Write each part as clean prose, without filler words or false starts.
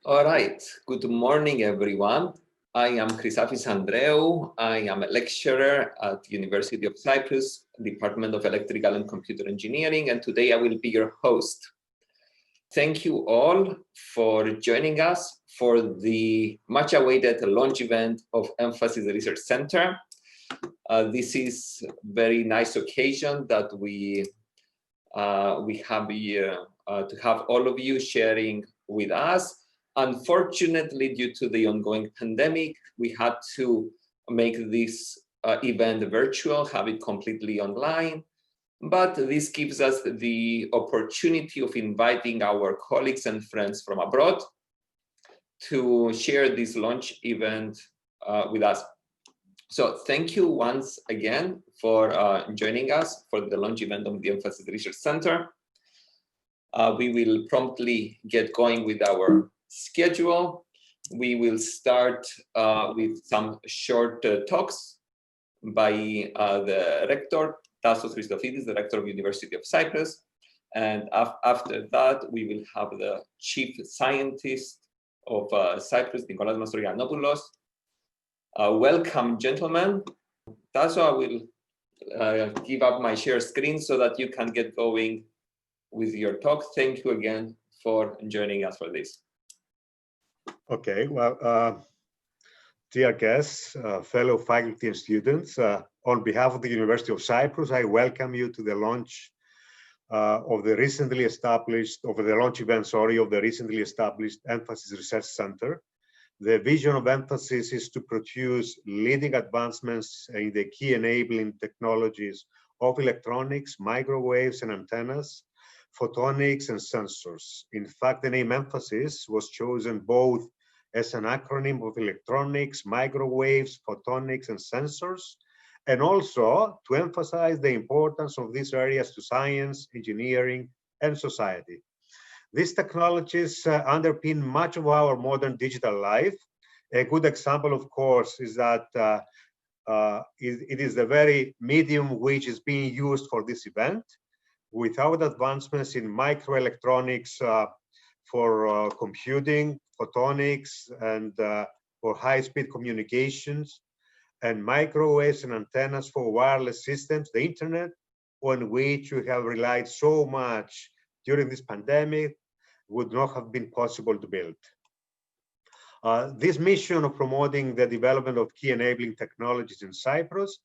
All right. Good morning, everyone. I am Christofides Andreou. I am a lecturer at the University of Cyprus, Department of Electrical and Computer Engineering, and today I will be your host. Thank you all for joining us for the much-awaited launch event of Emphasis Research Center. This is a very nice occasion that we have here to have all of you sharing with us. Unfortunately, due to the ongoing pandemic, we had to make this event virtual, have it completely online. But this gives us the opportunity of inviting our colleagues and friends from abroad to share this launch event with us. So thank you once again for joining us for the launch event of the Emphasis Research Center. We will promptly get going with our schedule. We will start with some short talks by the Rector, Tasos Christofides, the Rector of University of Cyprus. And after that, we will have the Chief Scientist of Cyprus, Nikolas Mastroyiannopoulos. Welcome, gentlemen. Tasos, I will give up my share screen so that you can get going with your talk. Thank you again for joining us for this. Okay, well, dear guests, fellow faculty and students, on behalf of the University of Cyprus, I welcome you to the launch of the recently established, of the launch event, of the recently established Emphasis Research Center. The vision of Emphasis is to produce leading advancements in the key enabling technologies of electronics, microwaves and antennas, photonics and sensors. In fact, the name Emphasis was chosen both as an acronym of electronics, microwaves, photonics and sensors, and also to emphasize the importance of these areas to science, engineering and society. These technologies underpin much of our modern digital life. A good example, of course, is that it is the very medium which is being used for this event. Without advancements in microelectronics for computing, photonics, and for high-speed communications, and microwaves and antennas for wireless systems, the internet, on which we have relied so much during this pandemic, would not have been possible to build. This mission of promoting the development of key enabling technologies in Cyprus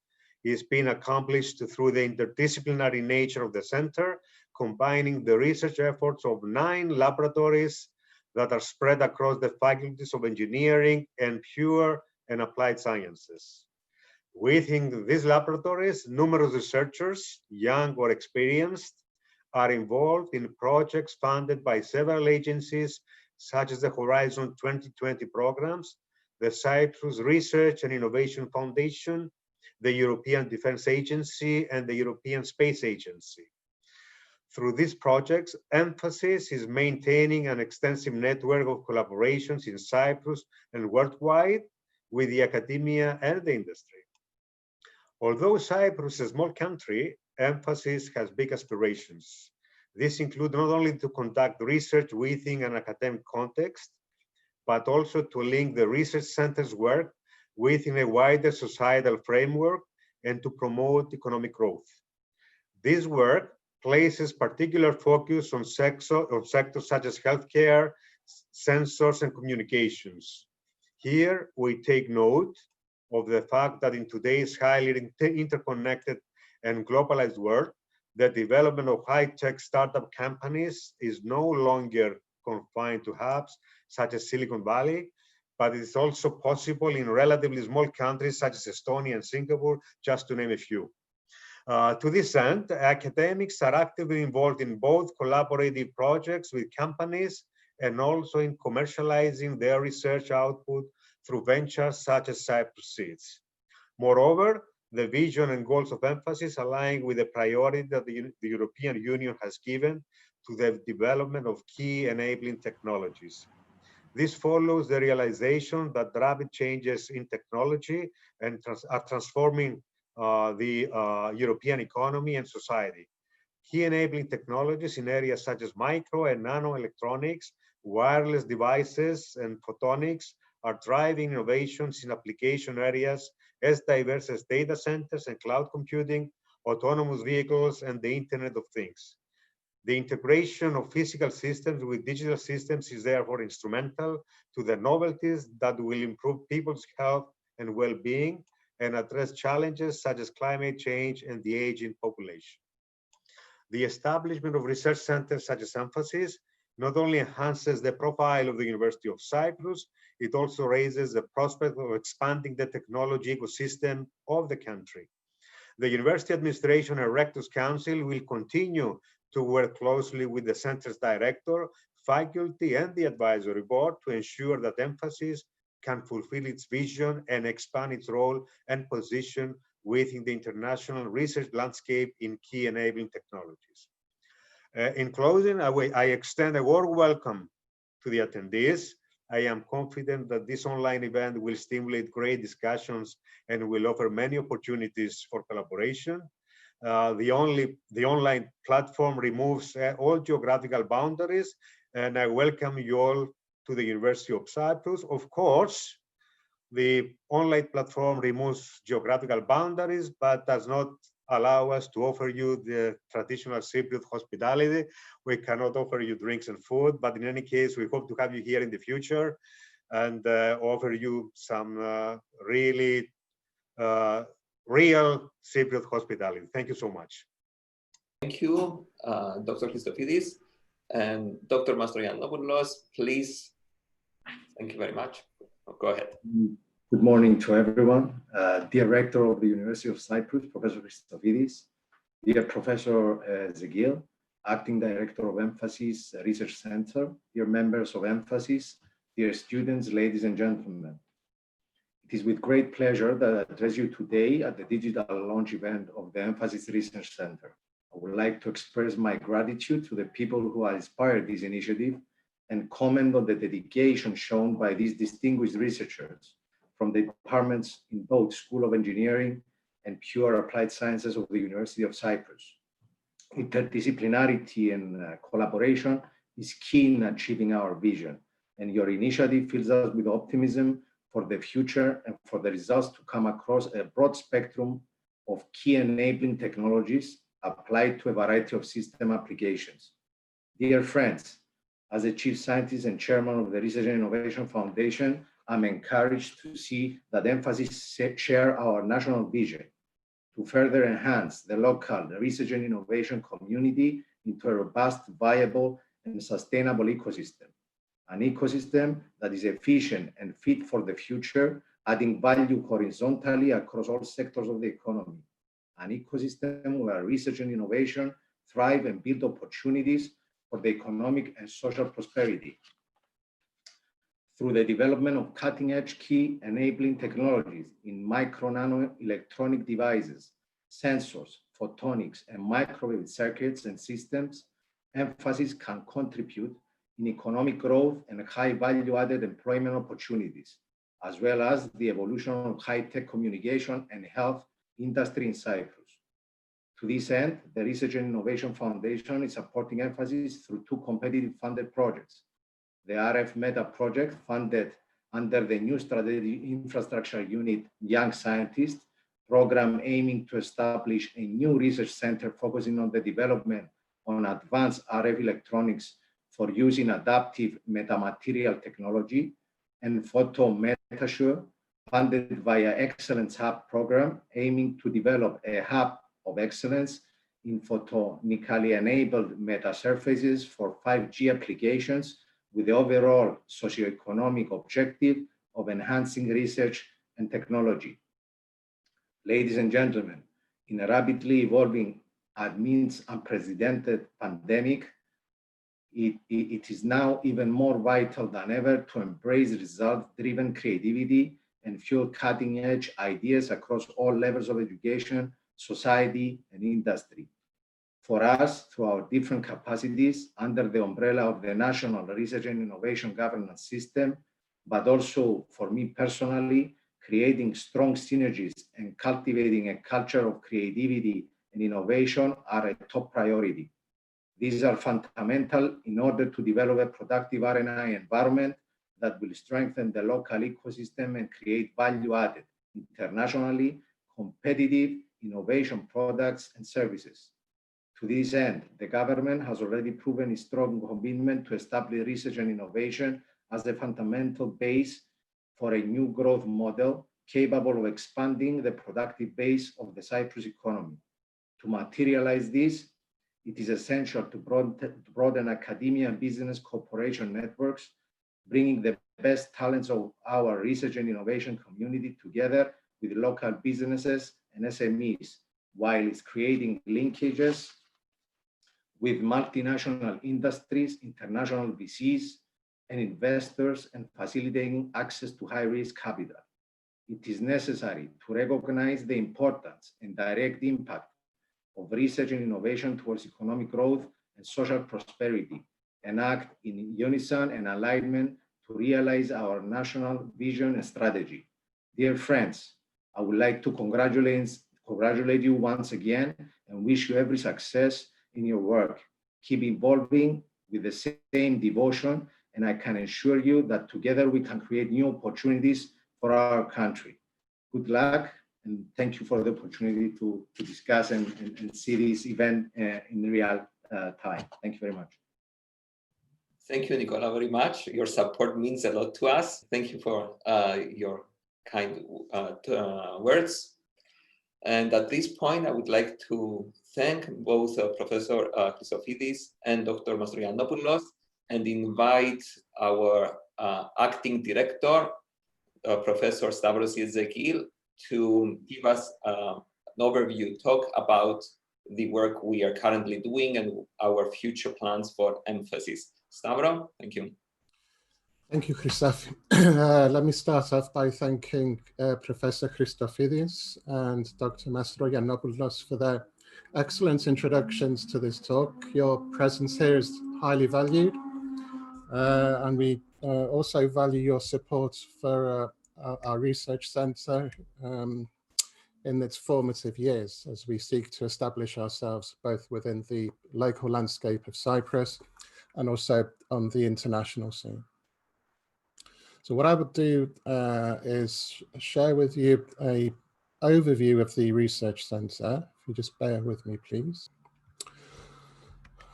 is being accomplished through the interdisciplinary nature of the center, combining the research efforts of 9 laboratories that are spread across the faculties of engineering and pure and applied sciences. Within these laboratories, numerous researchers, young or experienced, are involved in projects funded by several agencies, such as the Horizon 2020 programs, the Cyprus Research and Innovation Foundation, the European Defence Agency, and the European Space Agency. Through these projects, Emphasis is maintaining an extensive network of collaborations in Cyprus and worldwide with the academia and the industry. Although Cyprus is a small country, Emphasis has big aspirations. This includes not only to conduct research within an academic context, but also to link the research center's work within a wider societal framework and to promote economic growth. This work places particular focus on sectors such as healthcare, sensors, and communications. Here, we take note of the fact that in today's highly interconnected and globalized world, the development of high-tech startup companies is no longer confined to hubs such as Silicon Valley, but it is also possible in relatively small countries such as Estonia and Singapore, just to name a few. To this end, academics are actively involved in both collaborative projects with companies and also in commercializing their research output through ventures such as Cyprus Seeds. Moreover, the vision and goals of Emphasis align with the priority that the European Union has given to the development of key enabling technologies. This follows the realization that rapid changes in technology are transforming the European economy and society. Key enabling technologies in areas such as micro and nano-electronics wireless devices, and photonics are driving innovations in application areas as diverse as data centers and cloud computing, autonomous vehicles, and the Internet of Things. The integration of physical systems with digital systems is therefore instrumental to the novelties that will improve people's health and well-being and address challenges such as climate change and the aging population. The establishment of research centers such as Emphasis not only enhances the profile of the University of Cyprus, it also raises the prospect of expanding the technology ecosystem of the country. The University Administration and Rector's Council will continue to work closely with the center's director, faculty, and the advisory board to ensure that Emphasis can fulfill its vision and expand its role and position within the international research landscape in key enabling technologies. In closing, I extend a warm welcome to the attendees. I am confident that this online event will stimulate great discussions and will offer many opportunities for collaboration. The online platform removes all geographical boundaries, and I welcome you all to the University of Cyprus. Of course, the online platform removes geographical boundaries, but does not allow us to offer you the traditional Cypriot hospitality. We cannot offer you drinks and food, but in any case, we hope to have you here in the future and offer you some really real Cypriot hospitality. Thank you so much. Thank you, Dr. Christofides. And Dr. Mastroyiannopoulos, please. Thank you very much. Go ahead. Good morning to everyone. Dear Rector of the University of Cyprus, Professor Christofides, dear Professor Iezekiel, Acting Director of Emphasis Research Center, dear members of Emphasis, dear students, ladies and gentlemen. It is with great pleasure that I address you today at the digital launch event of the Emphasis Research Center. I would like to express my gratitude to the people who inspired this initiative and comment on the dedication shown by these distinguished researchers from the departments in both School of Engineering and Pure Applied Sciences of the University of Cyprus. Interdisciplinarity and collaboration is key in achieving our vision, and your initiative fills us with optimism for the future and for the results to come across a broad spectrum of key enabling technologies applied to a variety of system applications. Dear friends, as a Chief Scientist and Chairman of the Research and Innovation Foundation, I'm encouraged to see that Emphasis share our national vision to further enhance the local research and innovation community into a robust, viable, and sustainable ecosystem. An ecosystem that is efficient and fit for the future, adding value horizontally across all sectors of the economy. An ecosystem where research and innovation thrive and build opportunities for the economic and social prosperity. Through the development of cutting-edge key enabling technologies in nano-electronic devices, sensors, photonics, and microwave circuits and systems, Emphasis can contribute in economic growth and high value-added employment opportunities, as well as the evolution of high-tech communication and health industry in Cyprus. To this end, the Research and Innovation Foundation is supporting Emphasis through two competitive funded projects. The RF Meta project, funded under the new Strategic Infrastructure Unit Young Scientist program, aiming to establish a new research center focusing on the development on advanced RF electronics for use in adaptive metamaterial technology, and Metasurfaces, funded via Excellence Hub program, aiming to develop a hub of excellence in photonically enabled metasurfaces for 5G applications, with the overall socioeconomic objective of enhancing research and technology. Ladies and gentlemen, in a rapidly evolving amidst unprecedented pandemic, it is now even more vital than ever to embrace result-driven creativity and fuel cutting-edge ideas across all levels of education, society, and industry. For us, through our different capacities under the umbrella of the National Research and Innovation Governance System, but also for me personally, creating strong synergies and cultivating a culture of creativity and innovation are a top priority. These are fundamental in order to develop a productive R&I environment that will strengthen the local ecosystem and create value-added, internationally competitive innovation products and services. To this end, the government has already proven its strong commitment to establish research and innovation as a fundamental base for a new growth model capable of expanding the productive base of the Cyprus economy. To materialize this, it is essential to broaden academia and business cooperation networks, bringing the best talents of our research and innovation community together with local businesses and SMEs, while it's creating linkages with multinational industries, international VCs, and investors, and facilitating access to high-risk capital. It is necessary to recognize the importance and direct impact of research and innovation towards economic growth and social prosperity, and act in unison and alignment to realize our national vision and strategy. Dear friends, I would like to congratulate you once again and wish you every success in your work. Keep evolving with the same devotion, and I can assure you that together we can create new opportunities for our country. Good luck, and thank you for the opportunity to discuss and see this event in real time. Thank you very much. Thank you, Nikola, very much. Your support means a lot to us. Thank you for your kind words. And at this point, I would like to thank both Professor Christofides and Dr. Mastroyiannopoulos, and invite our acting director, Professor Stavros Iezekiel, to give us an overview talk about the work we are currently doing and our future plans for emphasis. Stavros, thank you. Thank you, Christoph. Let me start off by thanking Professor Christofides and Dr. Mastroyiannopoulos for their excellent introductions to this talk. Your presence here is highly valued, and we also value your support for our research centre in its formative years as we seek to establish ourselves both within the local landscape of Cyprus and also on the international scene. So what I would do is share with you an overview of the research centre. If you just bear with me, please.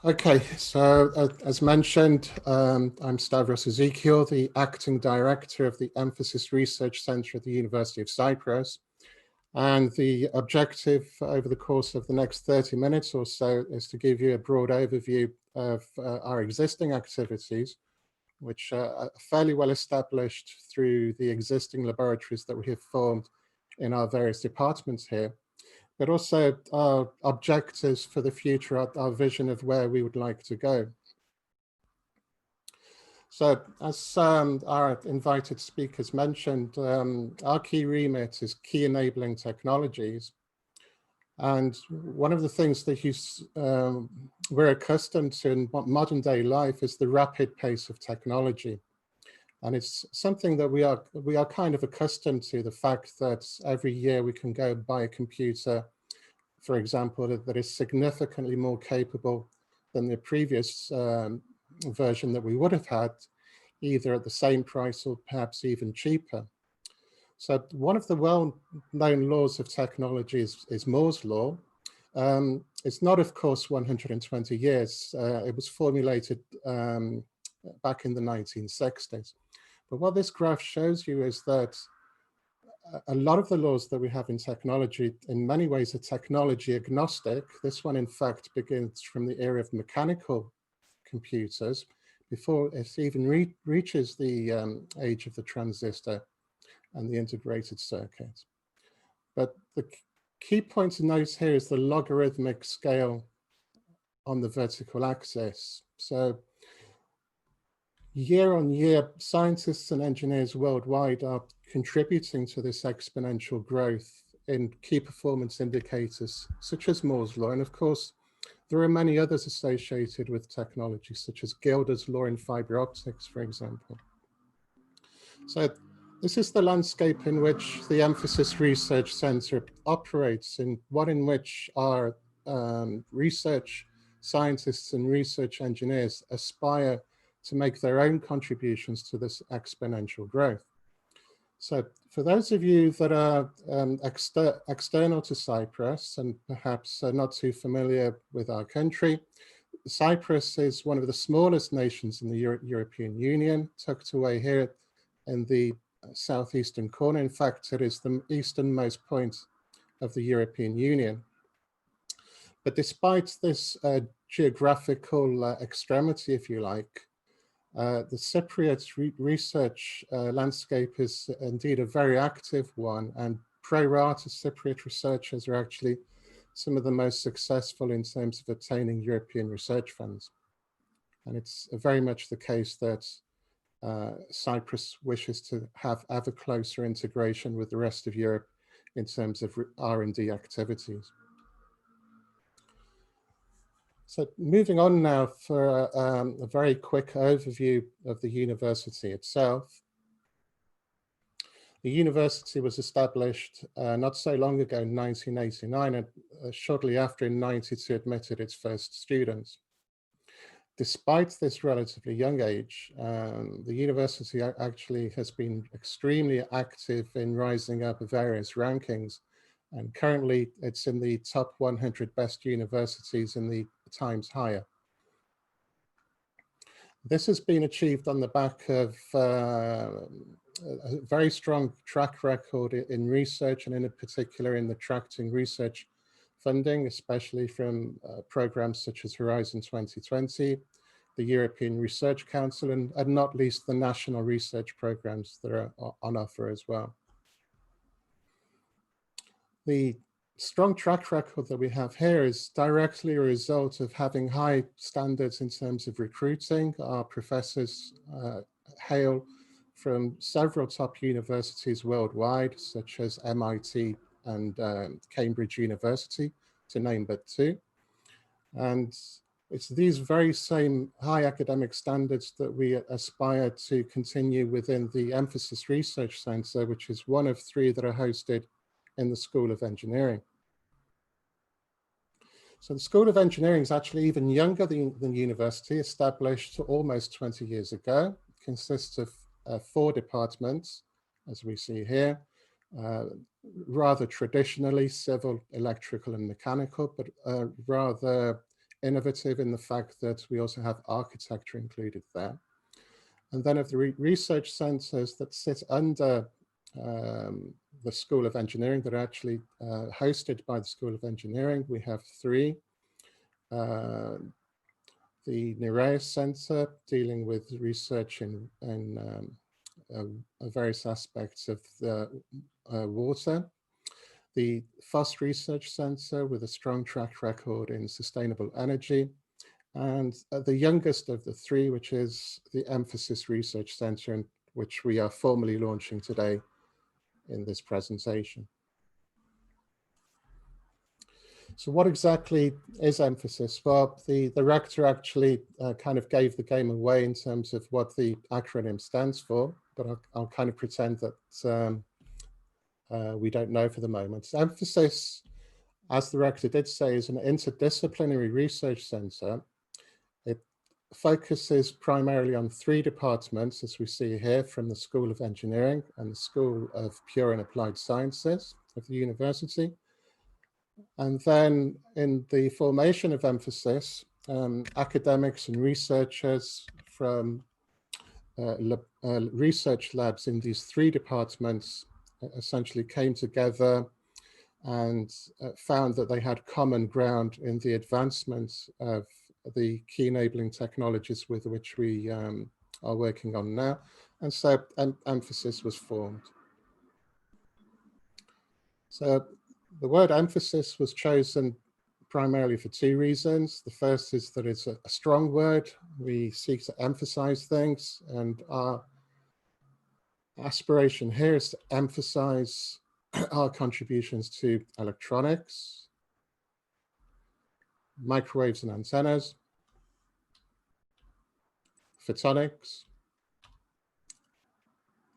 Okay, so as mentioned, I'm Stavros Iezekiel, the acting director of the Emphasis Research Centre at the University of Cyprus. And the objective over the course of the next 30 minutes or so is to give you a broad overview of our existing activities, which are fairly well established through the existing laboratories that we have formed in our various departments here, but also our objectives for the future, our vision of where we would like to go. So as our invited speakers mentioned, our key remit is key enabling technologies. And one of the things that we're accustomed to in modern day life is the rapid pace of technology. And it's something that we are kind of accustomed to, the fact that every year we can go and buy a computer, for example, that is significantly more capable than the previous version that we would have had, either at the same price or perhaps even cheaper. So one of the well-known laws of technology is Moore's law. It's not, of course, 120 years. It was formulated back in the 1960s. But what this graph shows you is that a lot of the laws that we have in technology, in many ways, are technology agnostic. This one, in fact, begins from the era of mechanical computers before it even reaches the age of the transistor and the integrated circuit. But the key point to note here is the logarithmic scale on the vertical axis. So year on year, scientists and engineers worldwide are contributing to this exponential growth in key performance indicators such as Moore's law. And of course, there are many others associated with technology, such as Gilder's law in fiber optics, for example. So this is the landscape in which the Emphasis Research Centre operates, in which our research scientists and research engineers aspire to make their own contributions to this exponential growth. So for those of you that are external to Cyprus and perhaps not too familiar with our country, Cyprus is one of the smallest nations in the European Union, tucked away here in the southeastern corner. In fact, it is the easternmost point of the European Union. But despite this geographical extremity, if you like, the Cypriot research landscape is indeed a very active one, and pro rata Cypriot researchers are actually some of the most successful in terms of obtaining European research funds. And it's very much the case that Cyprus wishes to have ever closer integration with the rest of Europe in terms of R&D activities. So moving on now for a very quick overview of the university itself. The university was established not so long ago in 1989, and shortly after in 92 admitted its first students. Despite this relatively young age, the university actually has been extremely active in rising up various rankings, and currently it's in the top 100 best universities in the Times Higher. This has been achieved on the back of a very strong track record in research, and in particular in attracting research funding, especially from programs such as Horizon 2020, the European Research Council, and not least the national research programs that are on offer as well. The strong track record that we have here is directly a result of having high standards in terms of recruiting. Our professors hail from several top universities worldwide, such as MIT and Cambridge University, to name but two. And it's these very same high academic standards that we aspire to continue within the Emphasis Research Centre, which is one of three that are hosted in the School of Engineering. So the School of Engineering is actually even younger than university, established almost 20 years ago. It consists of 4 departments, as we see here, rather traditionally civil, electrical, and mechanical, but rather innovative in the fact that we also have architecture included there. And then of the research centres that sit under the School of Engineering that are actually hosted by the School of Engineering, we have 3. The Nereus Centre, dealing with research in various aspects of the water. The Phos Research Centre, with a strong track record in sustainable energy. And the youngest of the 3, which is the Emphasis Research Centre, which we are formally launching today in this presentation. So what exactly is Emphasis? Well, the Rector actually kind of gave the game away in terms of what the acronym stands for, but I'll kind of pretend that we don't know for the moment. So Emphasis, as the Rector did say, is an interdisciplinary research centre. It focuses primarily on 3 departments, as we see here, from the School of Engineering and the School of Pure and Applied Sciences of the university. And then in the formation of Emphasis, academics and researchers from research labs in these 3 departments essentially came together and found that they had common ground in the advancement of the key enabling technologies with which we are working on now. And so Emphasis was formed. So the word emphasis was chosen primarily for 2 reasons. The first is that it's a strong word. We seek to emphasize things, and our aspiration here is to emphasize our contributions to electronics, microwaves and antennas, photonics,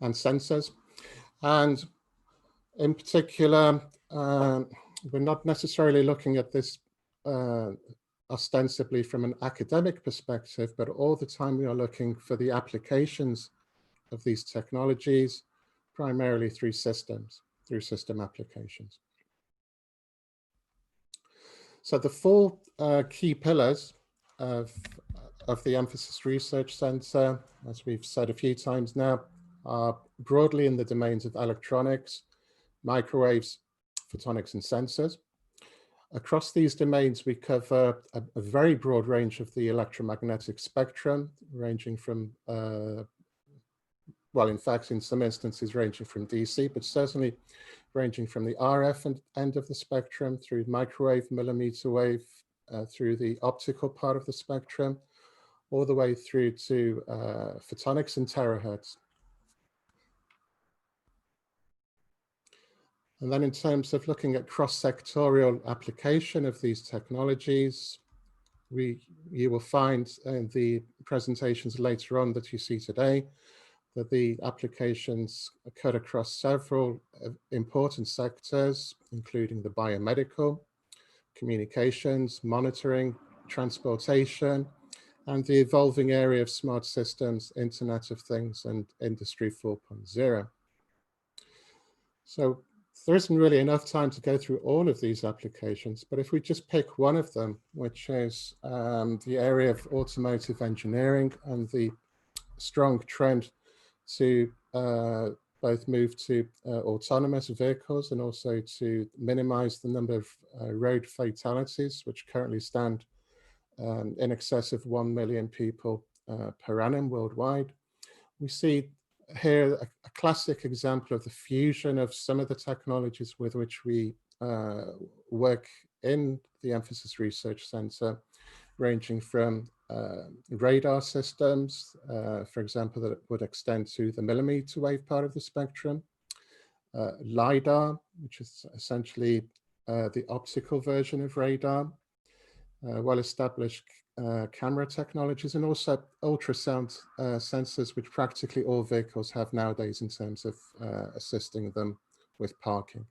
and sensors. And in particular, we're not necessarily looking at this ostensibly from an academic perspective, but all the time we are looking for the applications of these technologies, primarily through systems, through system applications. So the four key pillars of the Emphasis Research Center, as we've said a few times now, are broadly in the domains of electronics, microwaves, photonics, and sensors. Across these domains, we cover a very broad range of the electromagnetic spectrum, ranging from, well, in fact, in some instances, ranging from DC, but certainly ranging from the RF end of the spectrum through microwave, millimeter wave, through the optical part of the spectrum, all the way through to photonics and terahertz. And then in terms of looking at cross-sectorial application of these technologies, you will find in the presentations later on that you see today that the applications cut across several important sectors, including the biomedical, communications, monitoring, transportation, and the evolving area of smart systems, Internet of Things, and Industry 4.0. So there isn't really enough time to go through all of these applications, but if we just pick one of them, which is the area of automotive engineering and the strong trend to both move to autonomous vehicles and also to minimize the number of road fatalities, which currently stand in excess of 1 million people per annum worldwide. We see here a classic example of the fusion of some of the technologies with which we work in the Emphasis Research Center, ranging from radar systems, for example, that would extend to the millimeter wave part of the spectrum, LiDAR, which is essentially the optical version of radar, well-established camera technologies, and also ultrasound sensors, which practically all vehicles have nowadays in terms of assisting them with parking.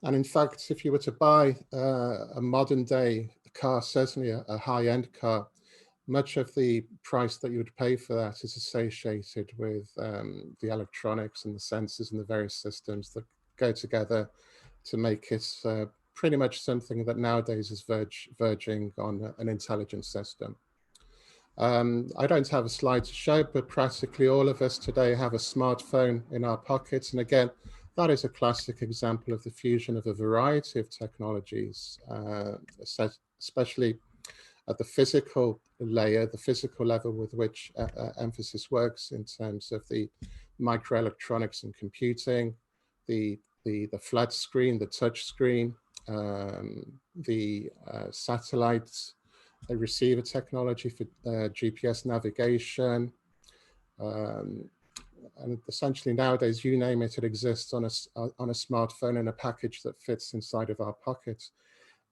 And in fact, if you were to buy a modern day car, certainly a high-end car, much of the price that you would pay for that is associated with the electronics and the sensors and the various systems that go together to make it pretty much something that nowadays is verging on an intelligent system. I don't have a slide to show, but practically all of us today have a smartphone in our pockets. And again, that is a classic example of the fusion of a variety of technologies, especially at the physical layer, the physical level with which Emphasis works in terms of the microelectronics and computing, the flat screen, the touch screen, the satellites, the receiver technology for GPS navigation, and essentially nowadays, you name it, it exists on a smartphone in a package that fits inside of our pockets.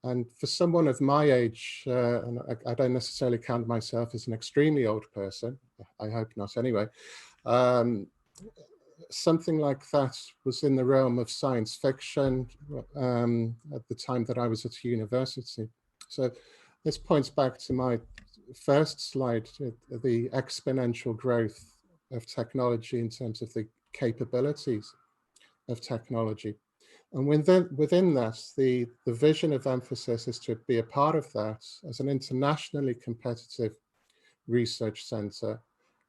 And for someone of my age, and I don't necessarily count myself as an extremely old person, I hope not anyway, something like that was in the realm of science fiction at the time that I was at university. So this points back to my first slide, the exponential growth of technology in terms of the capabilities of technology. And within that, the vision of Emphasis is to be a part of that as an internationally competitive research center.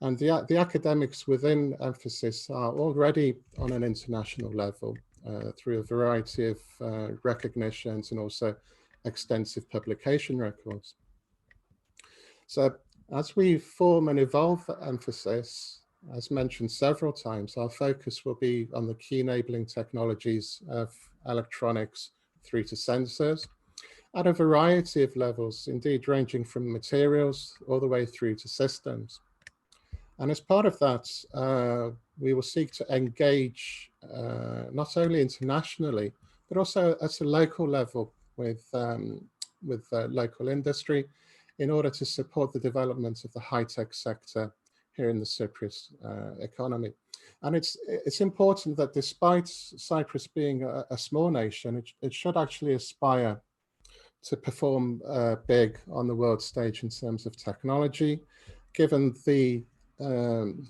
And the academics within Emphasis are already on an international level through a variety of recognitions and also extensive publication records. So as we form and evolve Emphasis, as mentioned several times, our focus will be on the key enabling technologies of electronics through to sensors at a variety of levels, indeed ranging from materials all the way through to systems. And as part of that, we will seek to engage not only internationally, but also at a local level with local industry in order to support the development of the high-tech sector here in the Cyprus economy. And it's important that despite Cyprus being a small nation, it should actually aspire to perform big on the world stage in terms of technology, given the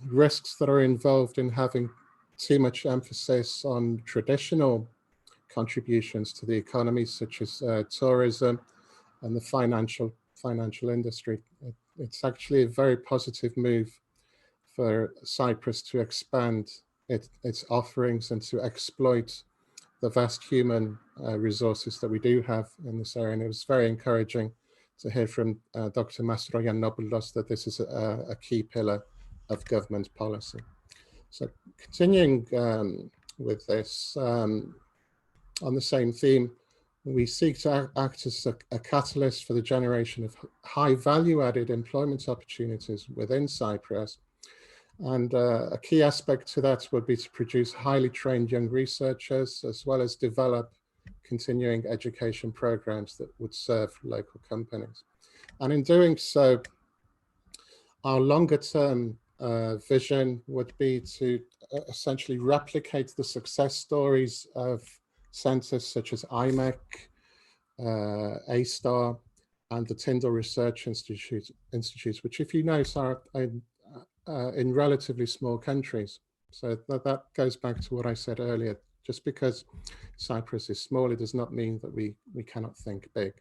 risks that are involved in having too much emphasis on traditional contributions to the economy, such as tourism and the financial industry. It's actually a very positive move for Cyprus to expand its offerings and to exploit the vast human resources that we do have in this area. And it was very encouraging to hear from Dr. Mastroyiannopoulos that this is a key pillar of government policy. So continuing with this, on the same theme, we seek to act as a catalyst for the generation of high value added employment opportunities within Cyprus. And a key aspect to that would be to produce highly trained young researchers, as well as develop continuing education programs that would serve local companies. And in doing so, our longer term vision would be to essentially replicate the success stories of centers such as IMEC, A-STAR, and the Tyndall Research Institute, which, if you notice, are in relatively small countries. So that goes back to what I said earlier. Just because Cyprus is small, it does not mean that we cannot think big.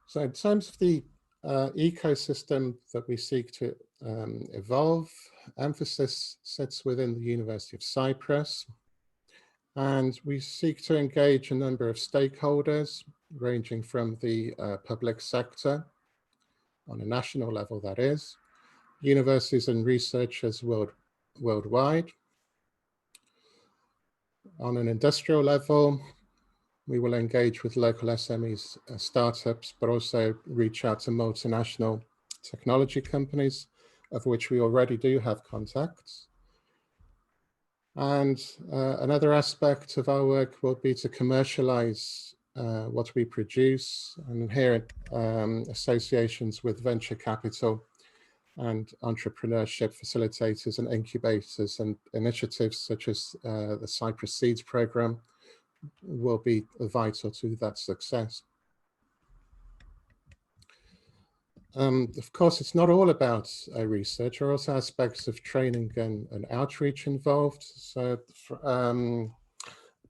So in terms of the ecosystem that we seek to evolve, emphasis sits within the University of Cyprus, and we seek to engage a number of stakeholders ranging from the public sector on a national level, that is, universities and researchers worldwide. On an industrial level, we will engage with local SMEs, startups, but also reach out to multinational technology companies, of which we already do have contacts. And another aspect of our work will be to commercialize what we produce, and here associations with venture capital and entrepreneurship facilitators and incubators and initiatives such as the Cyprus Seeds program will be vital to that success. Of course, it's not all about research. There are also aspects of training and outreach involved. So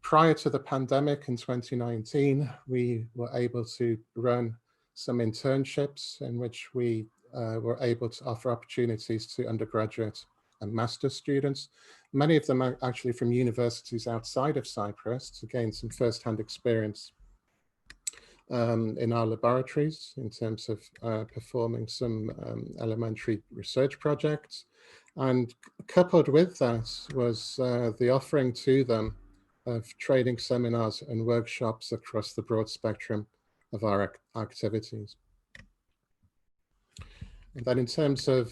prior to the pandemic in 2019, we were able to run some internships in which we were able to offer opportunities to undergraduate and master's students. Many of them are actually from universities outside of Cyprus, to gain some first-hand experience in our laboratories in terms of performing some elementary research projects. And coupled with that was the offering to them of training seminars and workshops across the broad spectrum of our activities. And then in terms of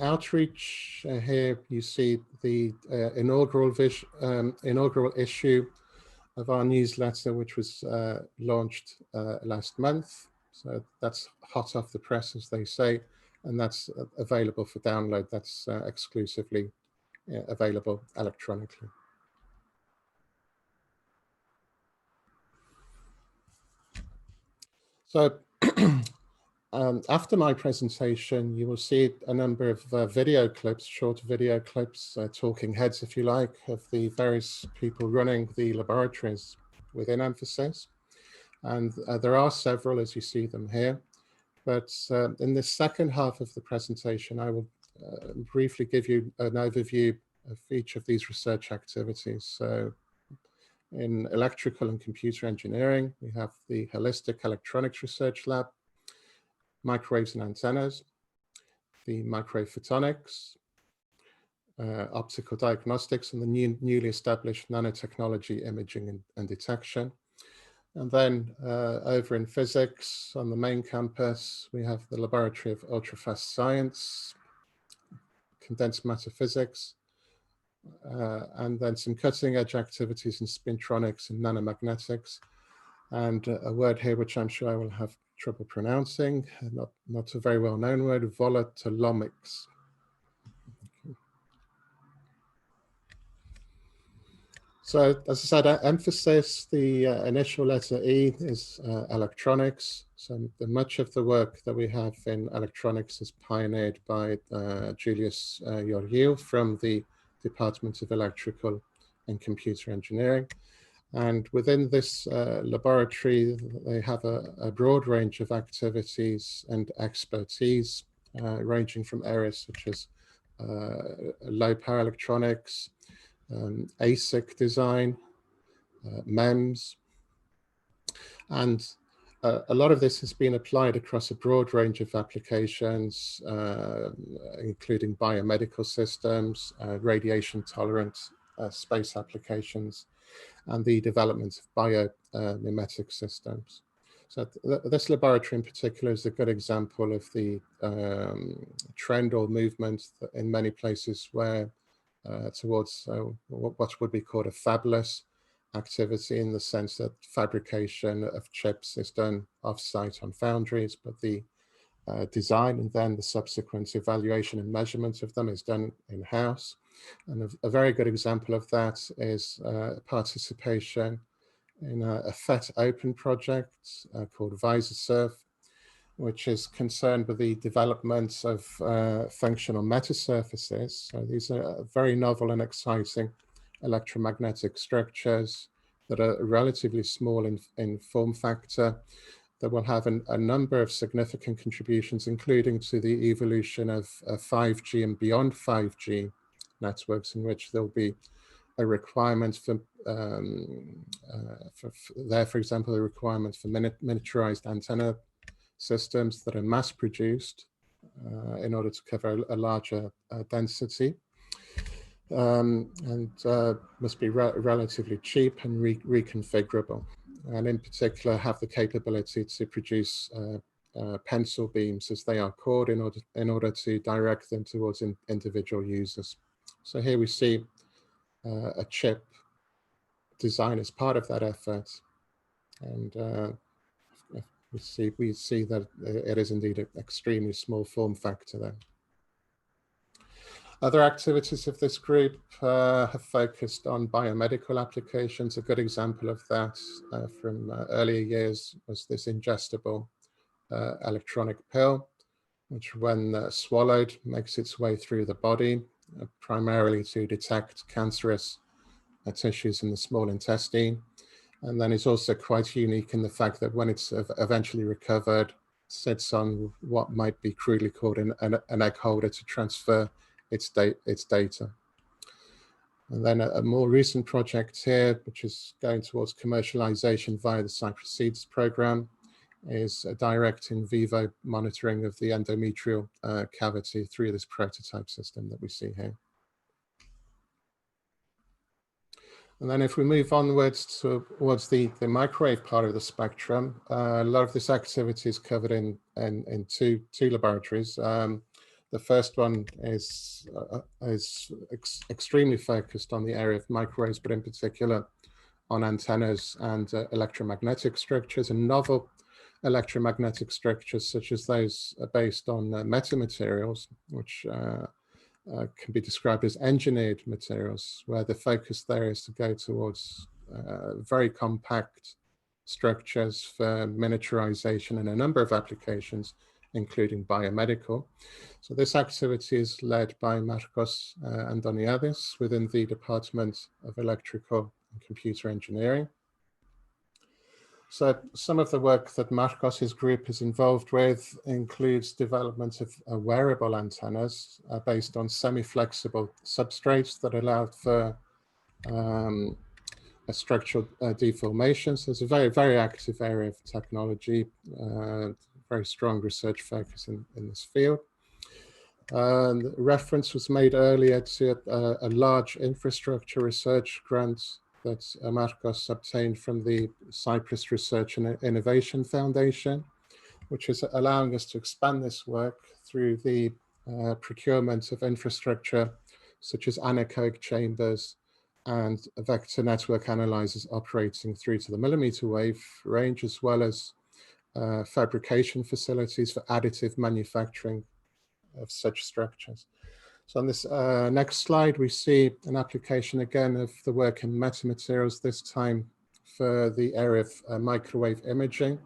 outreach, here you see the inaugural issue of our newsletter, which was launched last month. So that's hot off the press, as they say, and that's available for download. That's exclusively available electronically. So after my presentation, you will see a number of video clips, short video clips, talking heads, if you like, of the various people running the laboratories within Emphasis. And there are several, as you see them here. But in the second half of the presentation, I will briefly give you an overview of each of these research activities. So in electrical and computer engineering, we have the Holistic Electronics Research Lab, microwaves and antennas, the microphotonics, optical diagnostics, and the newly established nanotechnology imaging and detection. And then over in physics on the main campus, we have the Laboratory of Ultrafast Science, condensed matter physics, and then some cutting edge activities in spintronics and nanomagnetics. And a word here which I'm sure I will have trouble pronouncing, not a very well known word, volatolomics. So as I said, emphasis, the initial letter E is electronics. So much of the work that we have in electronics is pioneered by Julius Georgiou from the Department of Electrical and Computer Engineering. And within this laboratory, they have a broad range of activities and expertise, ranging from areas such as low power electronics, ASIC design, MEMS, and a lot of this has been applied across a broad range of applications, including biomedical systems, radiation tolerant space applications, and the development of biomimetic systems. So this laboratory in particular is a good example of the trend or movement in many places where towards what would be called a fabless activity, in the sense that fabrication of chips is done off-site on foundries, but the design and then the subsequent evaluation and measurement of them is done in-house. And a very good example of that is participation in a FET Open project called VisaSurf, which is concerned with the development of functional metasurfaces. So these are very novel and exciting electromagnetic structures that are relatively small in form factor, that will have a number of significant contributions, including to the evolution of 5G and beyond 5G networks, in which there'll be a requirement for example, a requirement for miniaturized antenna systems that are mass produced in order to cover a larger density, and must be relatively cheap and reconfigurable, and in particular have the capability to produce pencil beams, as they are called, in order to direct them towards individual users. So here we see a chip design as part of that effort, and we see that it is indeed an extremely small form factor there. Other activities of this group have focused on biomedical applications. A good example of that from earlier years was this ingestible electronic pill, which when swallowed makes its way through the body, primarily to detect cancerous tissues in the small intestine. And then it's also quite unique in the fact that when it's eventually recovered, sits on what might be crudely called an egg holder to transfer its data. And then a more recent project here, which is going towards commercialization via the Cyprus Seeds program, is a direct in vivo monitoring of the endometrial cavity through this prototype system that we see here. And then if we move onwards towards the microwave part of the spectrum, a lot of this activity is covered in two laboratories. The first one is extremely focused on the area of microwaves, but in particular on antennas and electromagnetic structures, and novel electromagnetic structures such as those based on metamaterials, which can be described as engineered materials, where the focus there is to go towards very compact structures for miniaturization in a number of applications, including biomedical. So this activity is led by Marcos Antoniadis within the Department of Electrical and Computer Engineering. So some of the work that Marcos's group is involved with includes development of wearable antennas based on semi-flexible substrates that allow for a structural deformation. So it's a very, very active area of technology, very strong research focus in this field. Reference was made earlier to a large infrastructure research grant that Marcos obtained from the Cyprus Research and Innovation Foundation, which is allowing us to expand this work through the procurement of infrastructure such as anechoic chambers and vector network analyzers operating through to the millimeter wave range, as well as fabrication facilities for additive manufacturing of such structures. So on this next slide, we see an application again of the work in metamaterials, this time for the area of microwave imaging.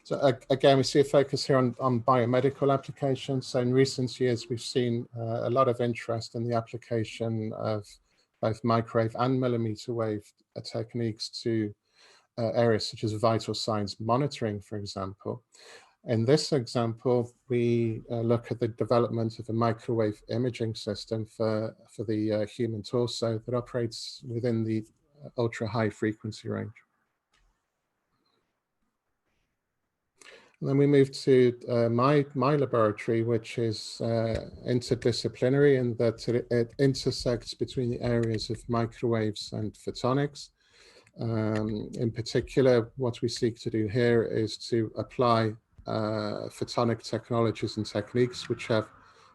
So again, we see a focus here on biomedical applications. So in recent years, we've seen a lot of interest in the application of both microwave and millimeter wave techniques to areas such as vital signs monitoring, for example. In this example, we look at the development of a microwave imaging system for the human torso that operates within the ultra high frequency range. And then we move to my laboratory, which is interdisciplinary in that it intersects between the areas of microwaves and photonics. In particular, what we seek to do here is to apply photonic technologies and techniques which have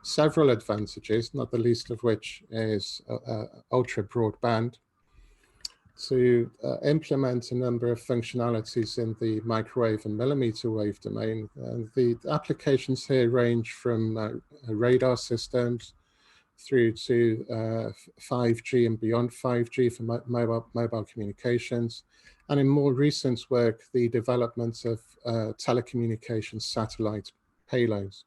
several advantages, not the least of which is ultra broadband, to implement a number of functionalities in the microwave and millimeter wave domain. The applications here range from radar systems through to 5G and beyond 5G for mobile communications. And in more recent work, the development of telecommunications satellite payloads.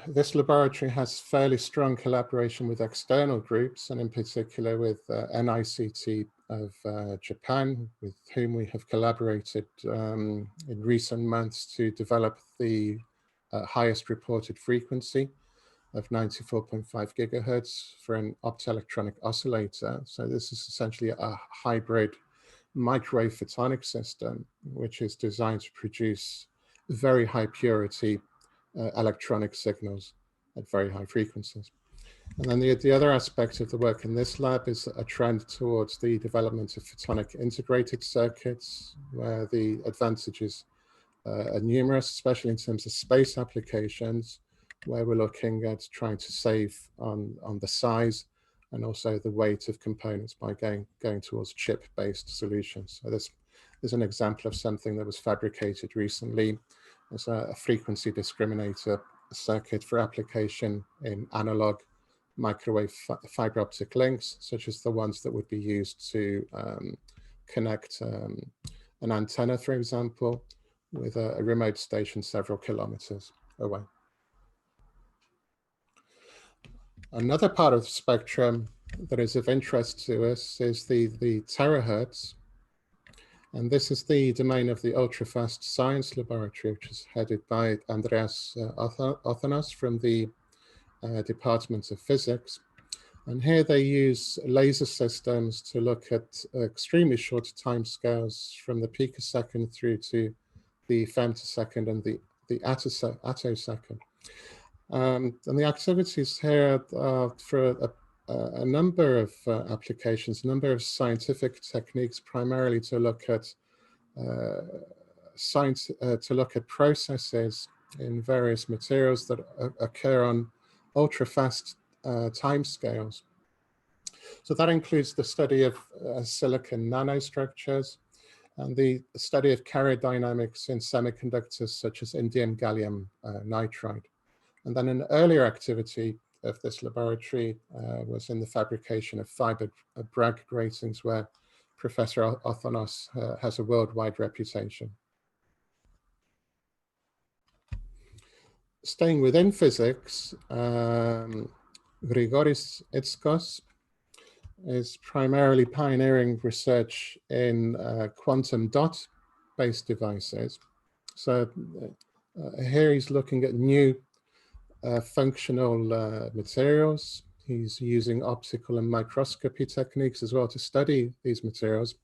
This laboratory has fairly strong collaboration with external groups, and in particular with NICT of Japan, with whom we have collaborated in recent months to develop the highest reported frequency of 94.5 gigahertz for an optoelectronic oscillator. So this is essentially a hybrid microwave photonic system, which is designed to produce very high purity electronic signals at very high frequencies. And then the other aspect of the work in this lab is a trend towards the development of photonic integrated circuits, where the advantages are numerous, especially in terms of space applications, where we're looking at trying to save on the size and also the weight of components by going towards chip-based solutions. So this is an example of something that was fabricated recently as a frequency discriminator circuit for application in analog microwave fiber optic links, such as the ones that would be used to connect an antenna, for example, with a remote station several kilometers away. Another part of the spectrum that is of interest to us is the terahertz. And this is the domain of the ultrafast science laboratory, which is headed by Andreas Othanos from the Department of Physics. And here they use laser systems to look at extremely short timescales from the picosecond through to the femtosecond and the attosecond. And the activities here are for a number of applications, a number of scientific techniques, primarily to look at processes in various materials that occur on ultra-fast timescales. So that includes the study of silicon nanostructures and the study of carrier dynamics in semiconductors such as indium gallium nitride. And then an earlier activity of this laboratory was in the fabrication of fiber Bragg gratings, where Professor Othanos has a worldwide reputation. Staying within physics, Grigoris Itskos is primarily pioneering research in quantum dot-based devices. So here he's looking at new functional materials. He's using optical and microscopy techniques as well to study these materials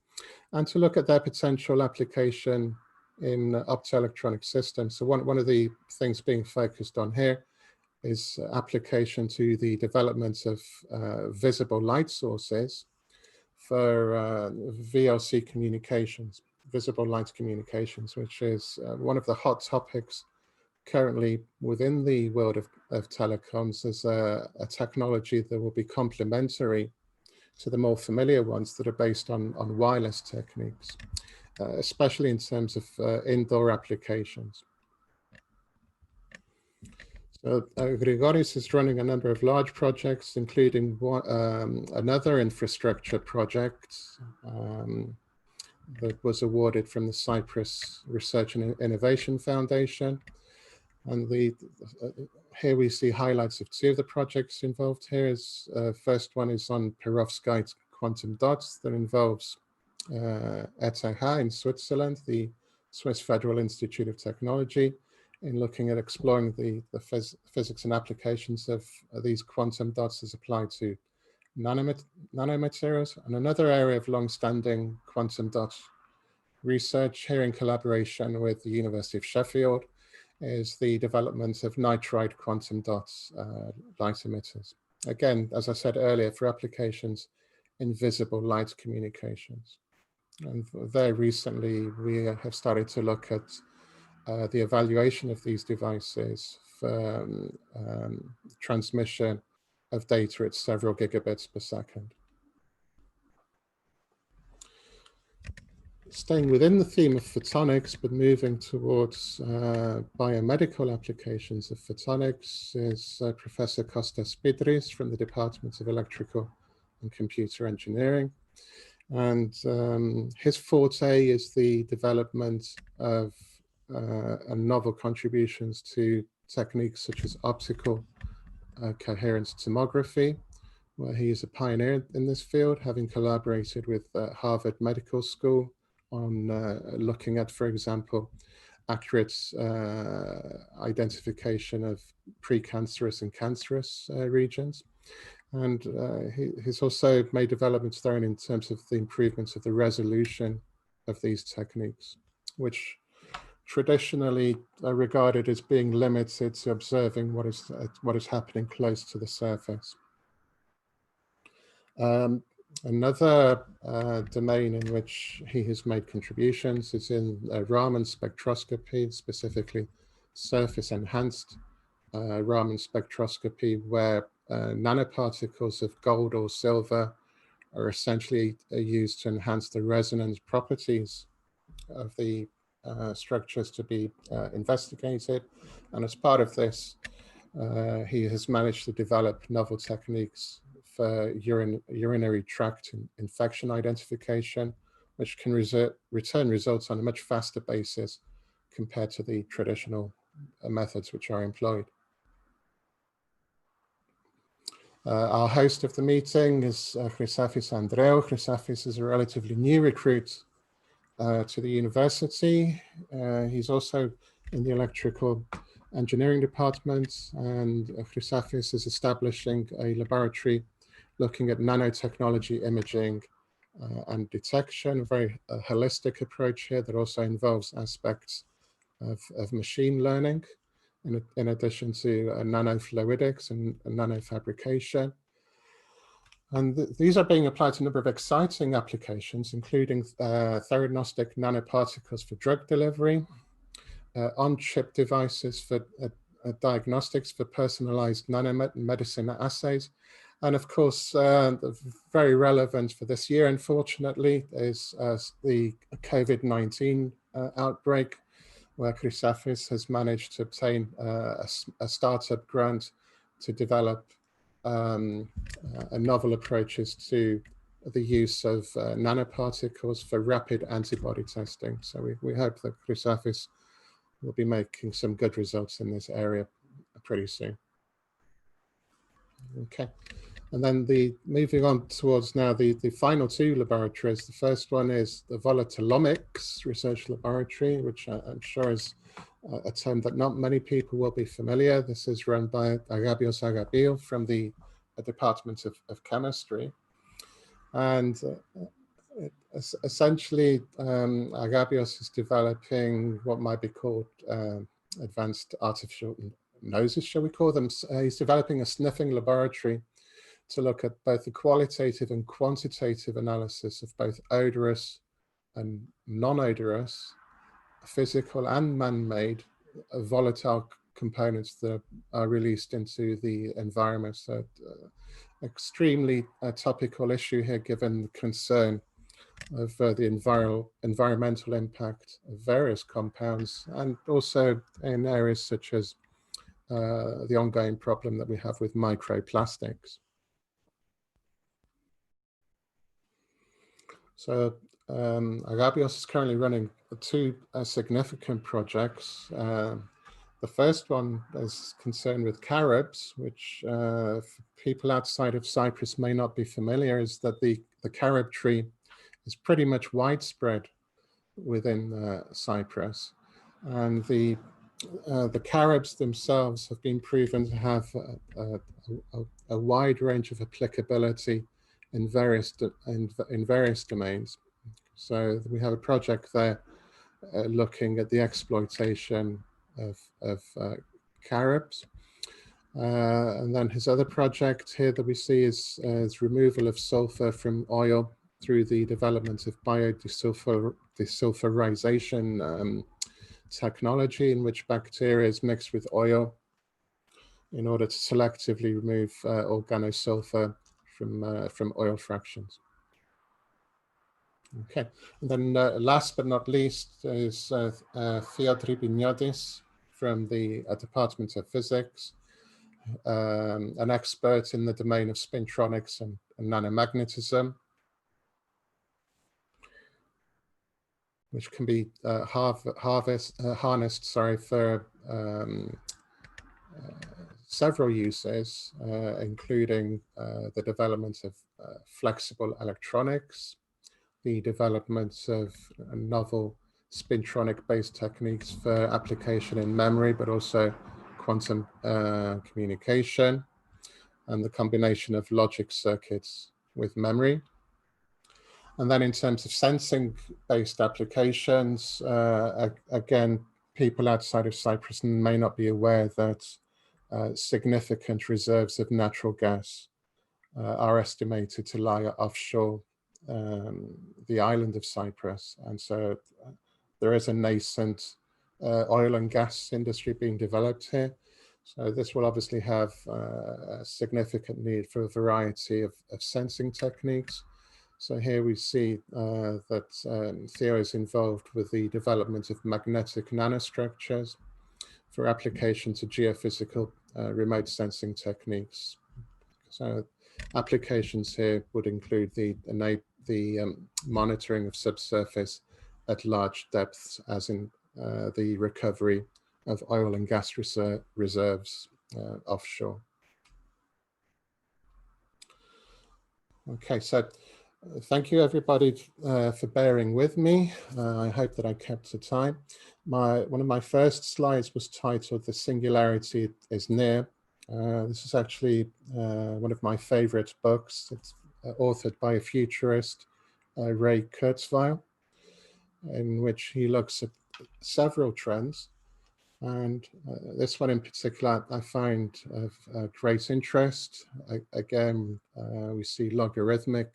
and to look at their potential application in optoelectronic systems. So one of the things being focused on here is application to the development of visible light sources for VLC communications, visible light communications, which is one of the hot topics currently within the world of telecoms as a technology that will be complementary to the more familiar ones that are based on wireless techniques, especially in terms of indoor applications. Grigoriou is running a number of large projects, including another infrastructure project that was awarded from the Cyprus Research and Innovation Foundation. And here we see highlights of two of the projects involved here. First one is on perovskite quantum dots that involves ETH in Switzerland, the Swiss Federal Institute of Technology, in looking at exploring the physics and applications of these quantum dots as applied to nanomaterials. And another area of long-standing quantum dot research here in collaboration with the University of Sheffield is the development of nitride quantum dots light emitters. Again, as I said earlier, for applications in visible light communications. And very recently, we have started to look at the evaluation of these devices for transmission of data at several gigabits per second. Staying within the theme of photonics, but moving towards biomedical applications of photonics is Professor Christofides from the Department of Electrical and Computer Engineering. And his forte is the development of novel contributions to techniques such as optical coherence tomography, where he is a pioneer in this field, having collaborated with Harvard Medical School on looking at, for example, accurate identification of precancerous and cancerous regions. And he's also made developments there in terms of the improvements of the resolution of these techniques, which traditionally are regarded as being limited to observing what is happening close to the surface. Another domain in which he has made contributions is in Raman spectroscopy, specifically surface-enhanced Raman spectroscopy, where nanoparticles of gold or silver are essentially used to enhance the resonance properties of the structures to be investigated. And as part of this, he has managed to develop novel techniques for urinary tract infection identification, which can return results on a much faster basis compared to the traditional methods which are employed. Our host of the meeting is Christofides Andreou. Christofides is a relatively new recruit to the university. He's also in the electrical engineering department, and Christofides is establishing a laboratory looking at nanotechnology imaging and detection, a very holistic approach here that also involves aspects of machine learning, in addition to nanofluidics and nanofabrication. And these are being applied to a number of exciting applications, including theranostic nanoparticles for drug delivery, on-chip devices for diagnostics for personalized nanomedicine assays. And of course, very relevant for this year, unfortunately, is the COVID-19 outbreak, where Christofides has managed to obtain a startup grant to develop novel approaches to the use of nanoparticles for rapid antibody testing. So we hope that Christofides will be making some good results in this area pretty soon. Okay, and then moving on towards now the final two laboratories. The first one is the Volatililomics Research Laboratory, which I'm sure is a term that not many people will be familiar. This is run by Hadjigeorgiou from the Department of Chemistry. And essentially, Hadjigeorgiou is developing what might be called advanced artificial noses, shall we call them. He's developing a sniffing laboratory to look at both the qualitative and quantitative analysis of both odorous and non-odorous, physical and man-made volatile components that are released into the environment. So extremely topical issue here, given the concern of the environmental impact of various compounds, and also in areas such as the ongoing problem that we have with microplastics. So Agapios is currently running two significant projects. The first one is concerned with carobs, which for people outside of Cyprus may not be familiar, is that the carob tree is pretty much widespread within Cyprus. And the carobs themselves have been proven to have a wide range of applicability in various domains. So we have a project there looking at the exploitation of carobs. And then his other project here that we see is removal of sulfur from oil through the development of biodesulfurization technology, in which bacteria is mixed with oil in order to selectively remove organosulfur from oil fractions. Okay, and then last but not least is Theodripiniotis from the Department of Physics, an expert in the domain of spintronics and nanomagnetism, which can be harnessed for several uses, including the development of flexible electronics, the development of novel spintronic-based techniques for application in memory, but also quantum communication, and the combination of logic circuits with memory. And then in terms of sensing-based applications, again, people outside of Cyprus may not be aware that significant reserves of natural gas are estimated to lie offshore the island of Cyprus. And so there is a nascent oil and gas industry being developed here. So this will obviously have a significant need for a variety of sensing techniques. So here we see that Theo is involved with the development of magnetic nanostructures for application to geophysical remote sensing techniques. So applications here would include the monitoring of subsurface at large depths, as in the recovery of oil and gas reserves offshore. Okay, so thank you everybody for bearing with me. I hope that I kept to time. One of my first slides was titled "The Singularity is Near." This is actually one of my favorite books. It's authored by a futurist, Ray Kurzweil, in which he looks at several trends. And this one in particular, I find of great interest. Again, we see logarithmic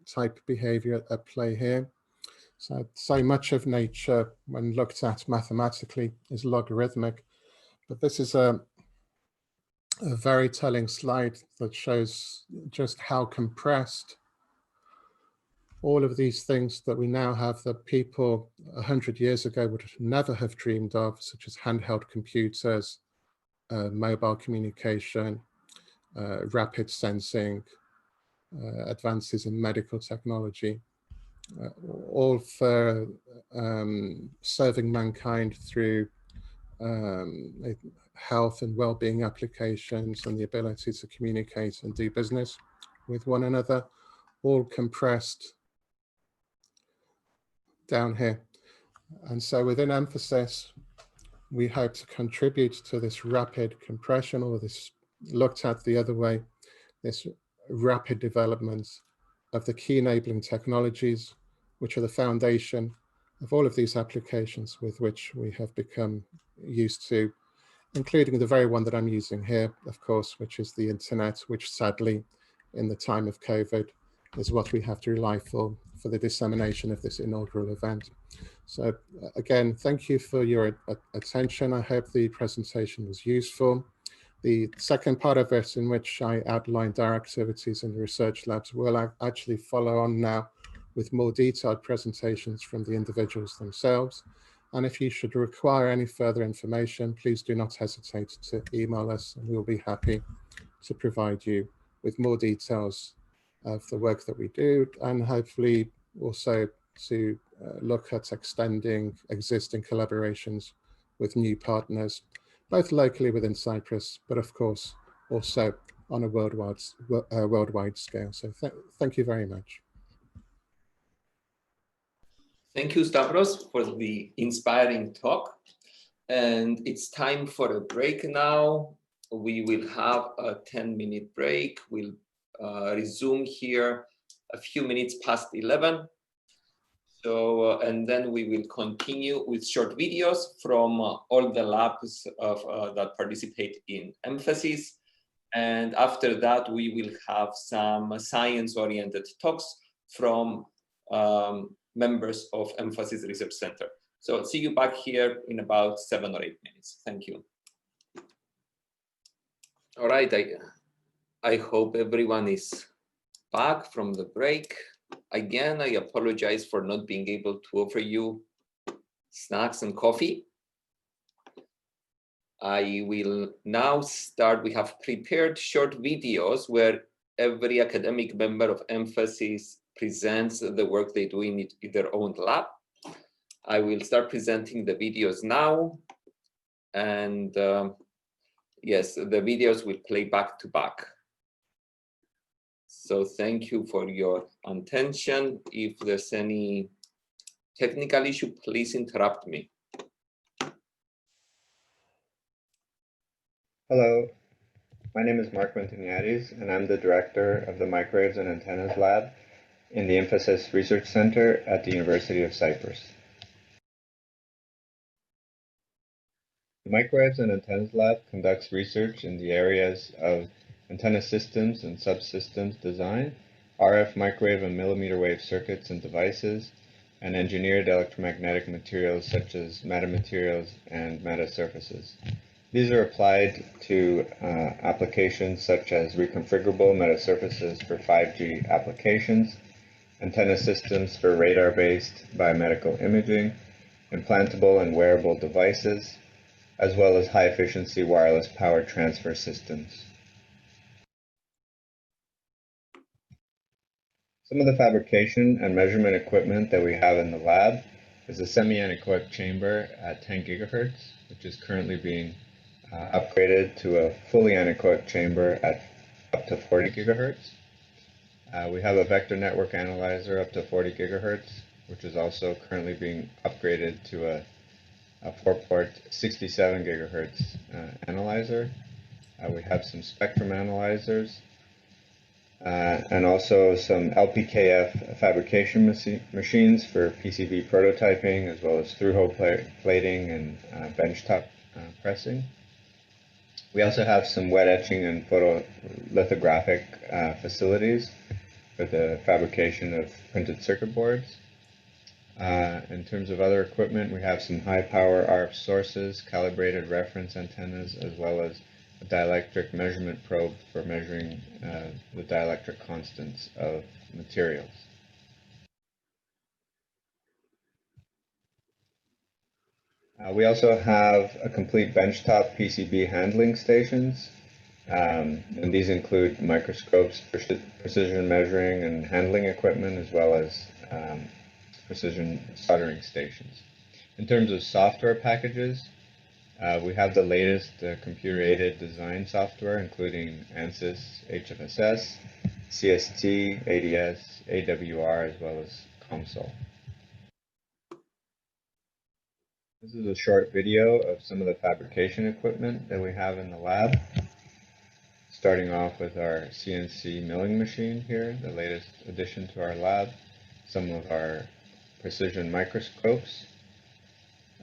type behavior at play here. So much of nature, when looked at mathematically, is logarithmic. But this is a very telling slide that shows just how compressed all of these things that we now have that people 100 years ago would never have dreamed of, such as handheld computers, mobile communication, rapid sensing, advances in medical technology, all for serving mankind through health and well-being applications and the ability to communicate and do business with one another, all compressed down here. And so within emphasis, we hope to contribute to this rapid compression, or this, looked at the other way, this rapid development of the key enabling technologies, which are the foundation of all of these applications with which we have become used to, including the very one that I'm using here, of course, which is the internet, which sadly, in the time of COVID, is what we have to rely for the dissemination of this inaugural event. So again, thank you for your attention. I hope the presentation was useful. The second part of it, in which I outlined our activities in the research labs, will actually follow on now with more detailed presentations from the individuals themselves. And if you should require any further information, please do not hesitate to email us, and we'll be happy to provide you with more details of the work that we do, and hopefully also to look at extending existing collaborations with new partners, both locally within Cyprus, but of course also on a worldwide scale. So thank you very much. Thank you, Stavros, for the inspiring talk. And it's time for a break now. We will have a 10-minute break. We'll resume here a few minutes past 11. So, and then we will continue with short videos from all the labs that participate in Emphasis. And after that, we will have some science-oriented talks from members of Emphasis Research Center. So see you back here in about 7 or 8 minutes. Thank you. All right, I hope everyone is back from the break. Again, I apologize for not being able to offer you snacks and coffee. I will now start. We have prepared short videos where every academic member of Emphasis presents the work they do in their own lab. I will start presenting the videos now. And yes, the videos will play back to back. So thank you for your attention. If there's any technical issue, please interrupt me. Hello, my name is Mark Antoniadis, and I'm the director of the Microwaves and Antennas Lab in the Emphasis Research Center at the University of Cyprus. The Microwaves and Antennas Lab conducts research in the areas of antenna systems and subsystems design, RF microwave and millimeter wave circuits and devices, and engineered electromagnetic materials such as metamaterials and metasurfaces. These are applied to applications such as reconfigurable metasurfaces for 5G applications, antenna systems for radar-based biomedical imaging, implantable and wearable devices, as well as high-efficiency wireless power transfer systems. Some of the fabrication and measurement equipment that we have in the lab is a semi-anechoic chamber at 10 gigahertz, which is currently being upgraded to a fully anechoic chamber at up to 40 gigahertz. We have a vector network analyzer up to 40 gigahertz, which is also currently being upgraded to a 4-port 67 gigahertz analyzer. We have some spectrum analyzers and also some LPKF fabrication machines for PCB prototyping, as well as through-hole plating and benchtop pressing. We also have some wet etching and photolithographic facilities for the fabrication of printed circuit boards. In terms of other equipment, we have some high-power RF sources, calibrated reference antennas, as well as a dielectric measurement probe for measuring the dielectric constants of materials. We also have a complete benchtop PCB handling stations, and these include microscopes, precision measuring and handling equipment, as well as precision soldering stations. In terms of software packages, we have the latest computer-aided design software, including ANSYS, HFSS, CST, ADS, AWR, as well as COMSOL. This is a short video of some of the fabrication equipment that we have in the lab. Starting off with our CNC milling machine here, the latest addition to our lab, some of our precision microscopes,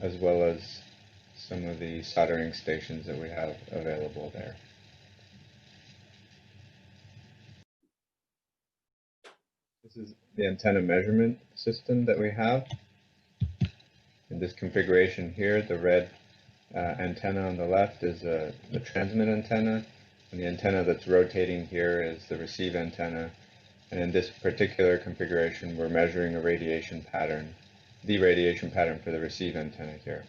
as well as some of the soldering stations that we have available there. This is the antenna measurement system that we have. In this configuration here, the red antenna on the left is the transmit antenna, and the antenna that's rotating here is the receive antenna. And in this particular configuration, we're measuring a radiation pattern the radiation pattern for the receive antenna here.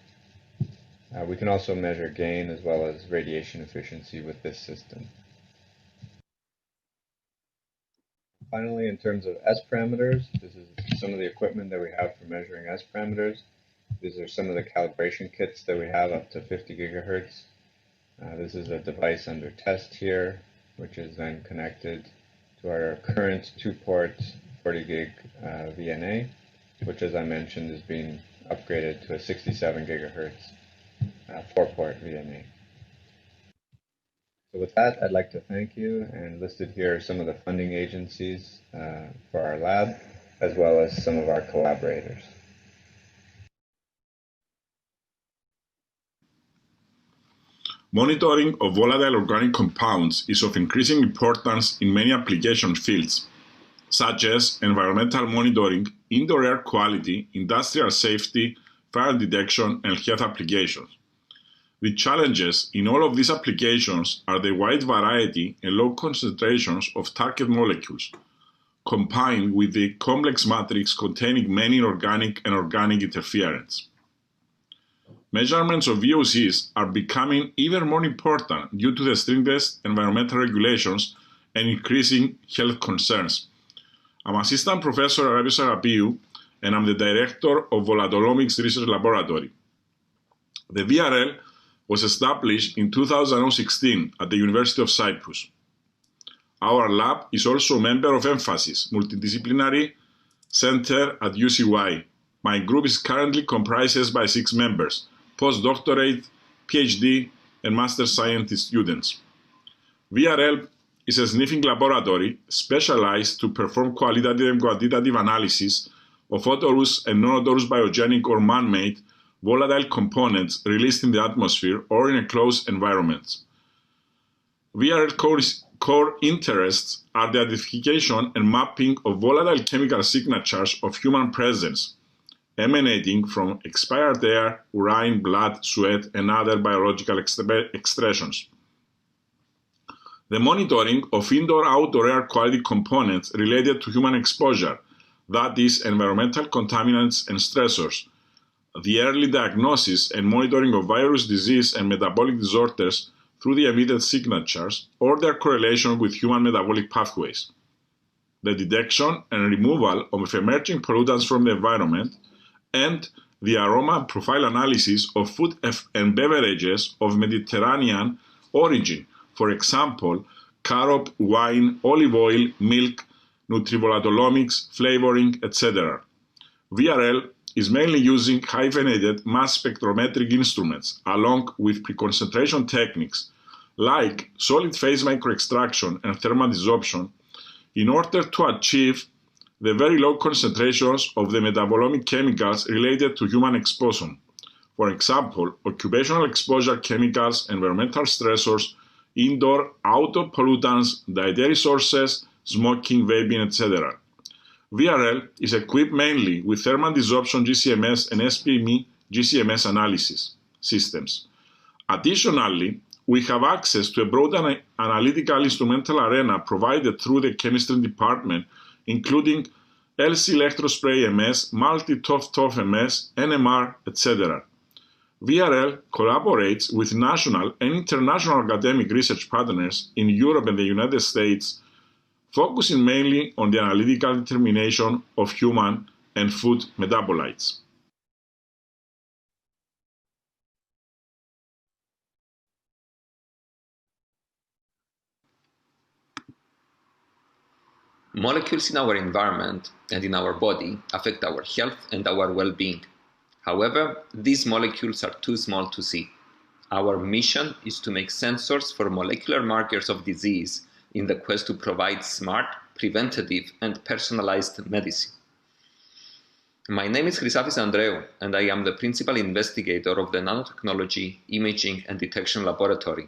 We can also measure gain as well as radiation efficiency with this system. Finally, in terms of S parameters, this is some of the equipment that we have for measuring S parameters. These are some of the calibration kits that we have up to 50 gigahertz. This is a device under test here, which is then connected to our current 2-port 40 gig VNA, which, as I mentioned, is being upgraded to a 67 gigahertz 4-port VNA. So with that, I'd like to thank you, and listed here are some of the funding agencies for our lab, as well as some of our collaborators. Monitoring of volatile organic compounds is of increasing importance in many application fields, such as environmental monitoring, indoor air quality, industrial safety, fire detection, and health applications. The challenges in all of these applications are the wide variety and low concentrations of target molecules, combined with the complex matrix containing many inorganic and organic interference. Measurements of VOCs are becoming even more important due to the stringent environmental regulations and increasing health concerns. I'm Assistant Professor Arabios Arapiou, and I'm the Director of Volatolomics Research Laboratory. The VRL was established in 2016 at the University of Cyprus. Our lab is also a member of Emphasis, Multidisciplinary Center at UCY. My group is currently comprised by 6 members, postdoctorate, PhD, and master scientist students. VRL is a sniffing laboratory specialized to perform qualitative and quantitative analysis of odorous and non-odorous biogenic or man-made volatile components released in the atmosphere or in a closed environment. VRL core interests are the identification and mapping of volatile chemical signatures of human presence, emanating from expired air, urine, blood, sweat, and other biological excretions. The monitoring of indoor-outdoor air quality components related to human exposure, that is, environmental contaminants and stressors, the early diagnosis and monitoring of virus disease and metabolic disorders through the emitted signatures or their correlation with human metabolic pathways, the detection and removal of emerging pollutants from the environment, and the aroma profile analysis of food and beverages of Mediterranean origin, for example, carob, wine, olive oil, milk, nutrivolatolomics, flavoring, etc. VRL is mainly using hyphenated mass spectrometric instruments along with preconcentration techniques like solid phase microextraction and thermal desorption in order to achieve the very low concentrations of the metabolomic chemicals related to human exposure. For example, occupational exposure chemicals, environmental stressors, indoor, outdoor pollutants, dietary sources, smoking, vaping, etc. VRL is equipped mainly with thermal desorption GCMS and SPME GCMS analysis systems. Additionally, we have access to a broad analytical instrumental arena provided through the chemistry department, including LC electrospray MS, multi-TOF MS, NMR, etc. VRL collaborates with national and international academic research partners in Europe and the United States, focusing mainly on the analytical determination of human and food metabolites. Molecules in our environment and in our body affect our health and our well-being. However, these molecules are too small to see. Our mission is to make sensors for molecular markers of disease in the quest to provide smart, preventative, and personalized medicine. My name is Christofides Andreou, and I am the principal investigator of the Nanotechnology, Imaging, and Detection Laboratory.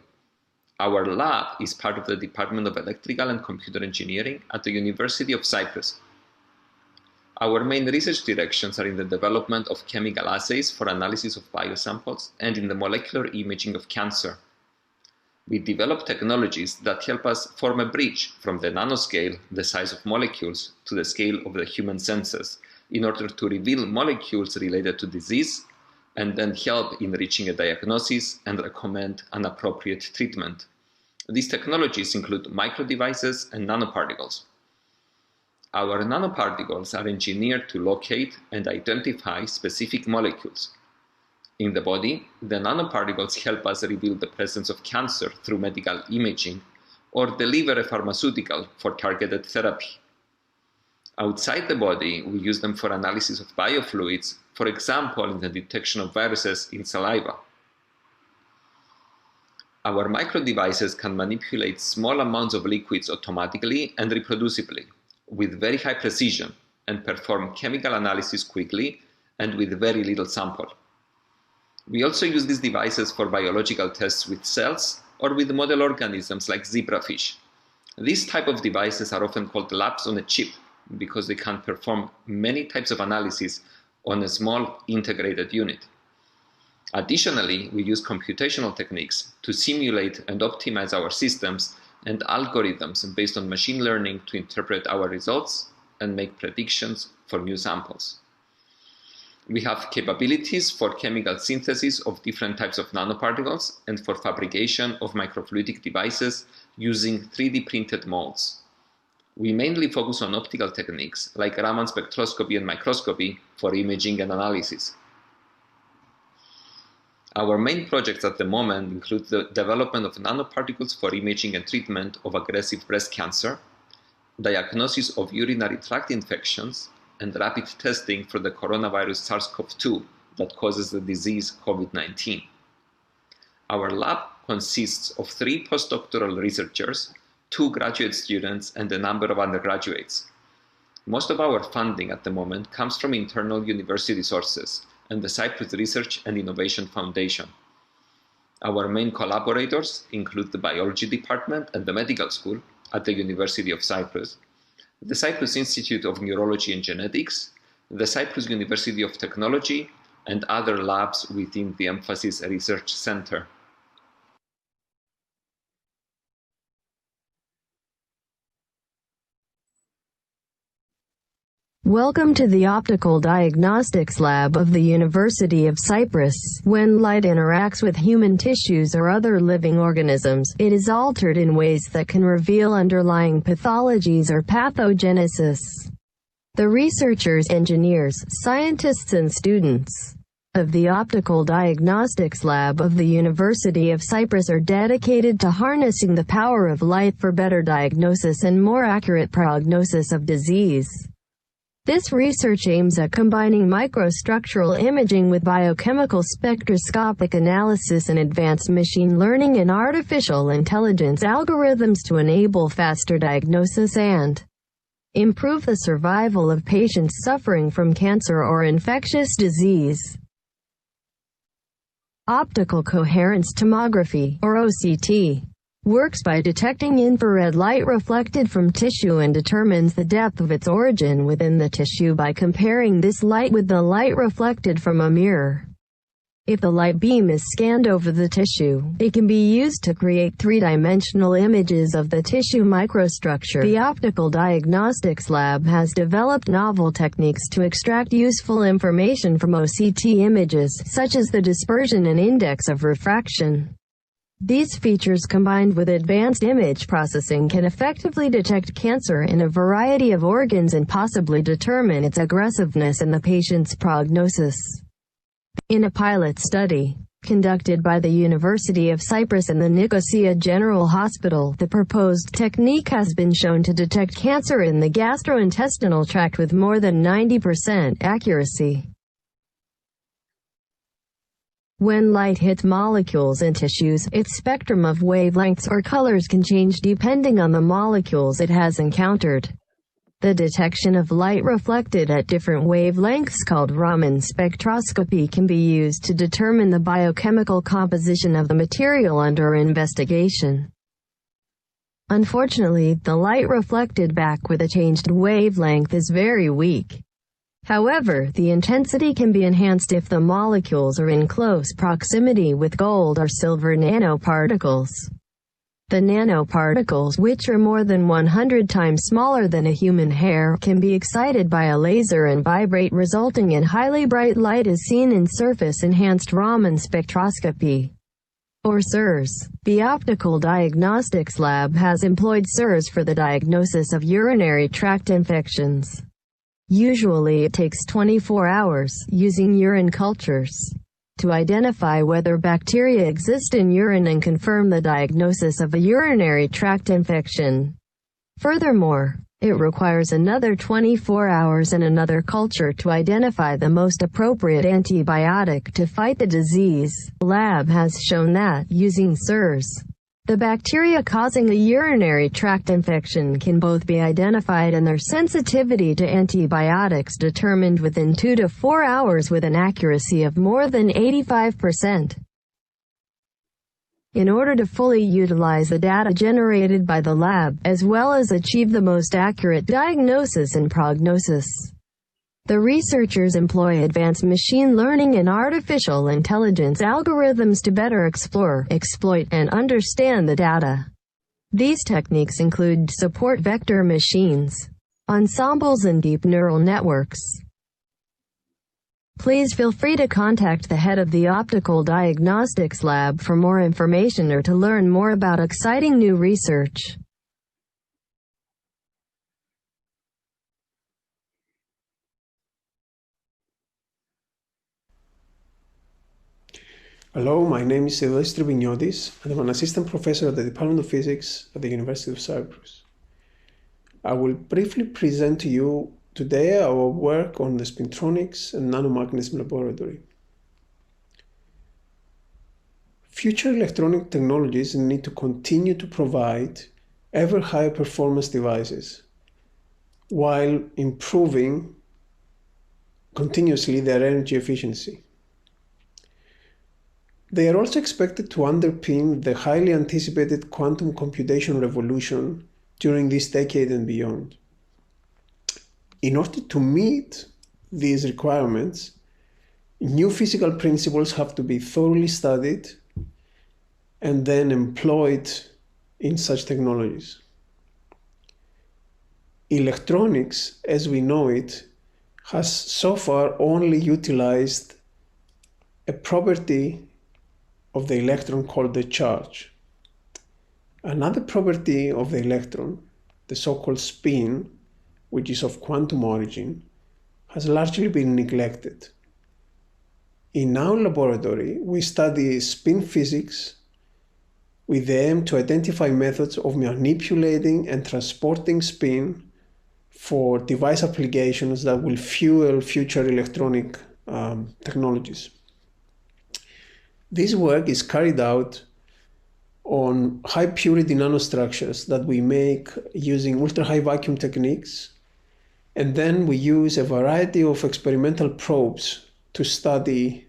Our lab is part of the Department of Electrical and Computer Engineering at the University of Cyprus. Our main research directions are in the development of chemical assays for analysis of biosamples and in the molecular imaging of cancer. We develop technologies that help us form a bridge from the nanoscale, the size of molecules, to the scale of the human senses, in order to reveal molecules related to disease and then help in reaching a diagnosis and recommend an appropriate treatment. These technologies include microdevices and nanoparticles. Our nanoparticles are engineered to locate and identify specific molecules. In the body, the nanoparticles help us reveal the presence of cancer through medical imaging or deliver a pharmaceutical for targeted therapy. Outside the body, we use them for analysis of biofluids, for example, in the detection of viruses in saliva. Our microdevices can manipulate small amounts of liquids automatically and reproducibly, with very high precision, and perform chemical analysis quickly and with very little sample. We also use these devices for biological tests with cells or with model organisms like zebrafish. These type of devices are often called labs on a chip because they can perform many types of analysis on a small integrated unit. Additionally, we use computational techniques to simulate and optimize our systems and algorithms based on machine learning to interpret our results and make predictions for new samples. We have capabilities for chemical synthesis of different types of nanoparticles and for fabrication of microfluidic devices using 3D printed molds. We mainly focus on optical techniques like Raman spectroscopy and microscopy for imaging and analysis. Our main projects at the moment include the development of nanoparticles for imaging and treatment of aggressive breast cancer, diagnosis of urinary tract infections, and rapid testing for the coronavirus SARS-CoV-2 that causes the disease COVID-19. Our lab consists of 3 postdoctoral researchers, 2 graduate students, and a number of undergraduates. Most of our funding at the moment comes from internal university sources and the Cyprus Research and Innovation Foundation. Our main collaborators include the Biology Department and the Medical School at the University of Cyprus, the Cyprus Institute of Neurology and Genetics, the Cyprus University of Technology, and other labs within the Emphasis Research Center. Welcome to the Optical Diagnostics Lab of the University of Cyprus. When light interacts with human tissues or other living organisms, it is altered in ways that can reveal underlying pathologies or pathogenesis. The researchers, engineers, scientists and students of the Optical Diagnostics Lab of the University of Cyprus are dedicated to harnessing the power of light for better diagnosis and more accurate prognosis of disease. This research aims at combining microstructural imaging with biochemical spectroscopic analysis and advanced machine learning and artificial intelligence algorithms to enable faster diagnosis and improve the survival of patients suffering from cancer or infectious disease. Optical coherence tomography, or OCT, works by detecting infrared light reflected from tissue and determines the depth of its origin within the tissue by comparing this light with the light reflected from a mirror. If the light beam is scanned over the tissue, it can be used to create three-dimensional images of the tissue microstructure. The Optical Diagnostics Lab has developed novel techniques to extract useful information from OCT images, such as the dispersion and index of refraction. These features combined with advanced image processing can effectively detect cancer in a variety of organs and possibly determine its aggressiveness and the patient's prognosis. In a pilot study conducted by the University of Cyprus and the Nicosia General Hospital, the proposed technique has been shown to detect cancer in the gastrointestinal tract with more than 90% accuracy. When light hits molecules in tissues, its spectrum of wavelengths or colors can change depending on the molecules it has encountered. The detection of light reflected at different wavelengths, called Raman spectroscopy, can be used to determine the biochemical composition of the material under investigation. Unfortunately, the light reflected back with a changed wavelength is very weak. However, the intensity can be enhanced if the molecules are in close proximity with gold or silver nanoparticles. The nanoparticles, which are more than 100 times smaller than a human hair, can be excited by a laser and vibrate, resulting in highly bright light as seen in surface-enhanced Raman spectroscopy, or SIRS. The Optical Diagnostics Lab has employed SIRS for the diagnosis of urinary tract infections. Usually it takes 24 hours, using urine cultures, to identify whether bacteria exist in urine and confirm the diagnosis of a urinary tract infection. Furthermore, it requires another 24 hours and another culture to identify the most appropriate antibiotic to fight the disease. The lab has shown that, using SIRS, the bacteria causing a urinary tract infection can both be identified and their sensitivity to antibiotics determined within 2 to 4 hours with an accuracy of more than 85%. In order to fully utilize the data generated by the lab, as well as achieve the most accurate diagnosis and prognosis, the researchers employ advanced machine learning and artificial intelligence algorithms to better explore, exploit, and understand the data. These techniques include support vector machines, ensembles, and deep neural networks. Please feel free to contact the head of the Optical Diagnostics Lab for more information or to learn more about exciting new research. Hello, my name is Iezekiel, and I'm an assistant professor at the Department of Physics at the University of Cyprus. I will briefly present to you today our work on the spintronics and nanomagnetism laboratory. Future electronic technologies need to continue to provide ever higher performance devices while improving continuously their energy efficiency. They are also expected to underpin the highly anticipated quantum computation revolution during this decade and beyond. In order to meet these requirements, new physical principles have to be thoroughly studied and then employed in such technologies. Electronics, as we know it, has so far only utilized a property of the electron called the charge. Another property of the electron, the so-called spin, which is of quantum origin, has largely been neglected. In our laboratory, we study spin physics with the aim to identify methods of manipulating and transporting spin for device applications that will fuel future electronic technologies. This work is carried out on high purity nanostructures that we make using ultra-high vacuum techniques, and then we use a variety of experimental probes to study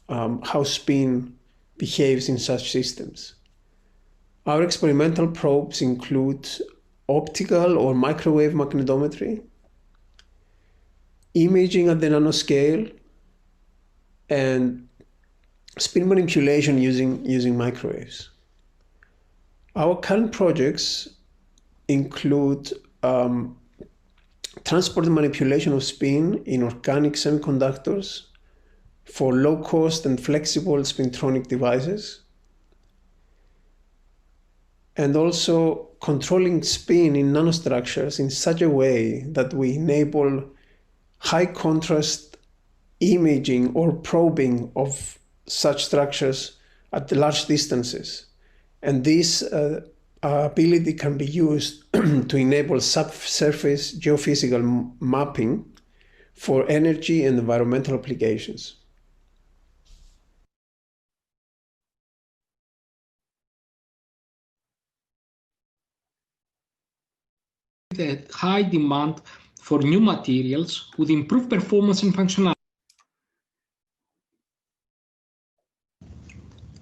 how spin behaves in such systems. Our experimental probes include optical or microwave magnetometry, imaging at the nanoscale, and spin manipulation using microwaves. Our current projects include transport and manipulation of spin in organic semiconductors for low-cost and flexible spintronic devices, and also controlling spin in nanostructures in such a way that we enable high-contrast imaging or probing of such structures at large distances. And this ability can be used to enable subsurface geophysical mapping for energy and environmental applications. The high demand for new materials with improved performance and functionality.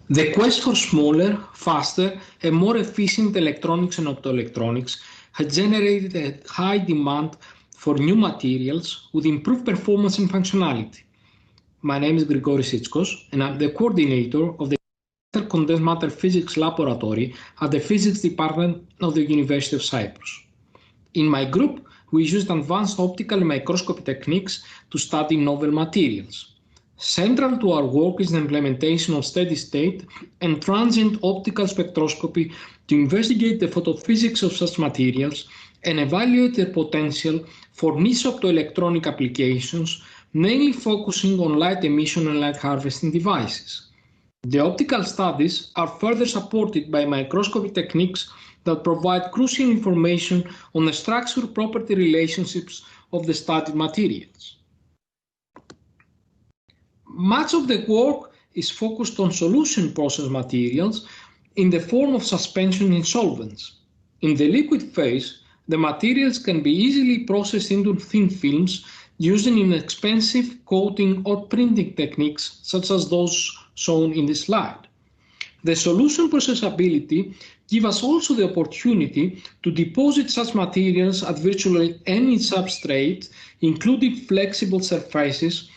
The quest for smaller, faster, and more efficient electronics and optoelectronics has generated a high demand for new materials with improved performance and functionality. My name is Grigoriou, and I'm the coordinator of the Condensed Matter Physics Laboratory at the Physics Department of the University of Cyprus. In my group, we used advanced optical and microscopy techniques to study novel materials. Central to our work is the implementation of steady-state and transient optical spectroscopy to investigate the photophysics of such materials and evaluate their potential for niche optoelectronic applications, mainly focusing on light emission and light harvesting devices. The optical studies are further supported by microscopy techniques that provide crucial information on the structural property relationships of the studied materials. Much of the work is focused on solution process materials in the form of suspension in solvents. In the liquid phase, the materials can be easily processed into thin films using inexpensive coating or printing techniques such as those shown in this slide. The solution processability gives us also the opportunity to deposit such materials at virtually any substrate, including flexible surfaces,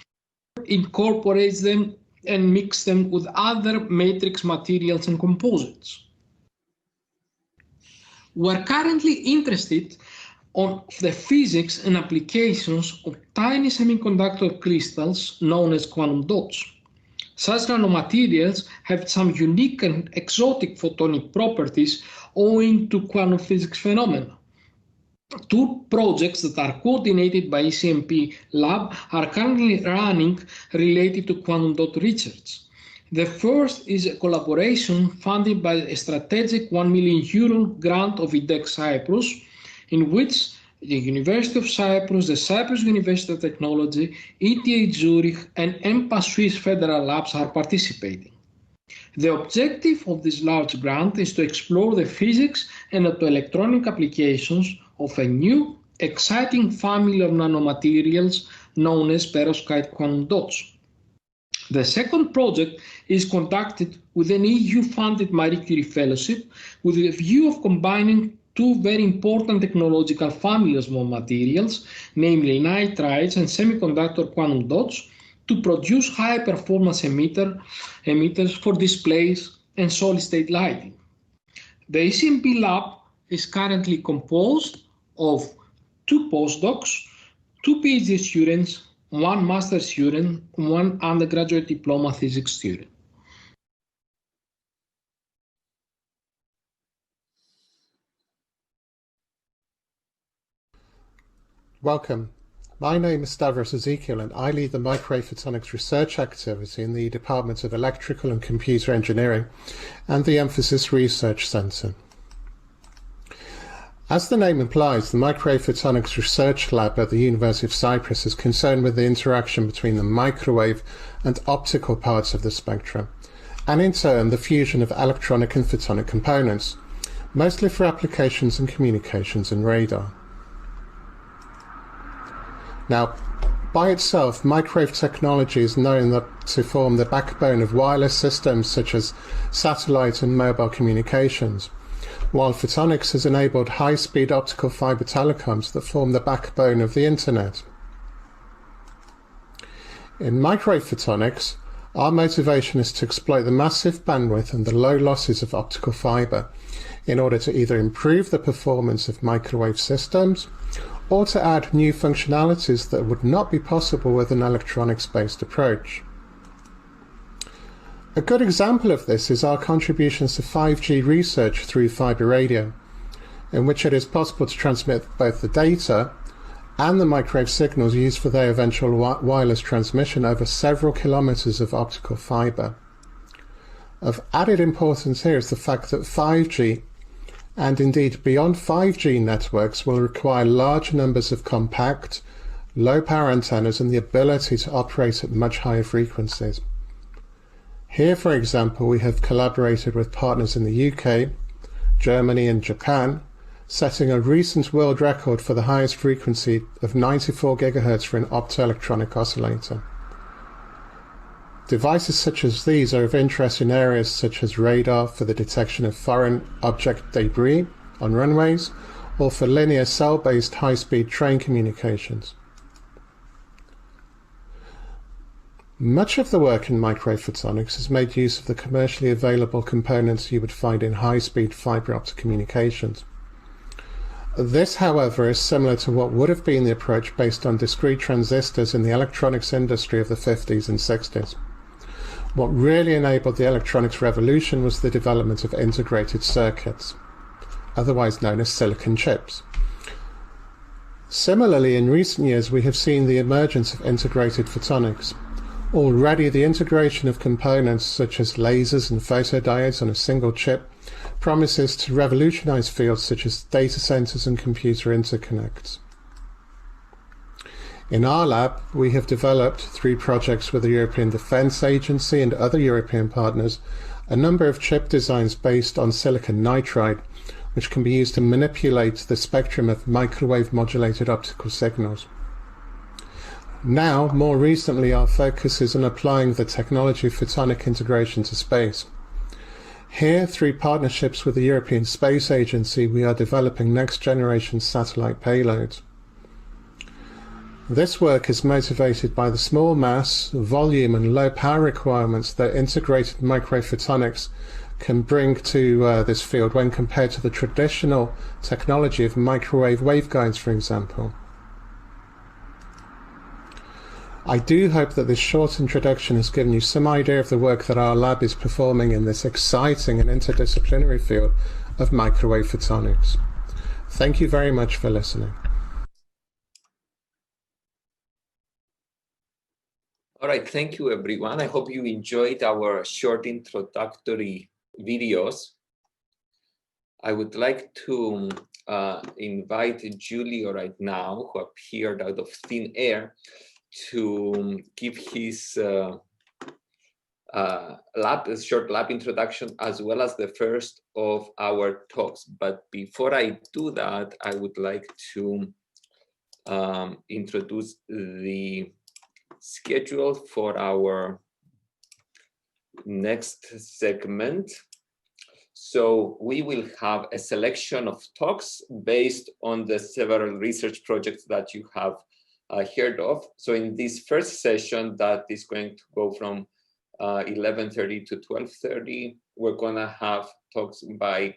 incorporates them and mix them with other matrix materials and composites. We're currently interested on the physics and applications of tiny semiconductor crystals known as quantum dots. Such nanomaterials have some unique and exotic photonic properties owing to quantum physics phenomena. Two projects that are coordinated by ECMP Lab are currently running related to quantum dot research. The first is a collaboration funded by a strategic €1 million grant of IDEC Cyprus, in which the University of Cyprus, the Cyprus University of Technology, ETH Zurich, and EMPA Swiss Federal Labs are participating. The objective of this large grant is to explore the physics and optoelectronic applications of a new, exciting family of nanomaterials known as perovskite quantum dots. The second project is conducted with an EU-funded Marie Curie Fellowship with a view of combining two very important technological families of materials, namely nitrides and semiconductor quantum dots, to produce high-performance emitters for displays and solid-state lighting. The ECMP lab is currently composed of 2 postdocs, 2 PhD students, 1 master's student, 1 undergraduate diploma physics student. Welcome. My name is Stavros Iezekiel and I lead the Microphotonics research activity in the Department of Electrical and Computer Engineering and the Emphasis Research Centre. As the name implies, the Microphotonics Research Lab at the University of Cyprus is concerned with the interaction between the microwave and optical parts of the spectrum, and in turn the fusion of electronic and photonic components, mostly for applications in communications and radar. Now, by itself, microwave technology is known to form the backbone of wireless systems such as satellite and mobile communications, while photonics has enabled high-speed optical fiber telecoms that form the backbone of the internet. In microwave photonics, our motivation is to exploit the massive bandwidth and the low losses of optical fiber in order to either improve the performance of microwave systems or to add new functionalities that would not be possible with an electronics-based approach. A good example of this is our contributions to 5G research through fiber radio, in which it is possible to transmit both the data and the microwave signals used for their eventual wireless transmission over several kilometers of optical fiber. Of added importance here is the fact that 5G and indeed beyond 5G networks will require large numbers of compact, low-power antennas and the ability to operate at much higher frequencies. Here, for example, we have collaborated with partners in the UK, Germany and Japan, setting a recent world record for the highest frequency of 94 GHz for an optoelectronic oscillator. Devices such as these are of interest in areas such as radar for the detection of foreign object debris on runways, or for linear cell-based high-speed train communications. Much of the work in microphotonics has made use of the commercially available components you would find in high-speed fiber optic communications. This, however, is similar to what would have been the approach based on discrete transistors in the electronics industry of the 50s and 60s. What really enabled the electronics revolution was the development of integrated circuits, otherwise known as silicon chips. Similarly, in recent years, we have seen the emergence of integrated photonics. Already, the integration of components such as lasers and photodiodes on a single chip promises to revolutionize fields such as data centers and computer interconnects. In our lab, we have developed, through projects with the European Defence Agency and other European partners, a number of chip designs based on silicon nitride, which can be used to manipulate the spectrum of microwave modulated optical signals. Now, more recently, our focus is on applying the technology of photonic integration to space. Here, through partnerships with the European Space Agency, we are developing next-generation satellite payloads. This work is motivated by the small mass, volume, and low power requirements that integrated microphotonics can bring to this field when compared to the traditional technology of microwave waveguides, for example. I do hope that this short introduction has given you some idea of the work that our lab is performing in this exciting and interdisciplinary field of microwave photonics. Thank you very much for listening. All right, thank you everyone. I hope you enjoyed our short introductory videos. I would like to invite Julius right now, who appeared out of thin air, to give his short lab introduction, as well as the first of our talks. But before I do that, I would like to introduce the schedule for our next segment. So we will have a selection of talks based on the several research projects that you have heard of. So in this first session that is going to go from 11:30 to 12:30, we're going to have talks by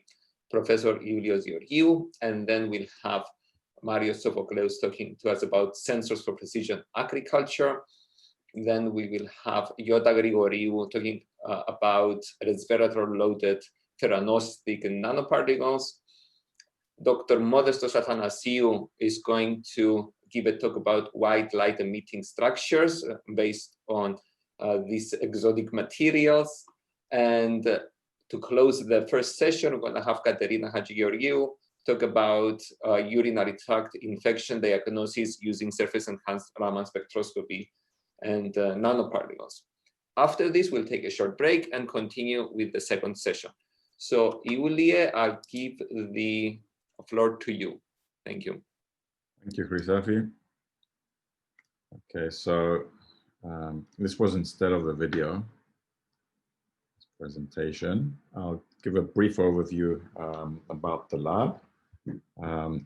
Professor Julius Georgiou, and then we'll have Mario Sophocleous talking to us about sensors for precision agriculture. Then we will have Yiota Grigoriou talking about resveratrol-loaded theranostic nanoparticles. Dr. Modestos Athanasiou is going to give a talk about white light emitting structures based on these exotic materials. And to close the first session, we're going to have Katerina Hadjigeorgiou talk about urinary tract infection diagnosis using surface-enhanced Raman spectroscopy and nanoparticles. After this, we'll take a short break and continue with the second session. So, Julius, I'll give the floor to you. Thank you. Thank you, Christofi. Okay, so this was instead of the video presentation. I'll give a brief overview about the lab. I'm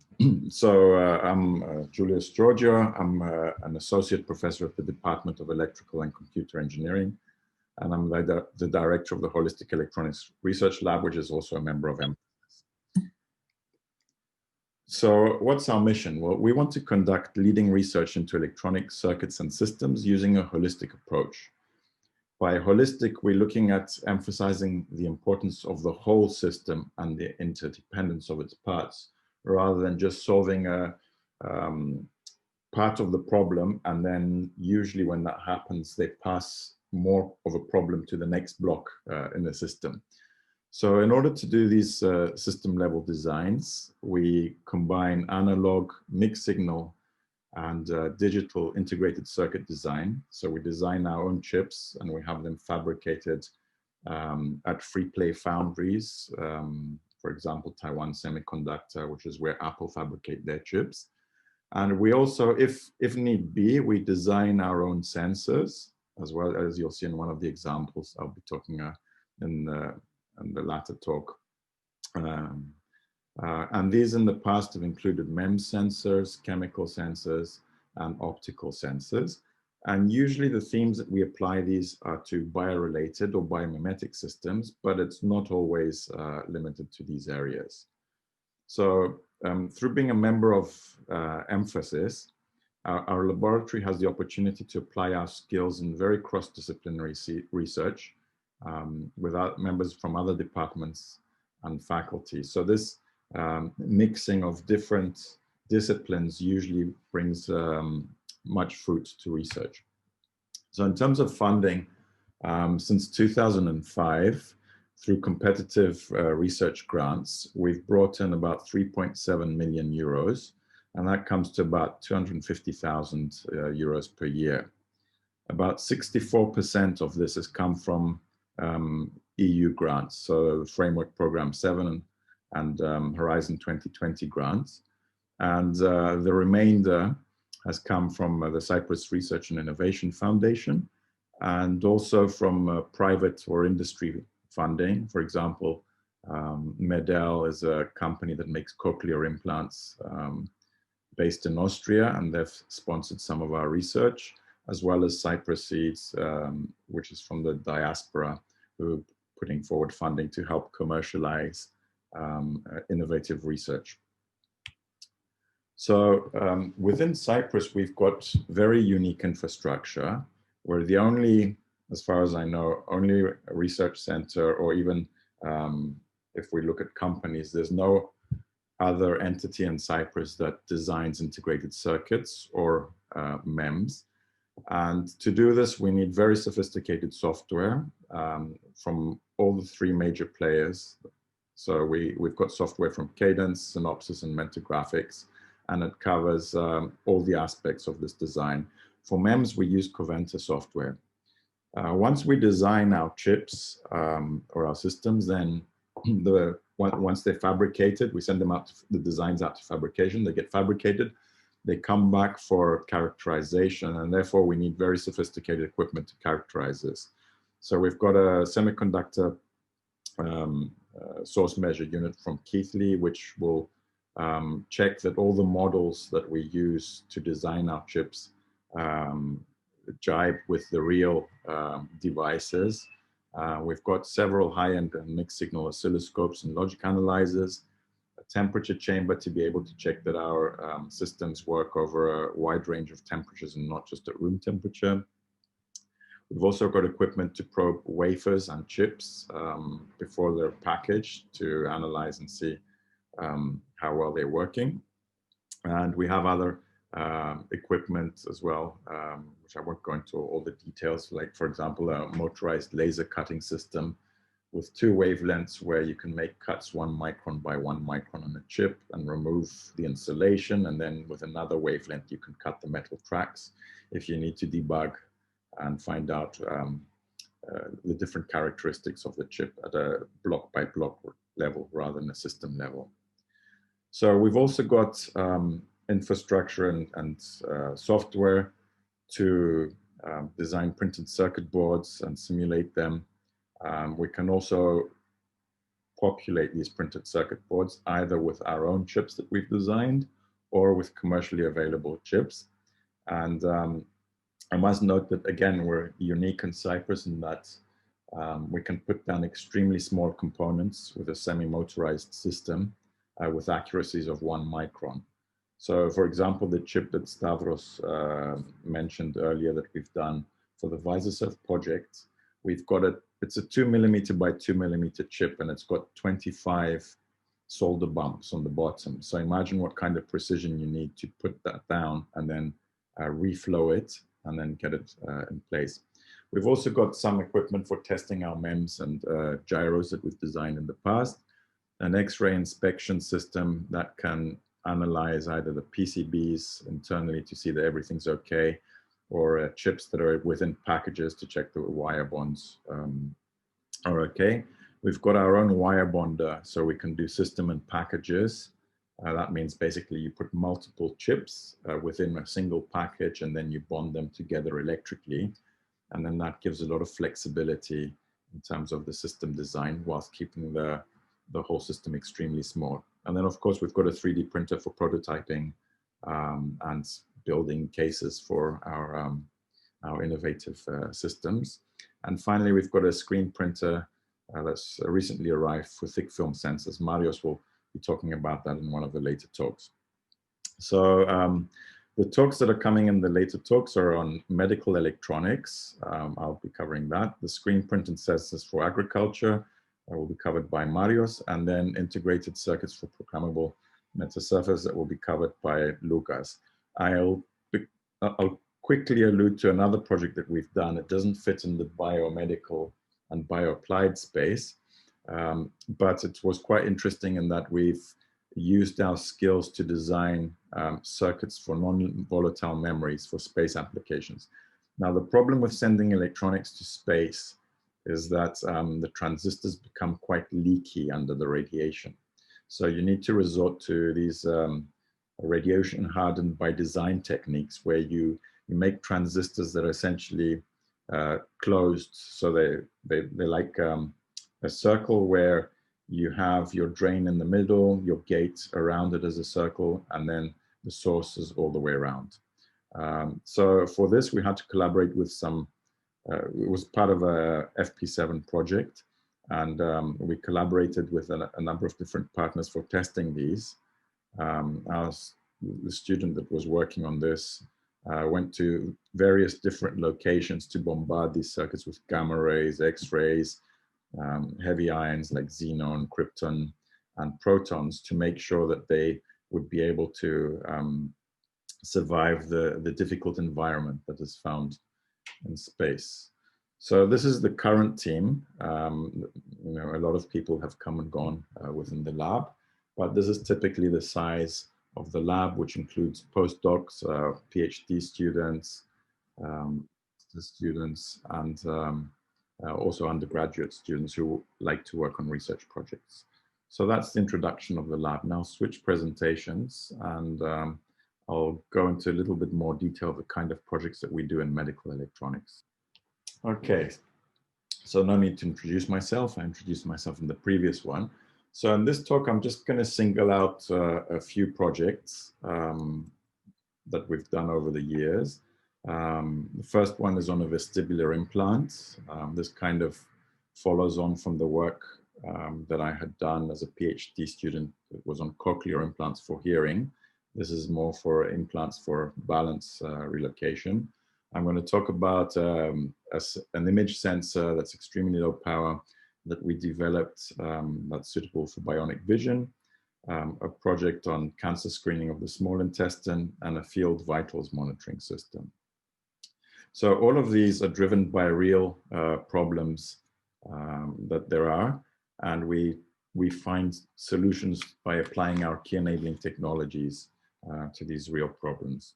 Julius Georgiou. I'm an associate professor at the Department of Electrical and Computer Engineering, and I'm the director of the Holistic Electronics Research Lab, which is also a member of M. So what's our mission? Well, we want to conduct leading research into electronic circuits and systems using a holistic approach. By holistic, we're looking at emphasizing the importance of the whole system and the interdependence of its parts, rather than just solving a part of the problem, and then usually when that happens, they pass more of a problem to the next block in the system. So in order to do these system-level designs, we combine analog, mixed signal, and digital integrated circuit design. So we design our own chips and we have them fabricated at free play foundries. For example, Taiwan Semiconductor, which is where Apple fabricate their chips. And we also, if need be, we design our own sensors, as well as you'll see in one of the examples I'll be talking in the latter talk. And these in the past have included MEMS sensors, chemical sensors, and optical sensors. And usually the themes that we apply these are to biorelated or biomimetic systems, but it's not always limited to these areas. So through being a member of Emphasis, our laboratory has the opportunity to apply our skills in very cross-disciplinary research with members from other departments and faculty. So this mixing of different disciplines usually brings much fruit to research. So in terms of funding, since 2005, through competitive research grants, we've brought in about 3.7 million euros, and that comes to about 250,000 euros per year. About 64% of this has come from EU grants, so Framework Program 7 and Horizon 2020 grants. And the remainder has come from the Cyprus Research and Innovation Foundation, and also from private or industry funding. For example, Medel is a company that makes cochlear implants based in Austria, and they've sponsored some of our research, as well as Cyprus Seeds, which is from the diaspora, who are putting forward funding to help commercialize innovative research. So within Cyprus, we've got very unique infrastructure. We're the only, as far as I know, only research center, or even if we look at companies, there's no other entity in Cyprus that designs integrated circuits or MEMS. And to do this, we need very sophisticated software from all the three major players. So we've got software from Cadence, Synopsys, and Mentor Graphics, and it covers all the aspects of this design. For MEMS, we use Coventa software. Once we design our chips or our systems, then once they're fabricated, we send them out, the designs out to fabrication, they get fabricated, they come back for characterization, and therefore we need very sophisticated equipment to characterize this. So we've got a semiconductor source measure unit from Keithley, which will check that all the models that we use to design our chips jibe with the real devices. We've got several high-end mixed signal oscilloscopes and logic analyzers, a temperature chamber to be able to check that our systems work over a wide range of temperatures and not just at room temperature. We've also got equipment to probe wafers and chips before they're packaged to analyze and see how well they're working. And we have other equipment as well, which I won't go into all the details, like for example, a motorized laser cutting system with two wavelengths where you can make cuts 1 micron by 1 micron on a chip and remove the insulation. And then with another wavelength, you can cut the metal tracks if you need to debug and find out the different characteristics of the chip at a block by block level rather than a system level. So we've also got infrastructure and software to design printed circuit boards and simulate them. We can also populate these printed circuit boards either with our own chips that we've designed or with commercially available chips. And I must note that, again, we're unique in Cyprus in that we can put down extremely small components with a semi-motorized system with accuracies of 1 micron. So, for example, the chip that Stavros mentioned earlier that we've done for the VisaSurf project, we've got it's a 2mm by 2mm chip, and it's got 25 solder bumps on the bottom. So imagine what kind of precision you need to put that down and then reflow it and then get it in place. We've also got some equipment for testing our MEMS and gyros that we've designed in the past, an X-ray inspection system that can analyze either the PCBs internally to see that everything's okay, or chips that are within packages to check the wire bonds are okay. We've got our own wire bonder, so we can do system and packages. That means basically you put multiple chips within a single package and then you bond them together electrically. And then that gives a lot of flexibility in terms of the system design whilst keeping the whole system extremely small. And then of course, we've got a 3D printer for prototyping and building cases for our our innovative systems. And finally, we've got a screen printer that's recently arrived for thick film sensors. Marios will be talking about that in one of the later talks. So the talks that are coming in the later talks are on medical electronics. I'll be covering that. The screen print and sensors for agriculture will be covered by Marios, and then integrated circuits for programmable metasurfaces that will be covered by Loukas. I'll quickly allude to another project that we've done. It doesn't fit in the biomedical and bioapplied space, but it was quite interesting in that we've used our skills to design circuits for non-volatile memories for space applications. Now, the problem with sending electronics to space is that the transistors become quite leaky under the radiation. So you need to resort to these radiation hardened by design techniques where you make transistors that are essentially closed. So they're like a circle where you have your drain in the middle, your gate around it as a circle, and then the source is all the way around. So for this, we had to collaborate with some, it was part of a FP7 project, and we collaborated with a number of different partners for testing these. The student that was working on this went to various different locations to bombard these circuits with gamma rays, X-rays, heavy ions like xenon, krypton, and protons to make sure that they would be able to survive the difficult environment that is found in space. So this is the current team. You know, a lot of people have come and gone within the lab, but this is typically the size of the lab, which includes postdocs, PhD students, and also undergraduate students who like to work on research projects. So that's the introduction of the lab. Now switch presentations, and I'll go into a little bit more detail of the kind of projects that we do in medical electronics. Okay, so no need to introduce myself. I introduced myself in the previous one. So in this talk, I'm just going to single out a few projects that we've done over the years. The first one is on a vestibular implant. This kind of follows on from the work that I had done as a PhD student. It was on cochlear implants for hearing. This is more for implants for balance relocation. I'm going to talk about an image sensor that's extremely low power that we developed that's suitable for bionic vision, a project on cancer screening of the small intestine, and a field vitals monitoring system. So all of these are driven by real problems that there are, and we find solutions by applying our key enabling technologies to these real problems.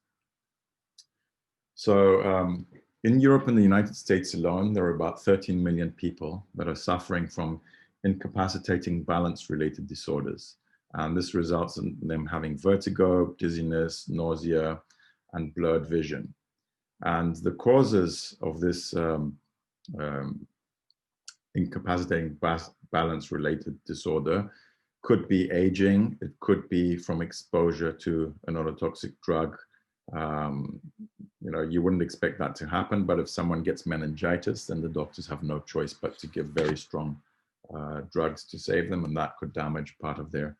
So in Europe and the United States alone, there are about 13 million people that are suffering from incapacitating balance-related disorders. And this results in them having vertigo, dizziness, nausea, and blurred vision. And the causes of this incapacitating balance-related disorder could be aging, it could be from exposure to an ototoxic drug. You know, you wouldn't expect that to happen, but if someone gets meningitis, then the doctors have no choice but to give very strong drugs to save them, and that could damage part of their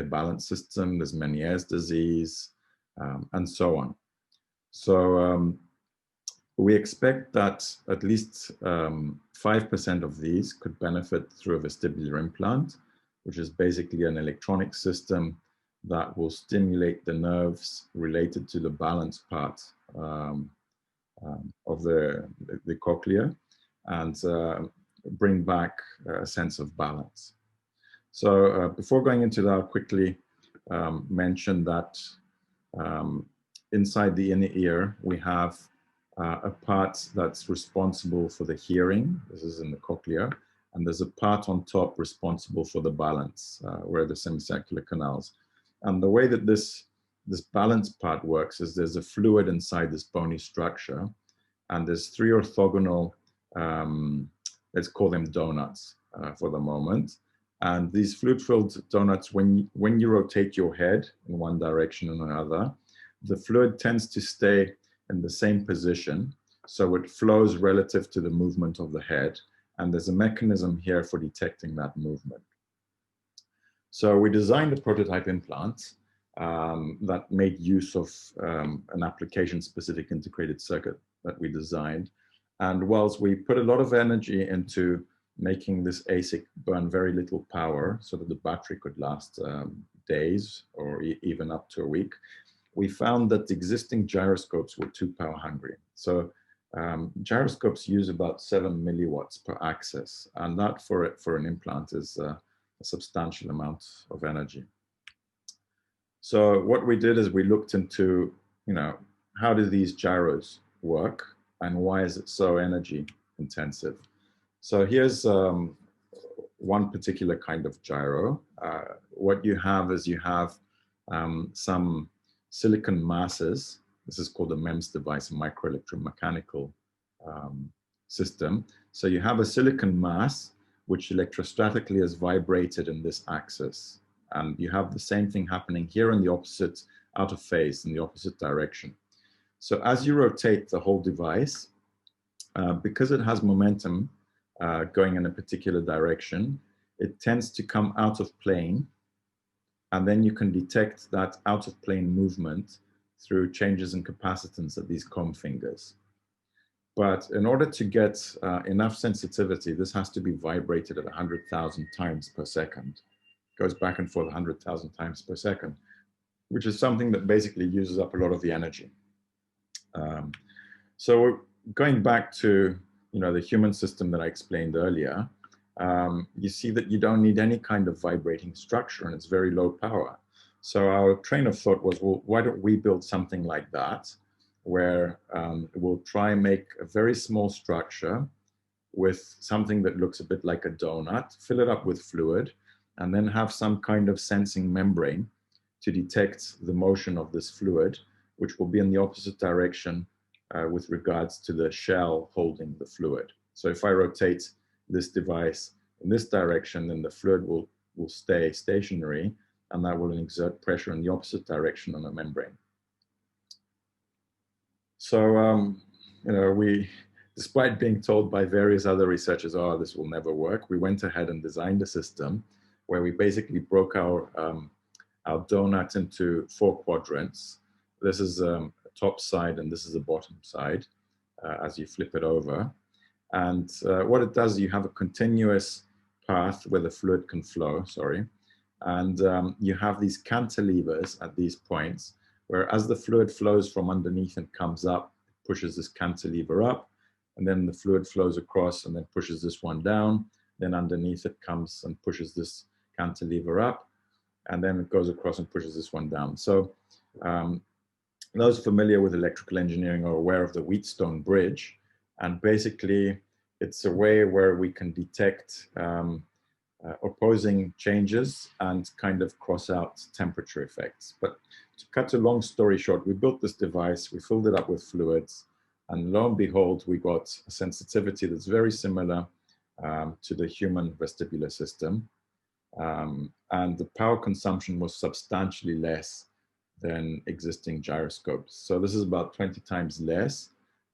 balance system. There's Meniere's disease, and so on. So we expect that at least 5% of these could benefit through a vestibular implant, which is basically an electronic system that will stimulate the nerves related to the balance part of the cochlea and bring back a sense of balance. So before going into that, I'll quickly mention that inside the inner ear, we have a part that's responsible for the hearing. This is in the cochlea. And there's a part on top responsible for the balance, where the semicircular canals. And the way that this balance part works is there's a fluid inside this bony structure, and there's 3 orthogonal, let's call them donuts for the moment. And these fluid-filled donuts, when you rotate your head in one direction and another, the fluid tends to stay in the same position, So it flows relative to the movement of the head, and there's a mechanism here for detecting that movement. So we designed a prototype implant that made use of an application-specific integrated circuit that we designed. And whilst we put a lot of energy into making this ASIC burn very little power so that the battery could last days or even up to a week, we found that the existing gyroscopes were too power hungry. So gyroscopes use about 7 milliwatts per axis, and that for an implant is a substantial amount of energy. So what we did is we looked into, how do these gyros work and why is it so energy intensive? So here's one particular kind of gyro. What you have is you have some silicon masses. This is called a MEMS device, a microelectromechanical system. So you have a silicon mass which electrostatically is vibrated in this axis. And you have the same thing happening here in the opposite, out of phase, in the opposite direction. So as you rotate the whole device, because it has momentum going in a particular direction, it tends to come out of plane. And then you can detect that out of plane movement through changes in capacitance at these comb fingers. But in order to get enough sensitivity, this has to be vibrated at 100,000 times per second. It goes back and forth 100,000 times per second, which is something that basically uses up a lot of the energy. So going back to the human system that I explained earlier, you see that you don't need any kind of vibrating structure and it's very low power. So our train of thought was, well, why don't we build something like that, where we'll try and make a very small structure with something that looks a bit like a donut, fill it up with fluid, and then have some kind of sensing membrane to detect the motion of this fluid, which will be in the opposite direction with regards to the shell holding the fluid. So if I rotate this device in this direction, then the fluid will stay stationary, and that will exert pressure in the opposite direction on the membrane. So, we, despite being told by various other researchers, oh, this will never work, we went ahead and designed a system where we basically broke our donut into 4 quadrants. This is a top side and this is a bottom side as you flip it over. And what it does, you have a continuous path where the fluid can flow, and you have these cantilevers at these points, where as the fluid flows from underneath and comes up, it pushes this cantilever up, and then the fluid flows across and then pushes this one down, then underneath it comes and pushes this cantilever up, and then it goes across and pushes this one down. So those familiar with electrical engineering are aware of the Wheatstone bridge, and basically it's a way where we can detect opposing changes and kind of cross out temperature effects. But to cut a long story short, we built this device, we filled it up with fluids, and lo and behold, we got a sensitivity that's very similar to the human vestibular system. And the power consumption was substantially less than existing gyroscopes. So this is about 20 times less,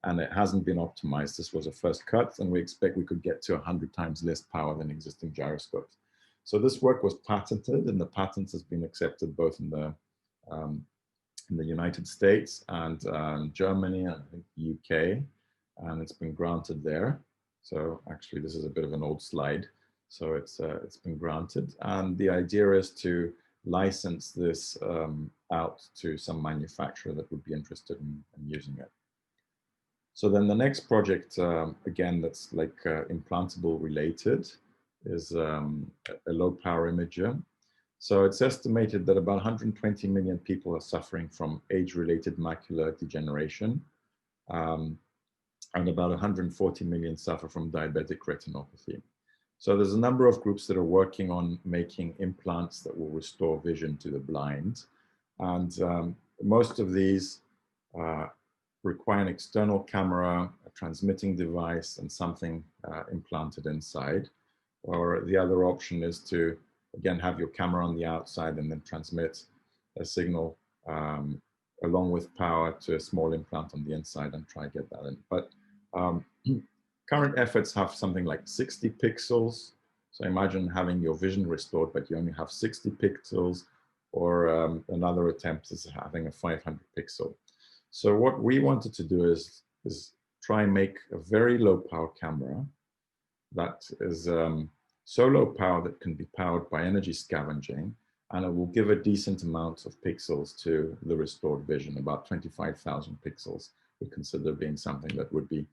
and it hasn't been optimized. This was a first cut, and we expect we could get to 100 times less power than existing gyroscopes. So this work was patented, and the patent has been accepted both in the United States and Germany and I think the UK, and it's been granted there. So actually, this is a bit of an old slide. So it's been granted, and the idea is to license this out to some manufacturer that would be interested in using it. So then the next project, again, that's like implantable related, is a low power imager. So it's estimated that about 120 million people are suffering from age-related macular degeneration, and about 140 million suffer from diabetic retinopathy. So there's a number of groups that are working on making implants that will restore vision to the blind. And most of these require an external camera, a transmitting device, and something implanted inside. Or the other option is to, again, have your camera on the outside and then transmit a signal along with power to a small implant on the inside and try to get that in. But Current efforts have something like 60 pixels. So imagine having your vision restored, but you only have 60 pixels, or another attempt is having a 500 pixel. So what we wanted to do is try and make a very low power camera that is so low power that can be powered by energy scavenging, and it will give a decent amount of pixels to the restored vision. About 25,000 pixels we consider being something that would be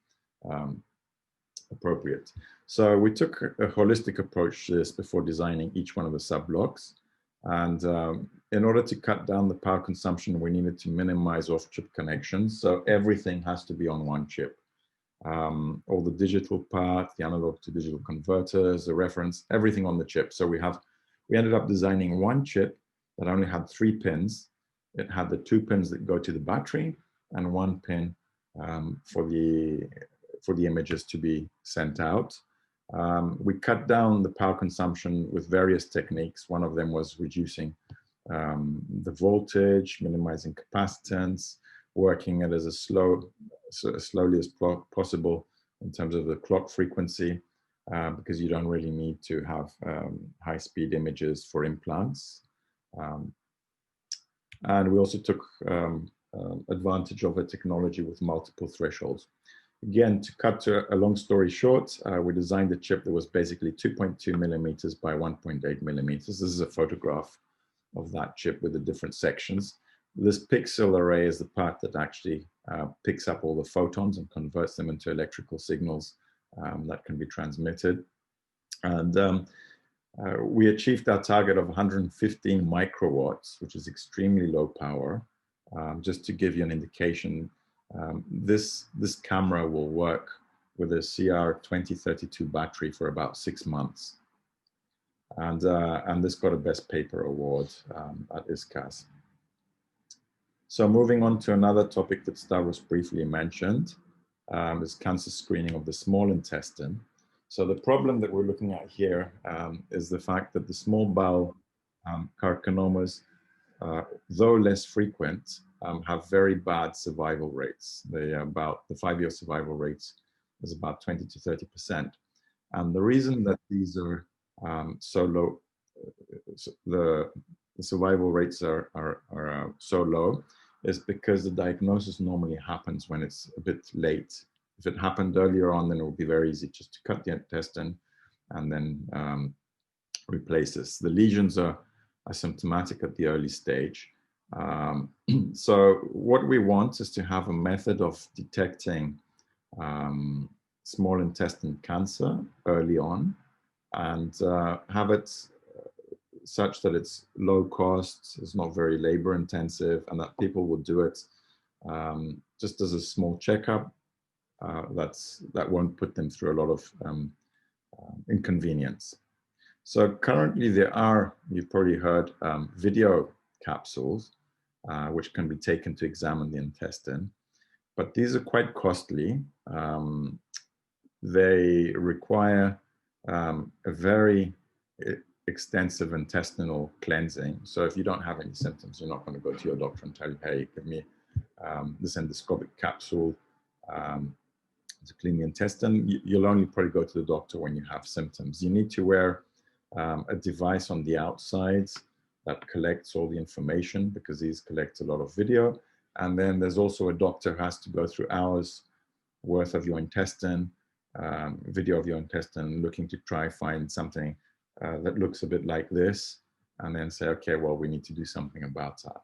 appropriate. So we took a holistic approach to this before designing each one of the sub-blocks. And in order to cut down the power consumption, we needed to minimize off-chip connections. So everything has to be on one chip. All the digital part, the analog to digital converters, the reference, everything on the chip. So we ended up designing one chip that only had 3 pins. It had the 2 pins that go to the battery and 1 pin for the images to be sent out. We cut down the power consumption with various techniques. One of them was reducing the voltage, minimizing capacitance, working it as slowly as possible in terms of the clock frequency, because you don't really need to have high-speed images for implants. And we also took advantage of a technology with multiple thresholds. Again, to cut a long story short, we designed a chip that was basically 2.2 millimeters by 1.8 millimeters. This is a photograph of that chip with the different sections. This pixel array is the part that actually picks up all the photons and converts them into electrical signals that can be transmitted. And we achieved our target of 115 microwatts, which is extremely low power. Just to give you an indication, this camera will work with a CR2032 battery for about 6 months. And this got a Best Paper award at ISCAS. So moving on to another topic that Stavros briefly mentioned, is cancer screening of the small intestine. So the problem that we're looking at here is the fact that the small bowel carcinomas, though less frequent, have very bad survival rates. The 5-year survival rates is about 20 to 30%. And the reason that these are so low, the survival rates are so low, is because the diagnosis normally happens when it's a bit late. If it happened earlier on, then it would be very easy just to cut the intestine and then replace this. The lesions are asymptomatic at the early stage. So what we want is to have a method of detecting small intestine cancer early on, and have it such that it's low cost, it's not very labor intensive, and that people will do it just as a small checkup. That won't put them through a lot of inconvenience. So currently there are, you've probably heard, video capsules which can be taken to examine the intestine, but these are quite costly. They require a very extensive intestinal cleansing. So if you don't have any symptoms, you're not going to go to your doctor and tell you, hey, give me this endoscopic capsule to clean the intestine. You'll only probably go to the doctor when you have symptoms. You need to wear a device on the outside that collects all the information, because these collect a lot of video. And then there's also a doctor who has to go through hours worth of your intestine, video of your intestine, looking to try find something that looks a bit like this, and then say, okay, well, we need to do something about that.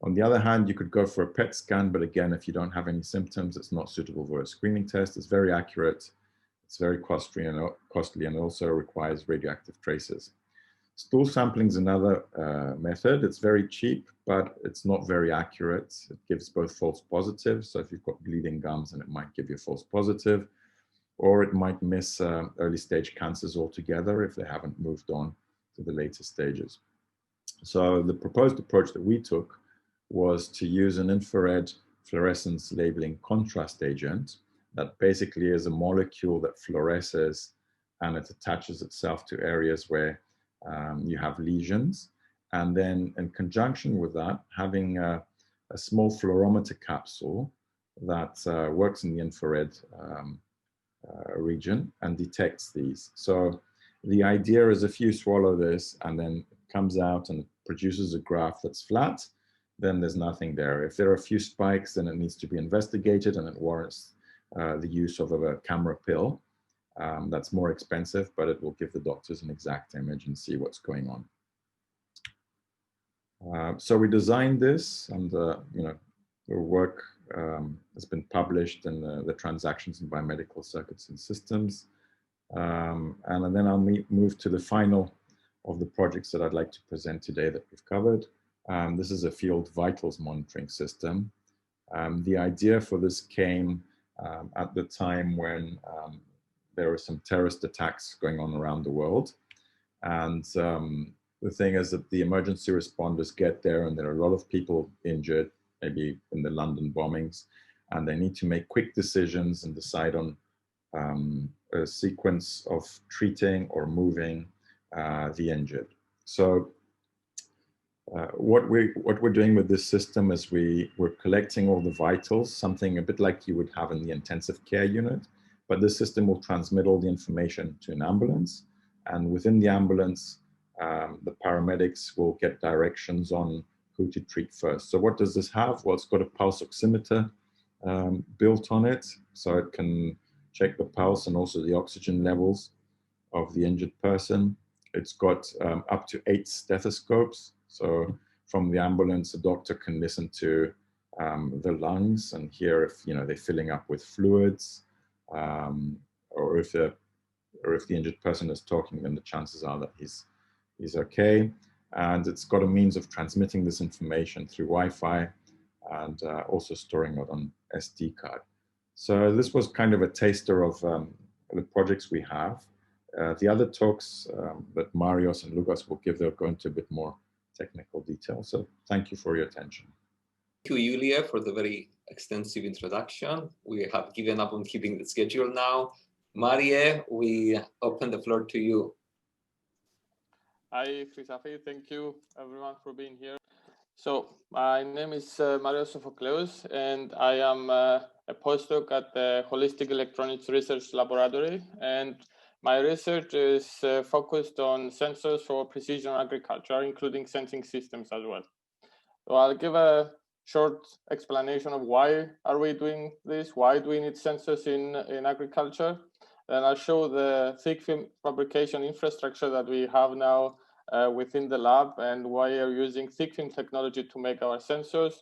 On the other hand, you could go for a PET scan, but again, if you don't have any symptoms, it's not suitable for a screening test. It's very accurate, it's very costly, and also requires radioactive traces. Stool sampling is another method. It's very cheap, but it's not very accurate. It gives both false positives. So if you've got bleeding gums, then it might give you a false positive, or it might miss early stage cancers altogether if they haven't moved on to the later stages. So the proposed approach that we took was to use an infrared fluorescence labeling contrast agent that basically is a molecule that fluoresces, and it attaches itself to areas where you have lesions. And then in conjunction with that, having a small fluorometer capsule that works in the infrared region and detects these. So the idea is if you swallow this and then it comes out and produces a graph that's flat, then there's nothing there. If there are a few spikes, then it needs to be investigated and it warrants the use of a camera pill. That's more expensive, but it will give the doctors an exact image and see what's going on. So we designed this, and the work has been published in the Transactions in Biomedical Circuits and Systems. And then I'll move to the final of the projects that I'd like to present today that we've covered. This is a field vitals monitoring system. The idea for this came at the time when there were some terrorist attacks going on around the world. And the thing is that the emergency responders get there and there are a lot of people injured, maybe in the London bombings, and they need to make quick decisions and decide on a sequence of treating or moving the injured. So what we're doing with this system is we're collecting all the vitals, something a bit like you would have in the intensive care unit, but this system will transmit all the information to an ambulance, and within the ambulance, the paramedics will get directions on who to treat first. So what does this have? Well, it's got a pulse oximeter built on it, so it can check the pulse and also the oxygen levels of the injured person. It's got up to 8 stethoscopes. So from the ambulance, the doctor can listen to the lungs and hear if they're filling up with fluids, or if the injured person is talking, then the chances are that he's okay. And it's got a means of transmitting this information through Wi-Fi and also storing it on SD card. So this was kind of a taster of the projects we have. The other talks that Marios and Loukas will give, they'll go into a bit more technical detail. So thank you for your attention. Thank you, Julia, for the very extensive introduction. We have given up on keeping the schedule now. Marie, we open the floor to you. Hi, Christofides. Thank you, everyone, for being here. So my name is Sophocleous, and I am a postdoc at the Holistic Electronics Research Laboratory. And my research is focused on sensors for precision agriculture, including sensing systems as well. So I'll give a short explanation of why are we doing this, why do we need sensors in agriculture. And I'll show the thick film fabrication infrastructure that we have now within the lab and why we're using thick film technology to make our sensors.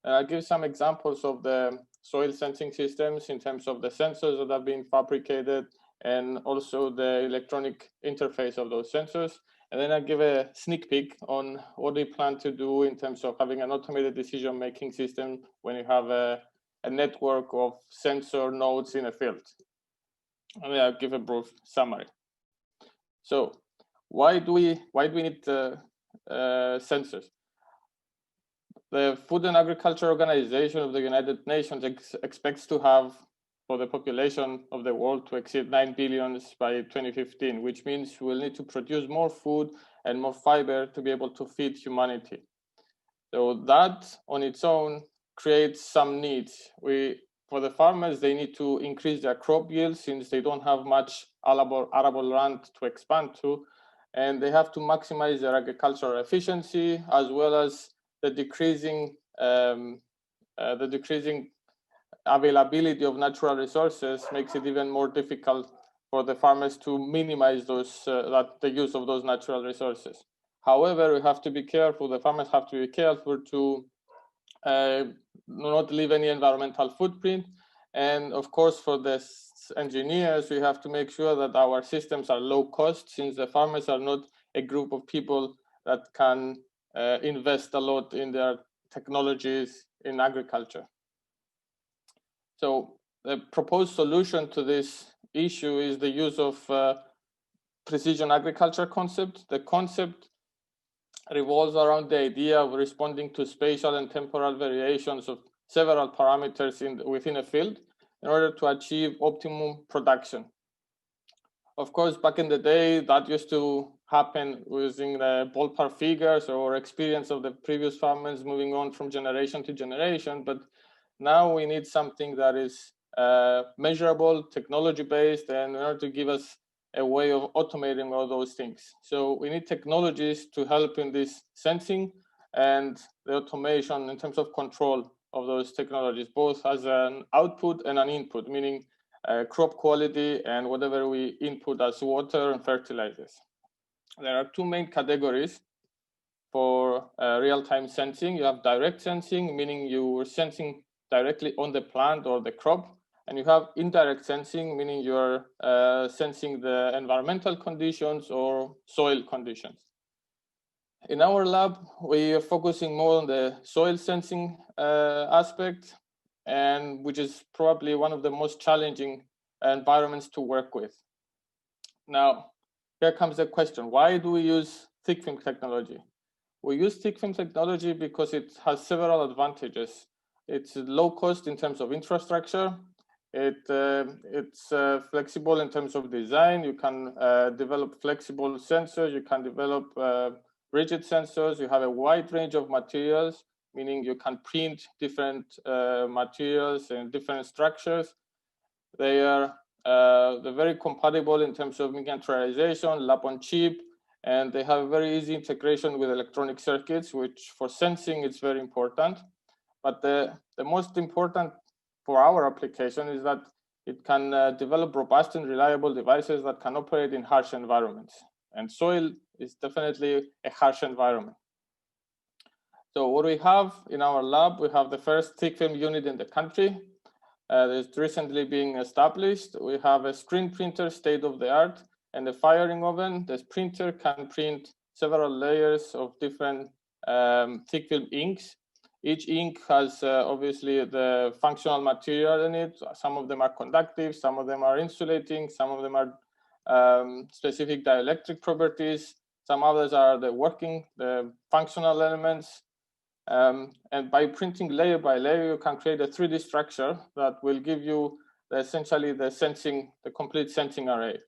And I'll give some examples of the soil sensing systems in terms of the sensors that have been fabricated and also the electronic interface of those sensors. And then I'll give a sneak peek on what we plan to do in terms of having an automated decision-making system when you have a network of sensor nodes in a field. And I'll give a brief summary. So why do we need sensors? The Food and Agriculture Organization of the United Nations expects to have, for the population of the world, to exceed 9 billion by 2015, which means we'll need to produce more food and more fiber to be able to feed humanity. So that on its own creates some needs. For the farmers, they need to increase their crop yield since they don't have much arable land to expand to, and they have to maximize their agricultural efficiency as well as the decreasing availability of natural resources makes it even more difficult for the farmers to minimize the use of those natural resources. However, we have to be careful. The farmers have to be careful to not leave any environmental footprint. And of course, for the engineers, we have to make sure that our systems are low cost, since the farmers are not a group of people that can invest a lot in their technologies in agriculture. So the proposed solution to this issue is the use of precision agriculture concept. The concept revolves around the idea of responding to spatial and temporal variations of several parameters within a field in order to achieve optimum production. Of course, back in the day, that used to happen using the ballpark figures or experience of the previous farmers moving on from generation to generation. But now we need something that is measurable, technology-based, and in order to give us a way of automating all those things. So we need technologies to help in this sensing and the automation in terms of control of those technologies, both as an output and an input, meaning crop quality and whatever we input as water and fertilizers. There are two main categories for real-time sensing. You have direct sensing, meaning you are sensing directly on the plant or the crop, and you have indirect sensing, meaning you're sensing the environmental conditions or soil conditions. In our lab, we are focusing more on the soil sensing aspect, and which is probably one of the most challenging environments to work with. Now, here comes the question: why do we use thick film technology? We use thick film technology because it has several advantages. It's low cost in terms of infrastructure. It's flexible in terms of design. You can develop flexible sensors. You can develop rigid sensors. You have a wide range of materials, meaning you can print different materials and different structures. They're very compatible in terms of miniaturization, lab on chip, and they have very easy integration with electronic circuits, which for sensing is very important. But the most important for our application is that it can develop robust and reliable devices that can operate in harsh environments. And soil is definitely a harsh environment. So what we have in our lab, we have the first thick film unit in the country. It's recently being established. We have a screen printer, state of the art, and a firing oven. This printer can print several layers of different thick film inks. Each ink has obviously the functional material in it. Some of them are conductive, some of them are insulating, some of them are specific dielectric properties, some others are the functional elements. And by printing layer by layer, you can create a 3D structure that will give you essentially the complete sensing array.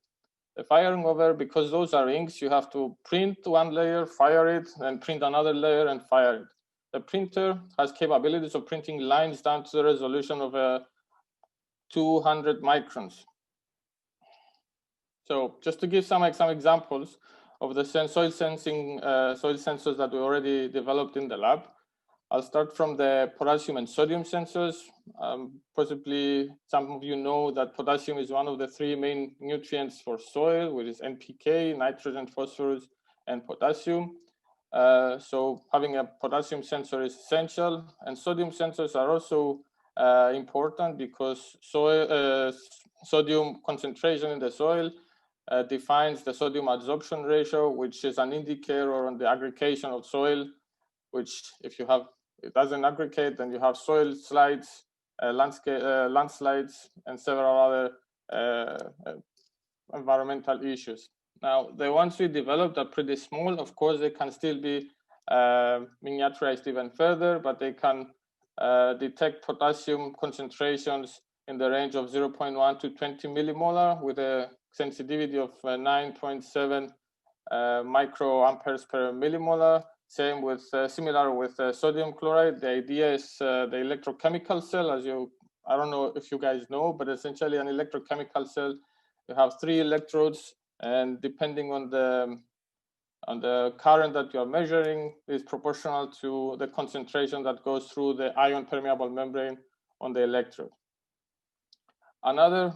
The firing over, because those are inks, you have to print one layer, fire it, and print another layer and fire it. The printer has capabilities of printing lines down to the resolution of 200 microns. So just to give some examples of the soil sensors that we already developed in the lab, I'll start from the potassium and sodium sensors. Possibly some of you know that potassium is one of the three main nutrients for soil, which is NPK, nitrogen, phosphorus, and potassium. So having a potassium sensor is essential, and sodium sensors are also important because sodium concentration in the soil defines the sodium adsorption ratio, which is an indicator on the aggregation of soil, which if you have, it doesn't aggregate, then you have soil slides, landslides, and several other environmental issues. Now, the ones we developed are pretty small. Of course, they can still be miniaturized even further, but they can detect potassium concentrations in the range of 0.1 to 20 millimolar with a sensitivity of 9.7 microamperes per millimolar. Same with similar with sodium chloride. The idea is the electrochemical cell, I don't know if you guys know, but essentially an electrochemical cell, you have 3 electrodes, and depending on the current that you are measuring is proportional to the concentration that goes through the ion permeable membrane on the electrode. Another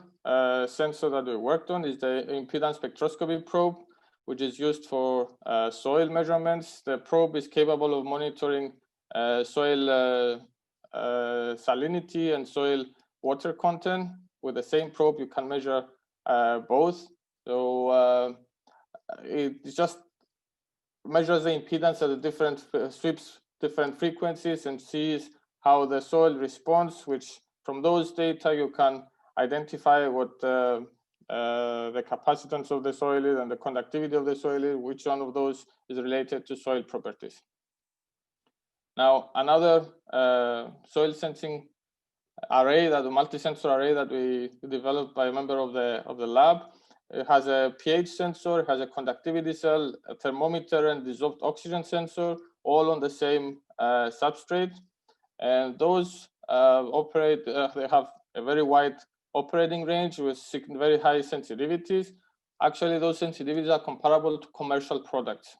sensor that we worked on is the impedance spectroscopy probe, which is used for soil measurements. The probe is capable of monitoring soil salinity and soil water content. With the same probe, you can measure both. So it just measures the impedance at the different sweeps, different frequencies, and sees how the soil responds, which from those data you can identify what the capacitance of the soil is and the conductivity of the soil is, which one of those is related to soil properties. Now, another soil sensing array, that multi-sensor array that we developed by a member of the lab, it has a pH sensor, it has a conductivity cell, a thermometer, and dissolved oxygen sensor, all on the same substrate. And those they have a very wide operating range with very high sensitivities. Actually, those sensitivities are comparable to commercial products.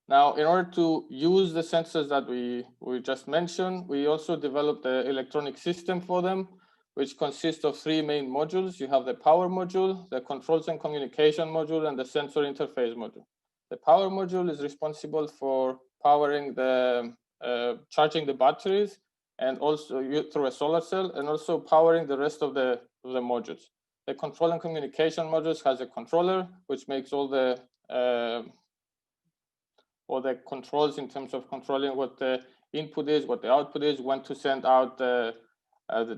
Now, in order to use the sensors that we just mentioned, we also developed the electronic system for them, which consists of three main modules. You have the power module, the controls and communication module, and the sensor interface module. The power module is responsible for powering the, charging the batteries, and also through a solar cell, and also powering the rest of the modules. The control and communication modules has a controller, which makes all the controls in terms of controlling what the input is, what the output is, when to send out the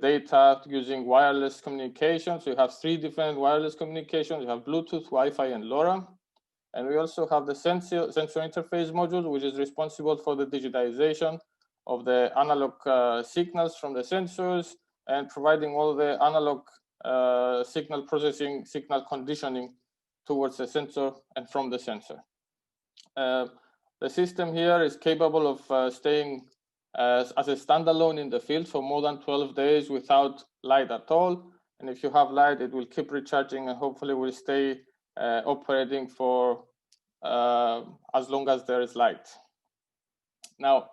data using wireless communication. So you have three different wireless communications. You have Bluetooth, Wi-Fi, and LoRa. And we also have the sensor interface module, which is responsible for the digitization of the analog signals from the sensors and providing all the analog signal processing, signal conditioning towards the sensor and from the sensor. The system here is capable of staying as a standalone in the field for more than 12 days without light at all. And if you have light, it will keep recharging and hopefully will stay operating for as long as there is light. Now,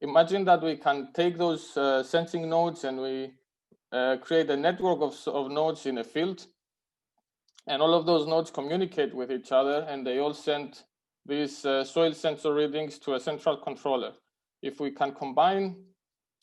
imagine that we can take those sensing nodes and we create a network of nodes in a field. And all of those nodes communicate with each other and they all send these soil sensor readings to a central controller. If we can combine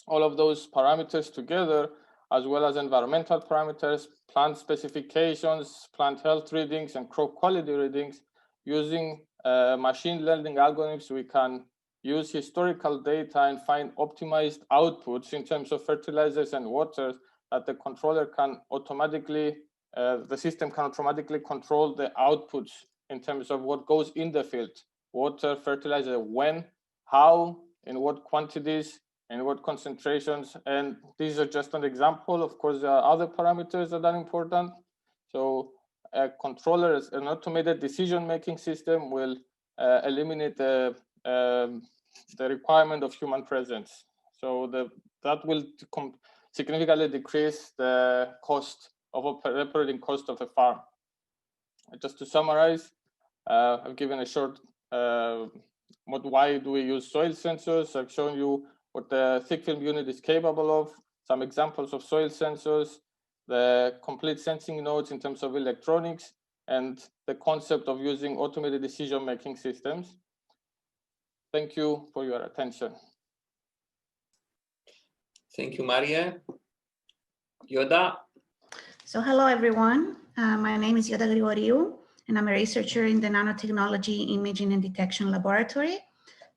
all of those parameters together, as well as environmental parameters, plant specifications, plant health readings, and crop quality readings, using machine learning algorithms, we can use historical data and find optimized outputs in terms of fertilizers and water that the controller can automatically, the system can automatically control the outputs in terms of what goes in the field, water, fertilizer, when, how, in what quantities, and what concentrations. And these are just an example. Of course, there are other parameters that are important. So a controller, an automated decision-making system, will eliminate the requirement of human presence. So that will significantly decrease the cost of operating cost of a farm. Just to summarize, I've given a short why do we use soil sensors. I've shown you what the thick film unit is capable of, some examples of soil sensors, the complete sensing nodes in terms of electronics, and the concept of using automated decision-making systems. Thank you for your attention. Thank you, Maria. Yiota. So hello, everyone. My name is Yiota Grigoriou, and I'm a researcher in the Nanotechnology Imaging and Detection Laboratory.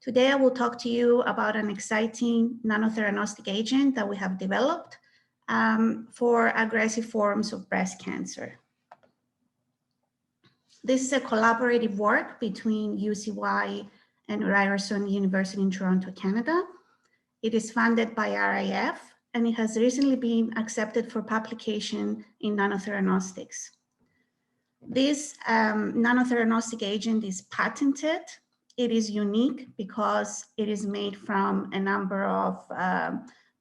Today, I will talk to you about an exciting nanotheranostics agent that we have developed for aggressive forms of breast cancer. This is a collaborative work between UCY and Ryerson University in Toronto, Canada. It is funded by RIF, and it has recently been accepted for publication in nanotheranostics. This nanotheranostics agent is patented. It is unique because it is made from a number of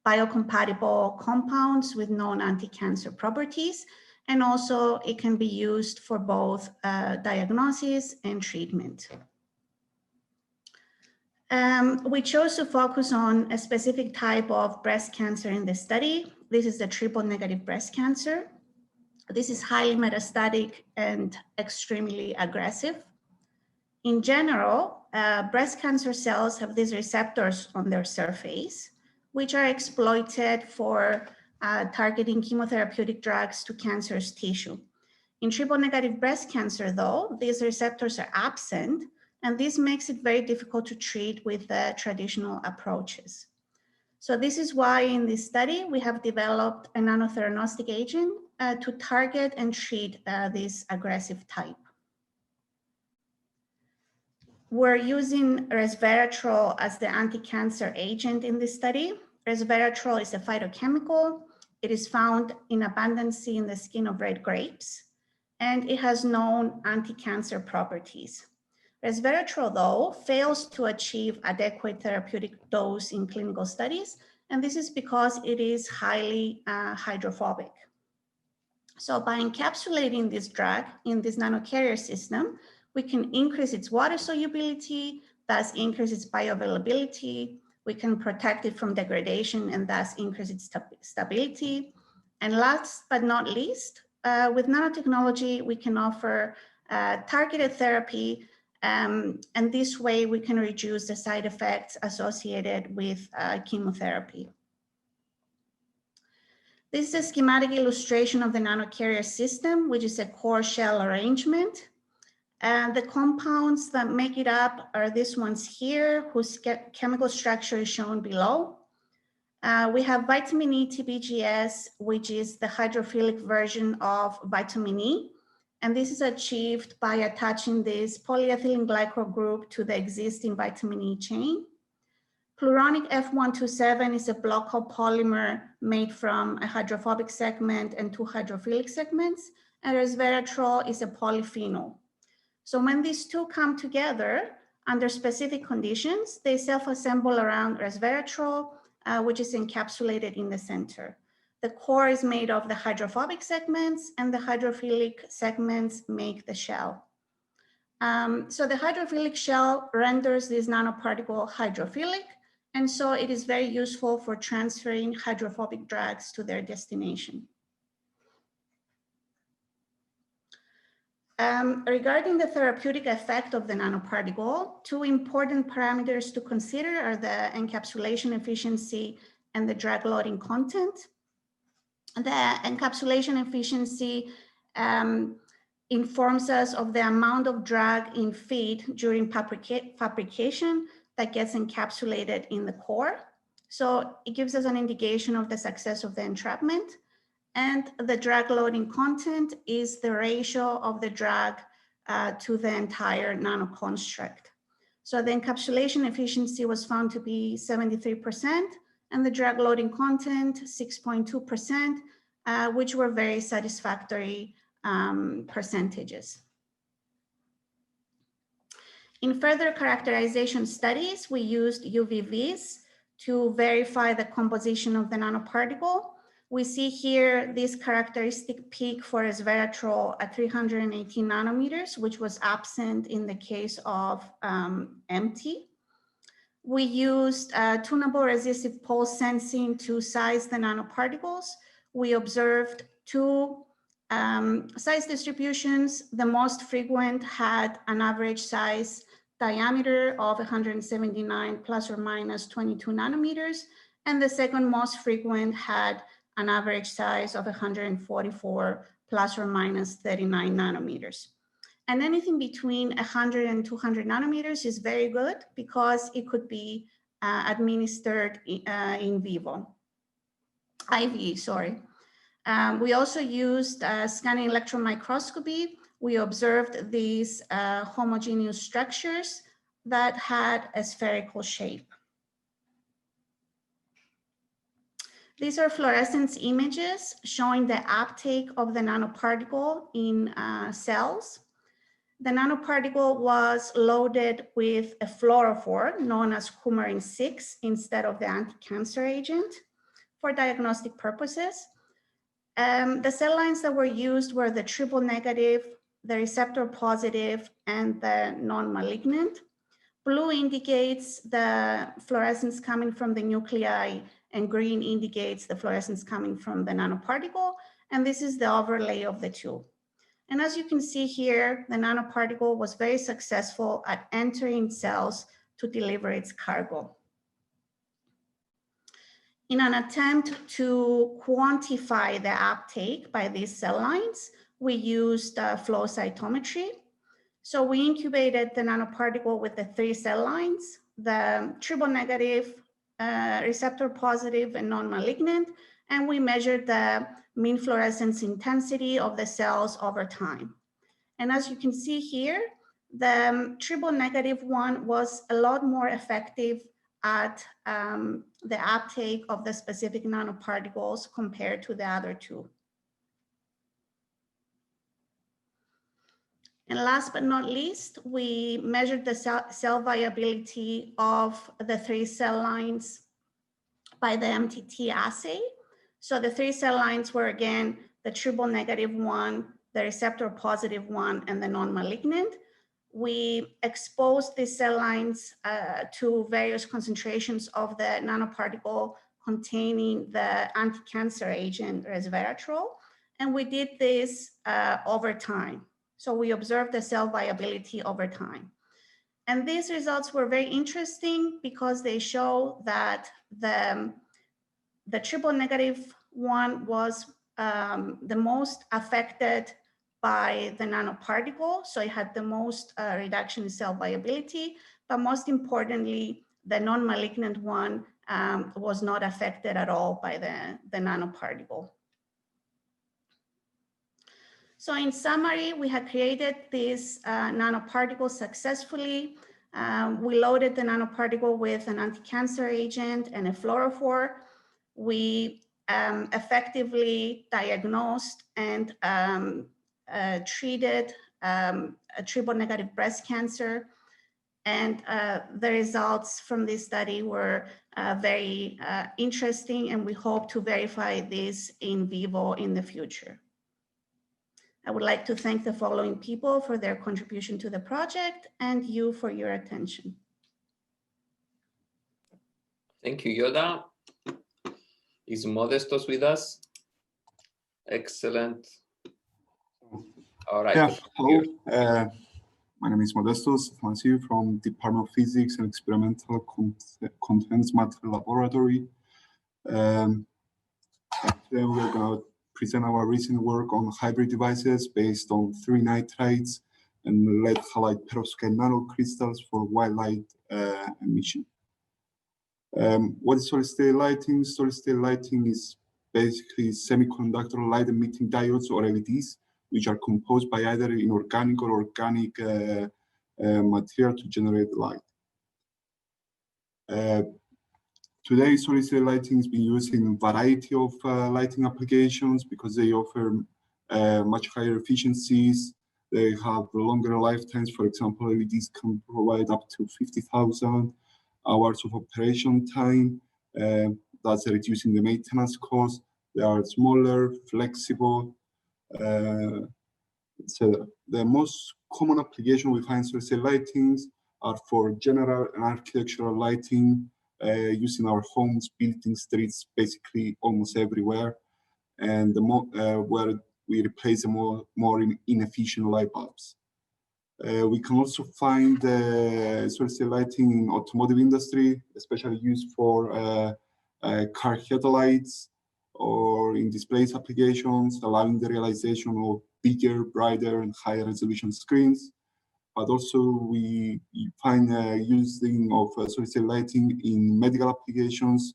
biocompatible compounds with known anti-cancer properties, and also it can be used for both diagnosis and treatment. We chose to focus on a specific type of breast cancer in the study. This is the triple-negative breast cancer. This is highly metastatic and extremely aggressive. In general, breast cancer cells have these receptors on their surface, which are exploited for targeting chemotherapeutic drugs to cancerous tissue. In triple-negative breast cancer, though, these receptors are absent, and this makes it very difficult to treat with traditional approaches. So this is why in this study, we have developed a nanotheranostics agent to target and treat this aggressive type. We're using resveratrol as the anti-cancer agent in this study. Resveratrol is a phytochemical. It is found in abundance in the skin of red grapes, and it has known anti-cancer properties. Resveratrol, though, fails to achieve adequate therapeutic dose in clinical studies, And this is because it is highly hydrophobic. So by encapsulating this drug in this nanocarrier system, we can increase its water solubility, thus increase its bioavailability. We can protect it from degradation and thus increase its stability. And last but not least, with nanotechnology, we can offer targeted therapy, and this way we can reduce the side effects associated with chemotherapy. This is a schematic illustration of the nanocarrier system, which is a core shell arrangement. And the compounds that make it up are these ones here, whose chemical structure is shown below. We have vitamin E TBGS, which is the hydrophilic version of vitamin E. And this is achieved by attaching this polyethylene glycol group to the existing vitamin E chain. Pluronic F127 is a block copolymer made from a hydrophobic segment and two hydrophilic segments, and resveratrol is a polyphenol. So when these two come together under specific conditions, they self-assemble around resveratrol, which is encapsulated in the center. The core is made of the hydrophobic segments, and the hydrophilic segments make the shell. So the hydrophilic shell renders this nanoparticle hydrophilic, and so it is very useful for transferring hydrophobic drugs to their destination. Regarding the therapeutic effect of the nanoparticle, two important parameters to consider are the encapsulation efficiency and the drug loading content. The encapsulation efficiency informs us of the amount of drug in feed during fabrication that gets encapsulated in the core. So it gives us an indication of the success of the entrapment. And the drug loading content is the ratio of the drug to the entire nanoconstruct. So the encapsulation efficiency was found to be 73%, and the drug loading content 6.2%, which were very satisfactory percentages. In further characterization studies, we used UVVs to verify the composition of the nanoparticle. We see here this characteristic peak for resveratrol at 318 nanometers, which was absent in the case of MT. We used tunable resistive pulse sensing to size the nanoparticles. We observed two size distributions. The most frequent had an average size diameter of 179 plus or minus 22 nanometers, and the second most frequent had an average size of 144 plus or minus 39 nanometers. And anything between 100 and 200 nanometers is very good because it could be administered in vivo, IV, sorry. We also used scanning electron microscopy. We observed these homogeneous structures that had a spherical shape. These are fluorescence images showing the uptake of the nanoparticle in cells. The nanoparticle was loaded with a fluorophore known as coumarin-6 instead of the anti-cancer agent for diagnostic purposes. The cell lines that were used were the triple negative, the receptor positive, and the non-malignant. Blue indicates the fluorescence coming from the nuclei, and green indicates the fluorescence coming from the nanoparticle. And this is the overlay of the two. And as you can see here, the nanoparticle was very successful at entering cells to deliver its cargo. In an attempt to quantify the uptake by these cell lines, we used flow cytometry. So we incubated the nanoparticle with the 3 cell lines, the triple negative, receptor positive, and non-malignant, and we measured the mean fluorescence intensity of the cells over time. And as you can see here, the triple negative one was a lot more effective at the uptake of the specific nanoparticles compared to the other two. And last but not least, we measured the cell viability of the 3 cell lines by the MTT assay. So the 3 cell lines were, again, the triple negative one, the receptor positive one, and the non-malignant. We exposed these cell lines to various concentrations of the nanoparticle containing the anti-cancer agent resveratrol, and we did this over time. So we observed the cell viability over time. And these results were very interesting because they show that the triple negative one was the most affected by the nanoparticle. So it had the most reduction in cell viability, but most importantly, the non-malignant one was not affected at all by the nanoparticle. So in summary, we had created this nanoparticle successfully. We loaded the nanoparticle with an anti-cancer agent and a fluorophore. We effectively diagnosed and treated a triple negative breast cancer. And the results from this study were very interesting, and we hope to verify this in vivo in the future. I would like to thank the following people for their contribution to the project and you for your attention. Thank you, Yiota. Is Modestos with us? Excellent. All right. Yeah, hello. My name is Modestos from Department of Physics and Experimental Contents Material Laboratory. Today we're going to present our recent work on hybrid devices based on 3 nitrides and lead halide perovskite nanocrystals for white light emission. What is solid-state lighting? Solid-state lighting is basically semiconductor light-emitting diodes or LEDs, which are composed by either inorganic or organic material to generate light. Today, solid-state lighting is being used in a variety of lighting applications because they offer much higher efficiencies. They have longer lifetimes. For example, LEDs can provide up to 50,000 hours of operation time. That's reducing the maintenance cost. They are smaller, flexible, etc. The most common application we find solid-state lightings are for general and architectural lighting, used in our homes, buildings, streets, basically almost everywhere, and where we replace the more inefficient light bulbs. We can also find solid-state lighting in automotive industry, especially used for car headlights or in displays applications, allowing the realization of bigger, brighter, and higher resolution screens. But also we find using of solid-state lighting in medical applications,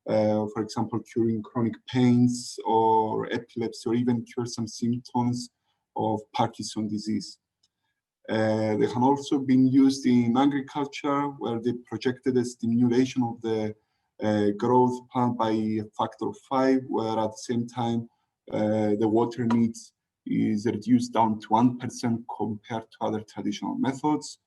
for example, curing chronic pains or epilepsy, or even cure some symptoms of Parkinson's disease. They have also been used in agriculture, where they projected a stimulation of the growth plant by a factor of 5, where at the same time the water needs is reduced down to 1% compared to other traditional methods.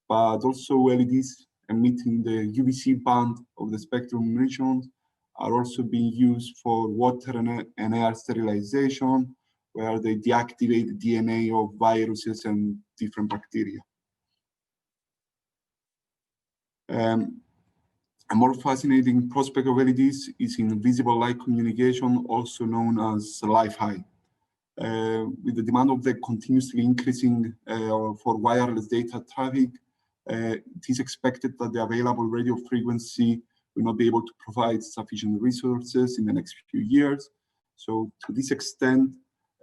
But also LEDs emitting the UVC band of the spectrum regions are also being used for water and air sterilization, where they deactivate the DNA of viruses and different bacteria. A more fascinating prospect of LEDs is in visible light communication, also known as Wi-Fi. With the demand of the continuously increasing for wireless data traffic, it is expected that the available radio frequency will not be able to provide sufficient resources in the next few years. So to this extent,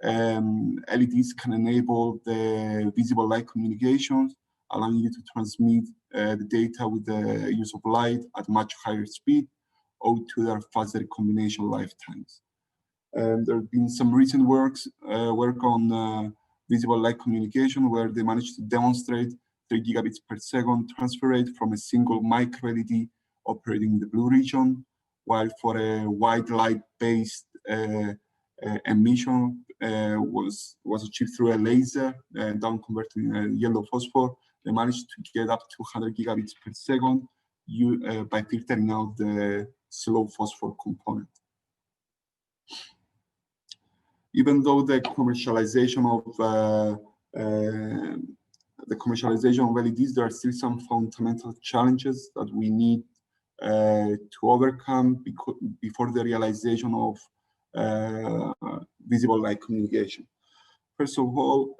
LEDs can enable the visible light communications, allowing you to transmit the data with the use of light at much higher speed, owed to their faster combination lifetimes. There have been some recent work on visible light communication, where they managed to demonstrate 3 gigabits per second transfer rate from a single micro LED operating in the blue region, while for a white light-based emission was achieved through a laser down converting yellow phosphor. They managed to get up to 100 gigabits per second by filtering out the slow phosphor component. Even though the commercialization of LEDs, there are still some fundamental challenges that we need to overcome before the realization of visible light communication. First of all,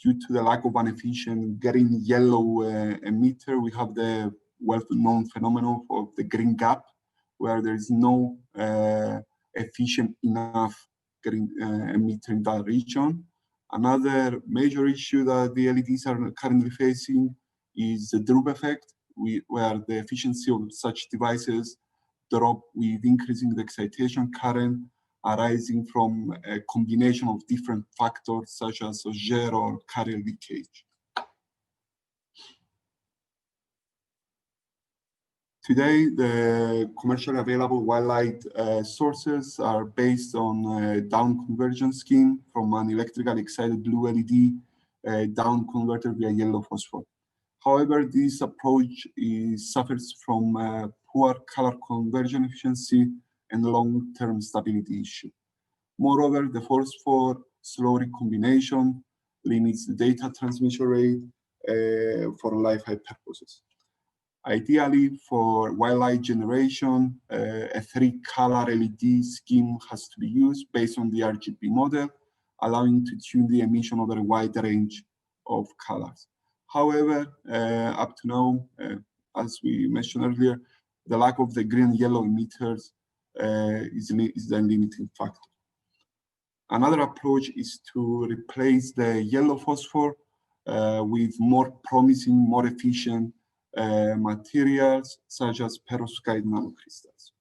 due to the lack of an efficient green yellow emitter, we have the well-known phenomenon of the green gap, where there is no efficient enough green emitter in that region. Another major issue that the LEDs are currently facing is the droop effect, where the efficiency of such devices drop with increasing the excitation current arising from a combination of different factors such as Auger or carrier leakage. Today, the commercially available white light sources are based on a down conversion scheme from an electrically excited blue LED down converted via yellow phosphor. However, this approach suffers from poor color conversion efficiency and long-term stability issue. Moreover, the phosphor slow recombination limits the data transmission rate for Wi-Fi purposes. Ideally, for white light generation, a 3-color LED scheme has to be used based on the RGB model, allowing to tune the emission over a wide range of colors. However, up to now, as we mentioned earlier, the lack of the green and yellow emitters is the limiting factor. Another approach is to replace the yellow phosphor with more promising, more efficient materials such as perovskite nanocrystals.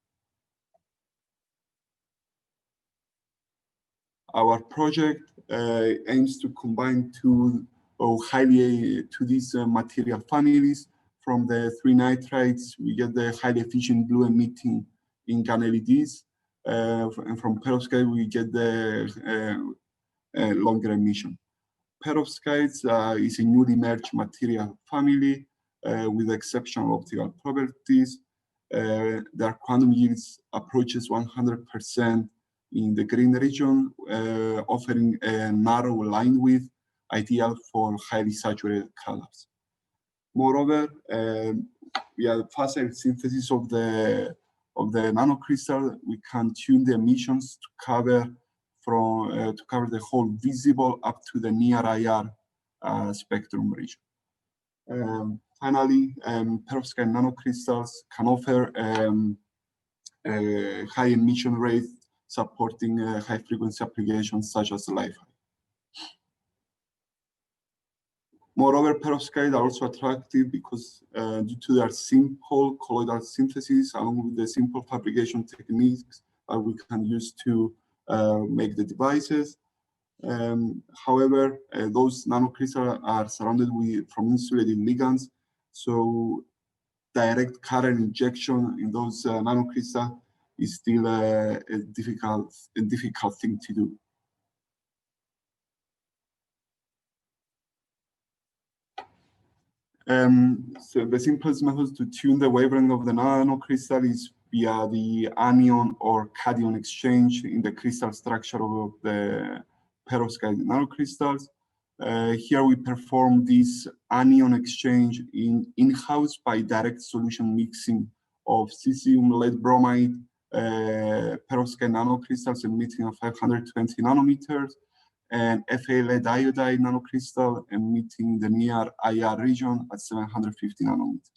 Our project aims to combine two these material families. From the 3 nitrides, we get the highly efficient blue emitting InGaN LEDs, and from perovskite we get the longer emission. Perovskites is a newly merged material family with exceptional optical properties. Their quantum yields approaches 100% in the green region, offering a narrow line width, ideal for highly saturated colors. Moreover, we have facile synthesis of the nanocrystal. We can tune the emissions to cover the whole visible up to the near IR spectrum region. Finally, perovskite nanocrystals can offer a high emission rate, supporting high frequency applications such as Wi-Fi. Moreover, perovskites are also attractive because due to their simple colloidal synthesis, along with the simple fabrication techniques that we can use to make the devices. However, those nanocrystals are surrounded from insulated ligands, so direct current injection in those nanocrystals is still a difficult thing to do. So the simplest method to tune the wavelength of the nanocrystal is via the anion or cation exchange in the crystal structure of the perovskite nanocrystals. Here we perform this anion exchange in-house by direct solution mixing of cesium lead bromide perovskite nanocrystals emitting at 520 nanometers and Fa lead iodide nanocrystal emitting the near IR region at 750 nanometers.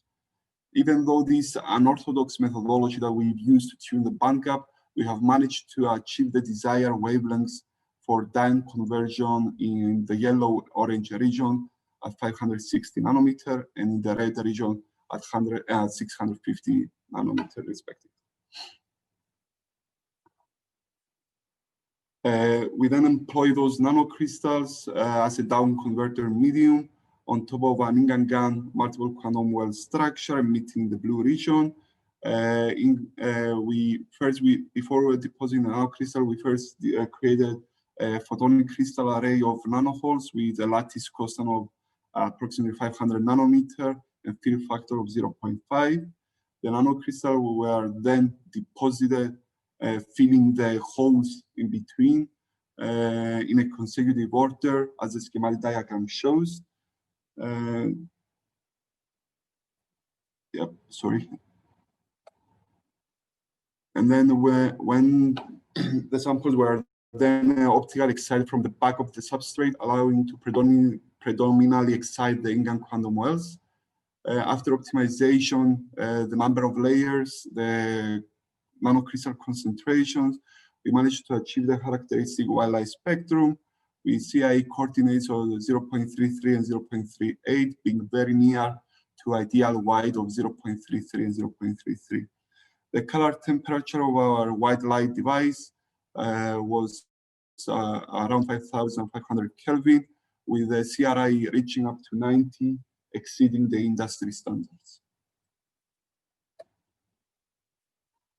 Even though this unorthodox methodology that we've used to tune the bandgap, we have managed to achieve the desired wavelengths for diode conversion in the yellow-orange region at 560 nanometer and in the red region at 650 nanometer respectively. We then employ those nanocrystals as a down converter medium on top of an InGaN multiple quantum well structure emitting the blue region. Before depositing the nanocrystal, we first created a photonic crystal array of nanoholes with a lattice constant of approximately 500 nanometer and fill factor of 0.5. The nanocrystals were then deposited, filling the holes in between in a consecutive order, as the schematic diagram shows. Sorry. And then when the samples were then optically excited from the back of the substrate, allowing to predominantly excite the ingot quantum wells. After optimization, the number of layers, the nanocrystal concentrations, we managed to achieve the characteristic white light spectrum with CIE coordinates of 0.33 and 0.38 being very near to ideal white of 0.33 and 0.33. The color temperature of our white light device was around 5,500 Kelvin, with the CRI reaching up to 90, exceeding the industry standards.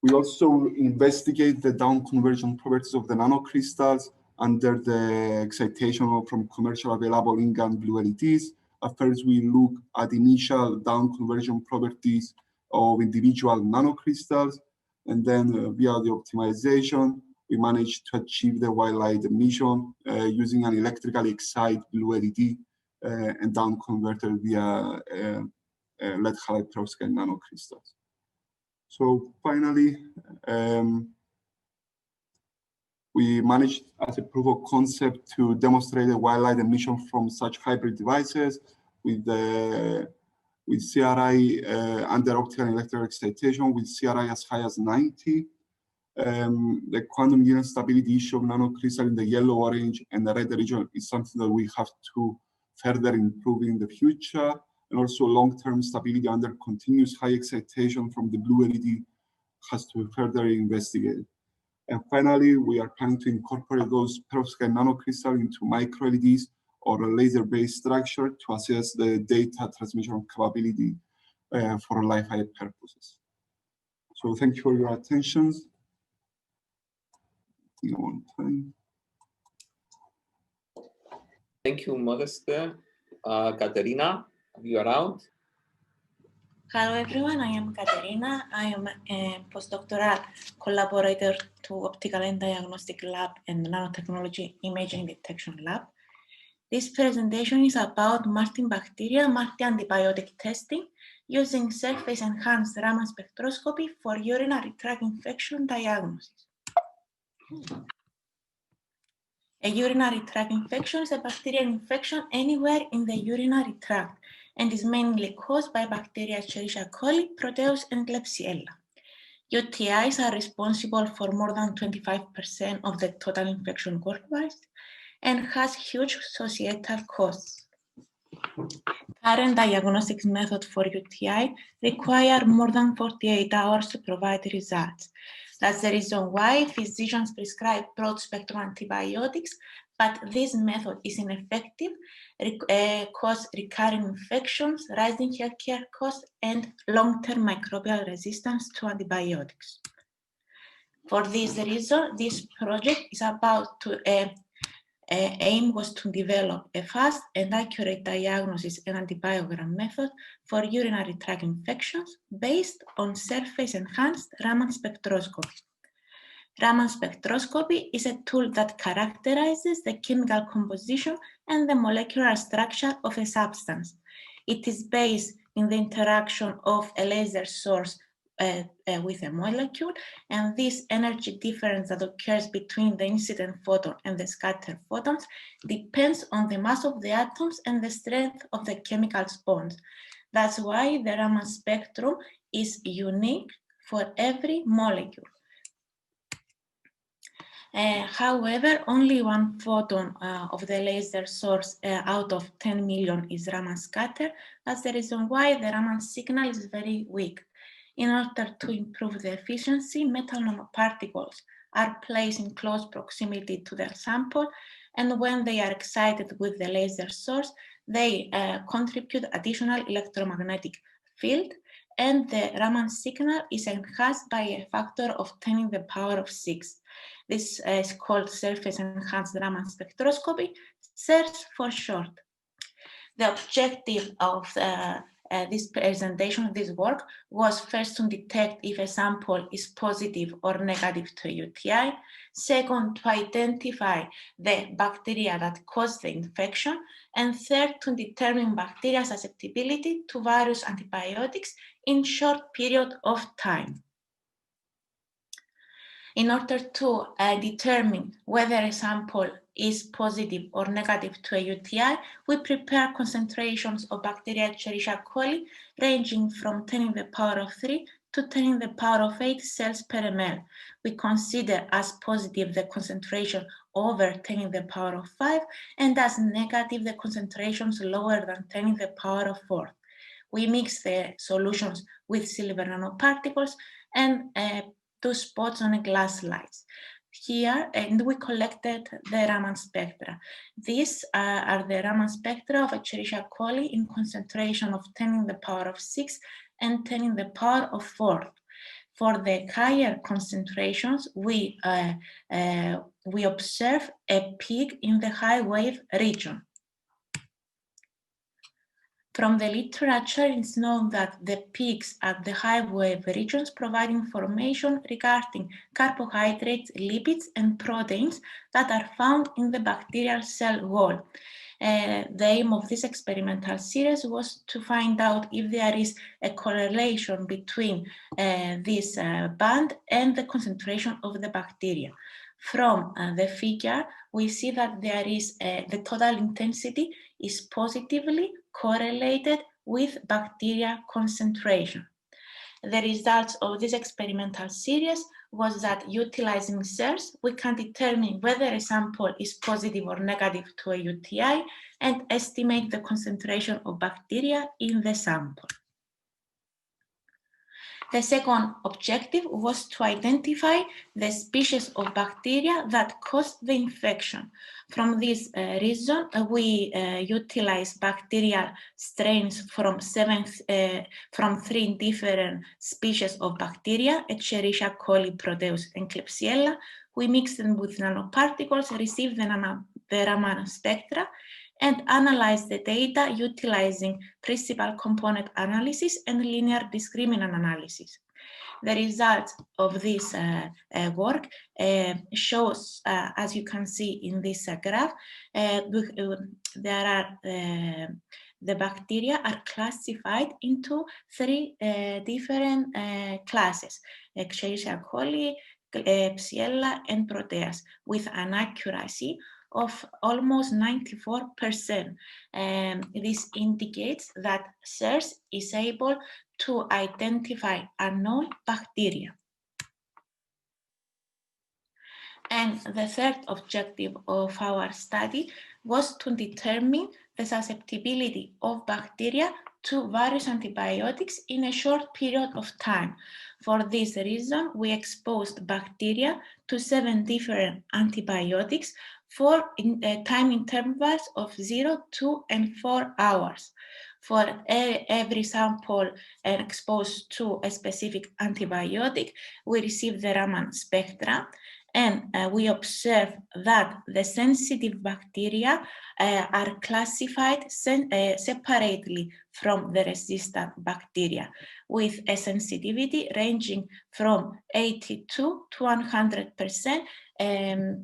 We also investigate the down conversion properties of the nanocrystals under the excitation from commercially available ingot blue LEDs. At first, we look at initial down conversion properties of individual nanocrystals, and then via the optimization, we managed to achieve the white light emission using an electrically excited blue LED and down converted via lead halide perovskite nanocrystals. So finally, we managed as a proof of concept to demonstrate the white light emission from such hybrid devices with CRI under optical and electrical excitation with CRI as high as 90. The quantum unit stability issue of nanocrystal in the yellow, orange, and the red region is something that we have to further improve in the future, and also long-term stability under continuous high excitation from the blue LED has to be further investigated. And finally, we are planning to incorporate those perovskite nanocrystal into micro LEDs or a laser-based structure to assess the data transmission capability for Li-Fi purposes. So thank you for your attention. Thank you, Modeste. Katerina, are you around? Hello everyone, I am Katerina. I am a postdoctoral collaborator to Optical and Diagnostic Lab and Nanotechnology Imaging Detection Lab. This presentation is about multi-bacterial, multi-antibiotic testing using surface-enhanced Raman spectroscopy for urinary tract infection diagnosis. A urinary tract infection is a bacterial infection anywhere in the urinary tract and is mainly caused by bacteria Escherichia coli, Proteus, and Klebsiella. UTIs are responsible for more than 25% of the total infection worldwide and has huge societal costs. Current diagnostic methods for UTI require more than 48 hours to provide results. That's the reason why physicians prescribe broad-spectrum antibiotics, but this method is ineffective, cause recurring infections, rising healthcare costs, and long-term microbial resistance to antibiotics. For this reason, this project is about to aim was to develop a fast and accurate diagnosis and antibiogram method for urinary tract infections based on surface-enhanced Raman spectroscopy. Raman spectroscopy is a tool that characterizes the chemical composition and the molecular structure of a substance. It is based in the interaction of a laser source with a molecule, and this energy difference that occurs between the incident photon and the scattered photons depends on the mass of the atoms and the strength of the chemical bonds. That's why the Raman spectrum is unique for every molecule. However, only one photon of the laser source out of 10 million is Raman scatter. That's the reason why the Raman signal is very weak. In order to improve the efficiency, metal nanoparticles are placed in close proximity to their sample, and when they are excited with the laser source, they contribute additional electromagnetic field, and the Raman signal is enhanced by a factor of 10 in the power of 6. This is called surface-enhanced Raman spectroscopy, SERS for short. The objective of this presentation of this work was first to detect if a sample is positive or negative to UTI. Second, to identify the bacteria that cause the infection. And third, to determine bacteria susceptibility to various antibiotics in short period of time. In order to determine whether a sample is positive or negative to a UTI, we prepare concentrations of bacteria Escherichia coli ranging from 10 in the power of 3 to 10 in the power of 8 cells per ml. We consider as positive the concentration over 10 in the power of 5 and as negative the concentrations lower than 10 in the power of 4. We mix the solutions with silver nanoparticles and 2 spots on a glass slice. Here, and we collected the Raman spectra. These are the Raman spectra of Escherichia coli in concentration of 10 in the power of 6 and 10 in the power of 4. For the higher concentrations, we observe a peak in the high wave region. From the literature, it's known that the peaks at the high wave regions provide information regarding carbohydrates, lipids, and proteins that are found in the bacterial cell wall. The aim of this experimental series was to find out if there is a correlation between this band and the concentration of the bacteria. From the figure, we see that there is the total intensity is positively correlated with bacteria concentration. The results of this experimental series was that utilizing cells, we can determine whether a sample is positive or negative to a UTI and estimate the concentration of bacteria in the sample. The second objective was to identify the species of bacteria that caused the infection. From this reason, we utilize bacterial strains from 3 different species of bacteria, Escherichia coli, Proteus, and Klebsiella. We mix them with nanoparticles, receive the Raman spectra, and analyze the data utilizing principal component analysis and linear discriminant analysis. The results of this work shows, as you can see in this graph, there are the bacteria are classified into 3 different classes: Escherichia coli, Klebsiella, and Proteus, with an accuracy of almost 94%. This indicates that SERS is able to identify unknown bacteria. And the third objective of our study was to determine the susceptibility of bacteria to various antibiotics in a short period of time. For this reason, we exposed bacteria to 7 different antibiotics for time intervals of 0, 2, and 4 hours. For every sample exposed to a specific antibiotic, we receive the Raman spectra, and we observe that the sensitive bacteria are classified separately from the resistant bacteria, with a sensitivity ranging from 82 to 100%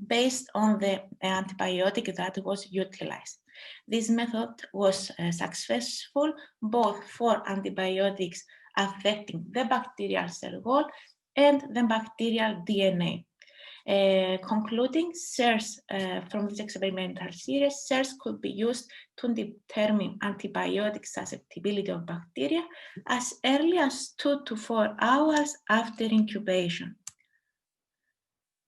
based on the antibiotic that was utilized. This method was successful both for antibiotics affecting the bacterial cell wall and the bacterial DNA. Concluding, SERS from this experimental series, SERS could be used to determine antibiotic susceptibility of bacteria as early as 2 to 4 hours after incubation.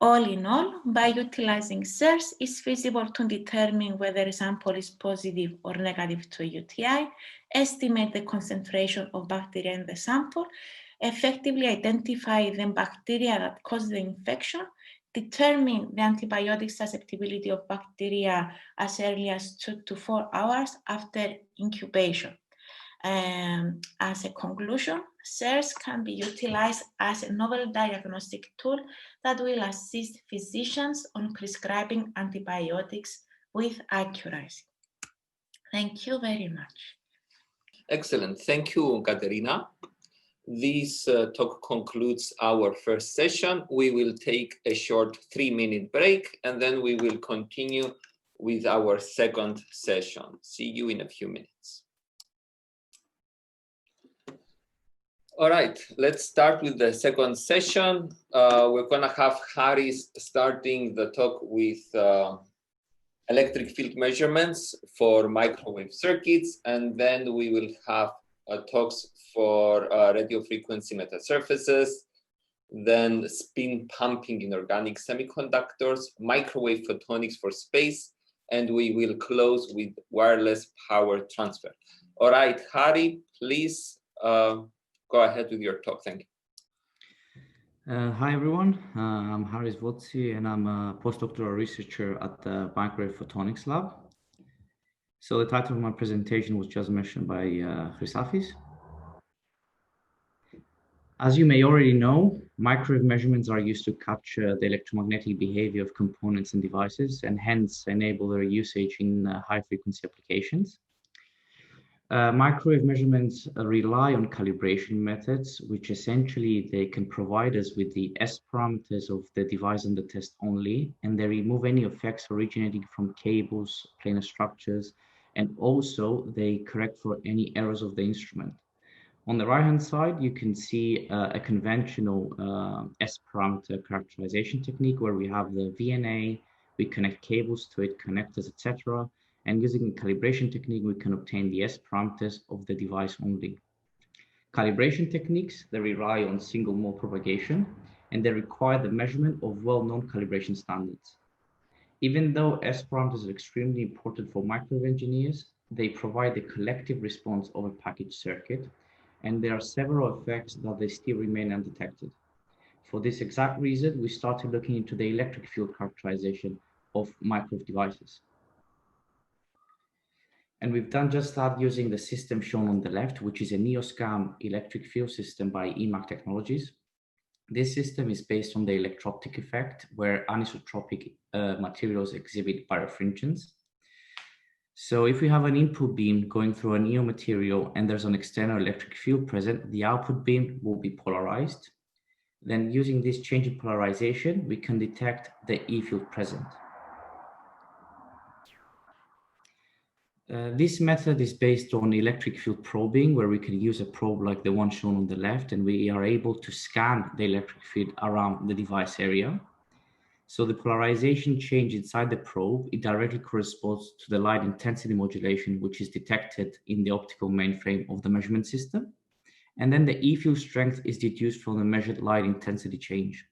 All in all, by utilizing SERS, it's feasible to determine whether a sample is positive or negative to a UTI, estimate the concentration of bacteria in the sample, effectively identify the bacteria that cause the infection, determine the antibiotic susceptibility of bacteria as early as 2 to 4 hours after incubation. As a conclusion, SERS can be utilized as a novel diagnostic tool that will assist physicians on prescribing antibiotics with accuracy. Thank you very much. Excellent. Thank you, Katerina. This talk concludes our first session. We will take a short 3-minute break, and then we will continue with our second session. See you in a few minutes. All right, let's start with the second session. We're going to have Haris starting the talk with electric field measurements for microwave circuits, and then we will have talks for radio frequency metasurfaces, then spin pumping in organic semiconductors, microwave photonics for space, and we will close with wireless power transfer. All right, Hari, please go ahead with your talk. Thank you. Hi, everyone. I'm Haris Votsi, and I'm a postdoctoral researcher at the Microwave Photonics Lab. So the title of my presentation was just mentioned by Christofides. As you may already know, microwave measurements are used to capture the electromagnetic behavior of components and devices, and hence enable their usage in high-frequency applications. Microwave measurements rely on calibration methods, which essentially they can provide us with the S parameters of the device under test only, and they remove any effects originating from cables, planar structures, and also they correct for any errors of the instrument. On the right-hand side, you can see a conventional S parameter characterization technique where we have the VNA, we connect cables to it, connectors, etc. And using a calibration technique, we can obtain the S parameters of the device only. Calibration techniques, they rely on single mode propagation, and they require the measurement of well-known calibration standards. Even though S parameters are extremely important for microwave engineers, they provide the collective response of a packaged circuit, and there are several effects that they still remain undetected. For this exact reason, we started looking into the electric field characterization of microwave devices. And we've done just that using the system shown on the left, which is a NeoScam electric field system by EMAC Technologies. This system is based on the electro-optic effect, where anisotropic materials exhibit birefringence. So if we have an input beam going through a neo material and there's an external electric field present, the output beam will be polarized. Then using this change in polarization, we can detect the E field present. This method is based on electric field probing, where we can use a probe like the one shown on the left, and we are able to scan the electric field around the device area. So the polarization change inside the probe, it directly corresponds to the light intensity modulation, which is detected in the optical mainframe of the measurement system. And then the E field strength is deduced from the measured light intensity change.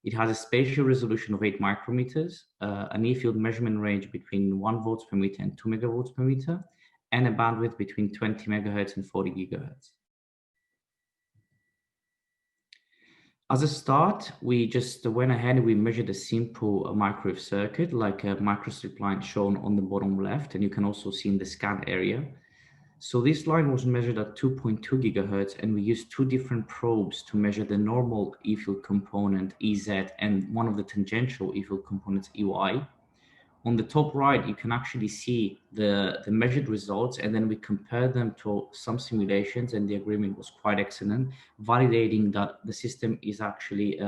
It has a spatial resolution of 8 micrometers, an E field measurement range between 1 volts per meter and 2 megavolts per meter, and a bandwidth between 20 megahertz and 40 gigahertz. As a start, we just went ahead and we measured a simple microwave circuit, like a microstrip line shown on the bottom left, and you can also see in the scan area. So this line was measured at 2.2 gigahertz, and we used 2 different probes to measure the normal E field component EZ and one of the tangential E field components EY. On the top right, you can actually see the measured results, and then we compared them to some simulations, and the agreement was quite excellent, validating that the system is actually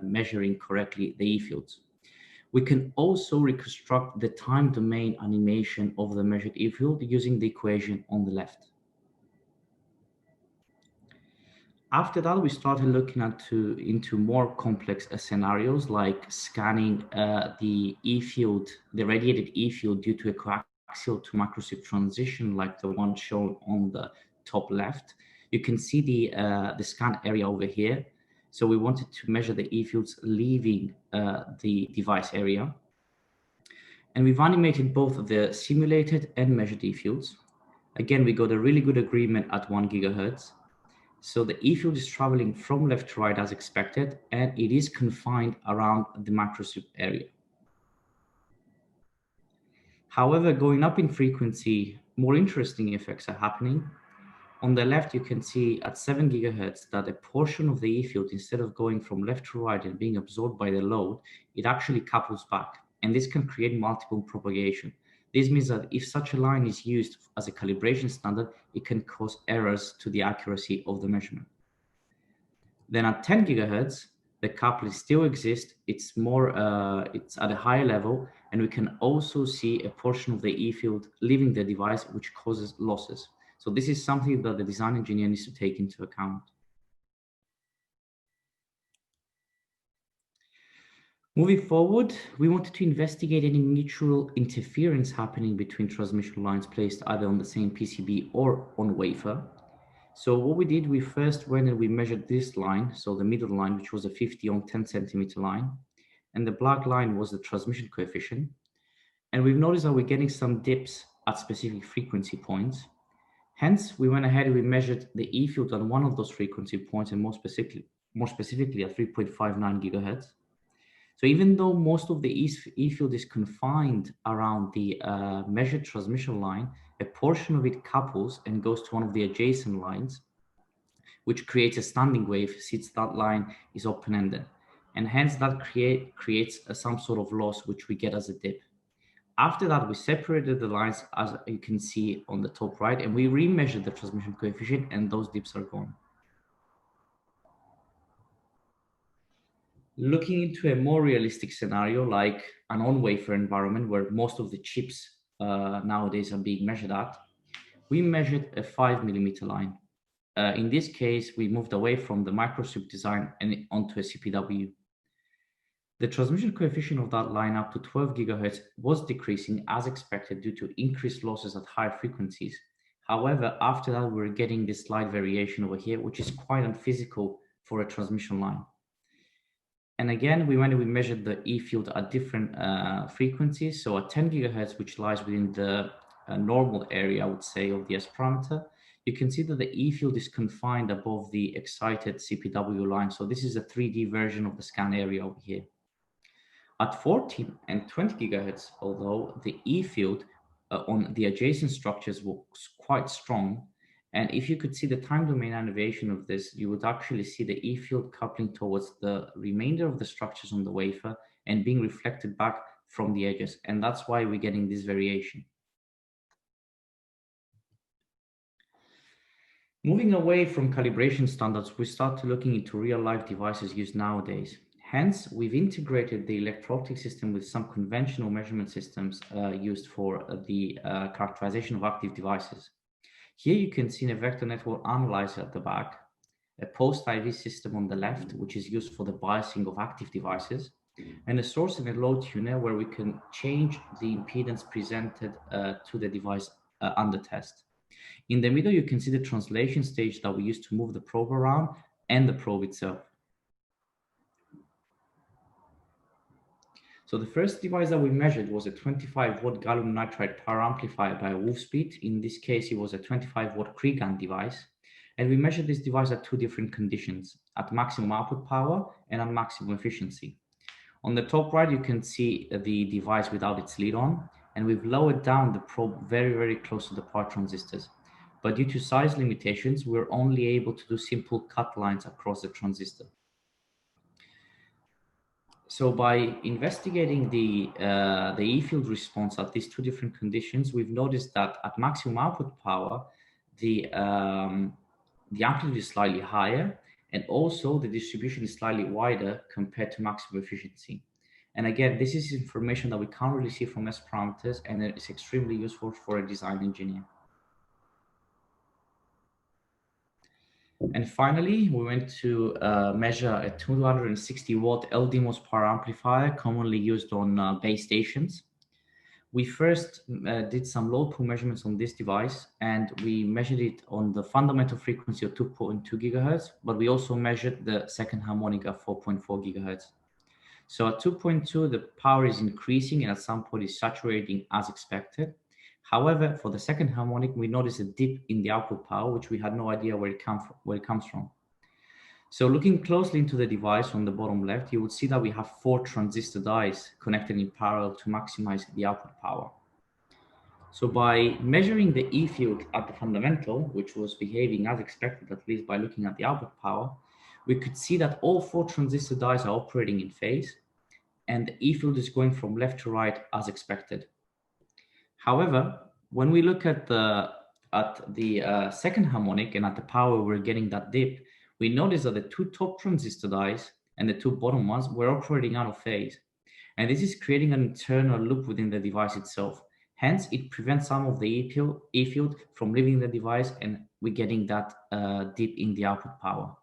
measuring correctly the E fields. We can also reconstruct the time domain animation of the measured E field using the equation on the left. After that, we started looking into more complex scenarios, like scanning the E field, the radiated E field due to a coaxial to macrostrip transition, like the one shown on the top left. You can see the scan area over here. So we wanted to measure the E fields leaving the device area. And we've animated both the simulated and measured E fields. Again, we got a really good agreement at 1 gigahertz. So the E field is traveling from left to right as expected, and it is confined around the macrostrip area. However, going up in frequency, more interesting effects are happening. On the left, you can see at 7 gigahertz that a portion of the E field, instead of going from left to right and being absorbed by the load, it actually couples back. And this can create multiple propagation. This means that if such a line is used as a calibration standard, it can cause errors to the accuracy of the measurement. Then at 10 gigahertz, the coupling still exists. It's it's at a higher level, and we can also see a portion of the E field leaving the device, which causes losses. So this is something that the design engineer needs to take into account. Moving forward, we wanted to investigate any mutual interference happening between transmission lines placed either on the same PCB or on wafer. So what we did, we first went and we measured this line, so the middle line, which was a 50 on 10 centimeter line, and the black line was the transmission coefficient. And we've noticed that we're getting some dips at specific frequency points. Hence, we went ahead and we measured the E field on one of those frequency points, and more specifically at 3.59 gigahertz. So even though most of the E field is confined around the measured transmission line, a portion of it couples and goes to one of the adjacent lines, which creates a standing wave since that line is open-ended. And hence that creates some sort of loss, which we get as a dip. After that, we separated the lines, as you can see on the top right, and we remeasured the transmission coefficient, and those dips are gone. Looking into a more realistic scenario, like an on-wafer environment where most of the chips nowadays are being measured at, we measured a 5 millimeter line. In this case, we moved away from the microstrip design and onto a CPW. The transmission coefficient of that line up to 12 gigahertz was decreasing as expected due to increased losses at higher frequencies. However, after that, we're getting this slight variation over here, which is quite unphysical for a transmission line. And again, we went and we measured the E field at different frequencies. So at 10 gigahertz, which lies within the normal area, I would say, of the S parameter, you can see that the E field is confined above the excited CPW line. So this is a 3D version of the scan area over here. At 14 and 20 gigahertz, although the E field on the adjacent structures was quite strong, and if you could see the time domain animation of this, you would actually see the E field coupling towards the remainder of the structures on the wafer and being reflected back from the edges. And that's why we're getting this variation. Moving away from calibration standards, we start to looking into real life devices used nowadays. Hence, we've integrated the electro-optic system with some conventional measurement systems used for the characterization of active devices. Here you can see a vector network analyzer at the back, a post-IV system on the left, which is used for the biasing of active devices, and a source and a load tuner where we can change the impedance presented to the device under test. In the middle, you can see the translation stage that we use to move the probe around and the probe itself. So the first device that we measured was a 25-watt gallium nitride power amplifier by Wolfspeed. In this case, it was a 25-watt Krigan device. And we measured this device at two different conditions, at maximum output power and at maximum efficiency. On the top right, you can see the device without its lid on, and we've lowered down the probe very, very close to the power transistors. But due to size limitations, we're only able to do simple cut lines across the transistor. So by investigating the E field response at these two different conditions, we've noticed that at maximum output power, the amplitude is slightly higher, and also the distribution is slightly wider compared to maximum efficiency. And again, this is information that we can't really see from S parameters, and it's extremely useful for a design engineer. And finally, we went to measure a 260-watt LDMOS power amplifier commonly used on base stations. We first did some load pull measurements on this device, and we measured it on the fundamental frequency of 2.2 gigahertz, but we also measured the second harmonic at 4.4 gigahertz. So at 2.2, the power is increasing and at some point is saturating as expected. However, for the second harmonic, we noticed a dip in the output power, which we had no idea where it comes from. So looking closely into the device on the bottom left, you would see that we have 4 transistor dies connected in parallel to maximize the output power. So by measuring the E field at the fundamental, which was behaving as expected, at least by looking at the output power, we could see that all 4 transistor dies are operating in phase, and the E field is going from left to right as expected. However, when we look at the second harmonic and at the power we're getting that dip, we notice that the two top transistor dies and the two bottom ones were operating out of phase. And this is creating an internal loop within the device itself. Hence, it prevents some of the E field from leaving the device, and we're getting that dip in the output power.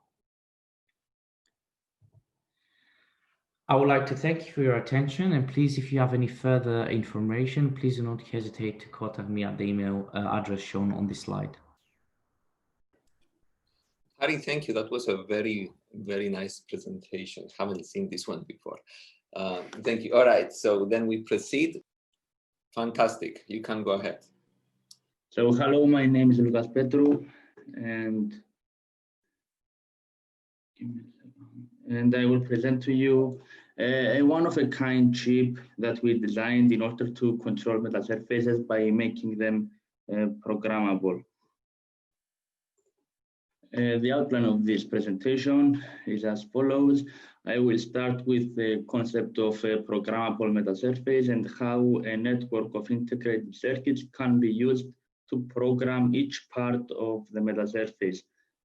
I would like to thank you for your attention, and please, if you have any further information, please do not hesitate to contact me at the email address shown on this slide. Harry, thank you. That was a very, very nice presentation. Haven't seen this one before. Thank you. All right, so then we proceed. Fantastic. You can go ahead. So hello, my name is Loukas Petrou, and I will present to you a one-of-a-kind chip that we designed in order to control metal surfaces by making them programmable. The outline of this presentation is as follows. I will start with the concept of a programmable metal surface and how a network of integrated circuits can be used to program each part of the metal surface.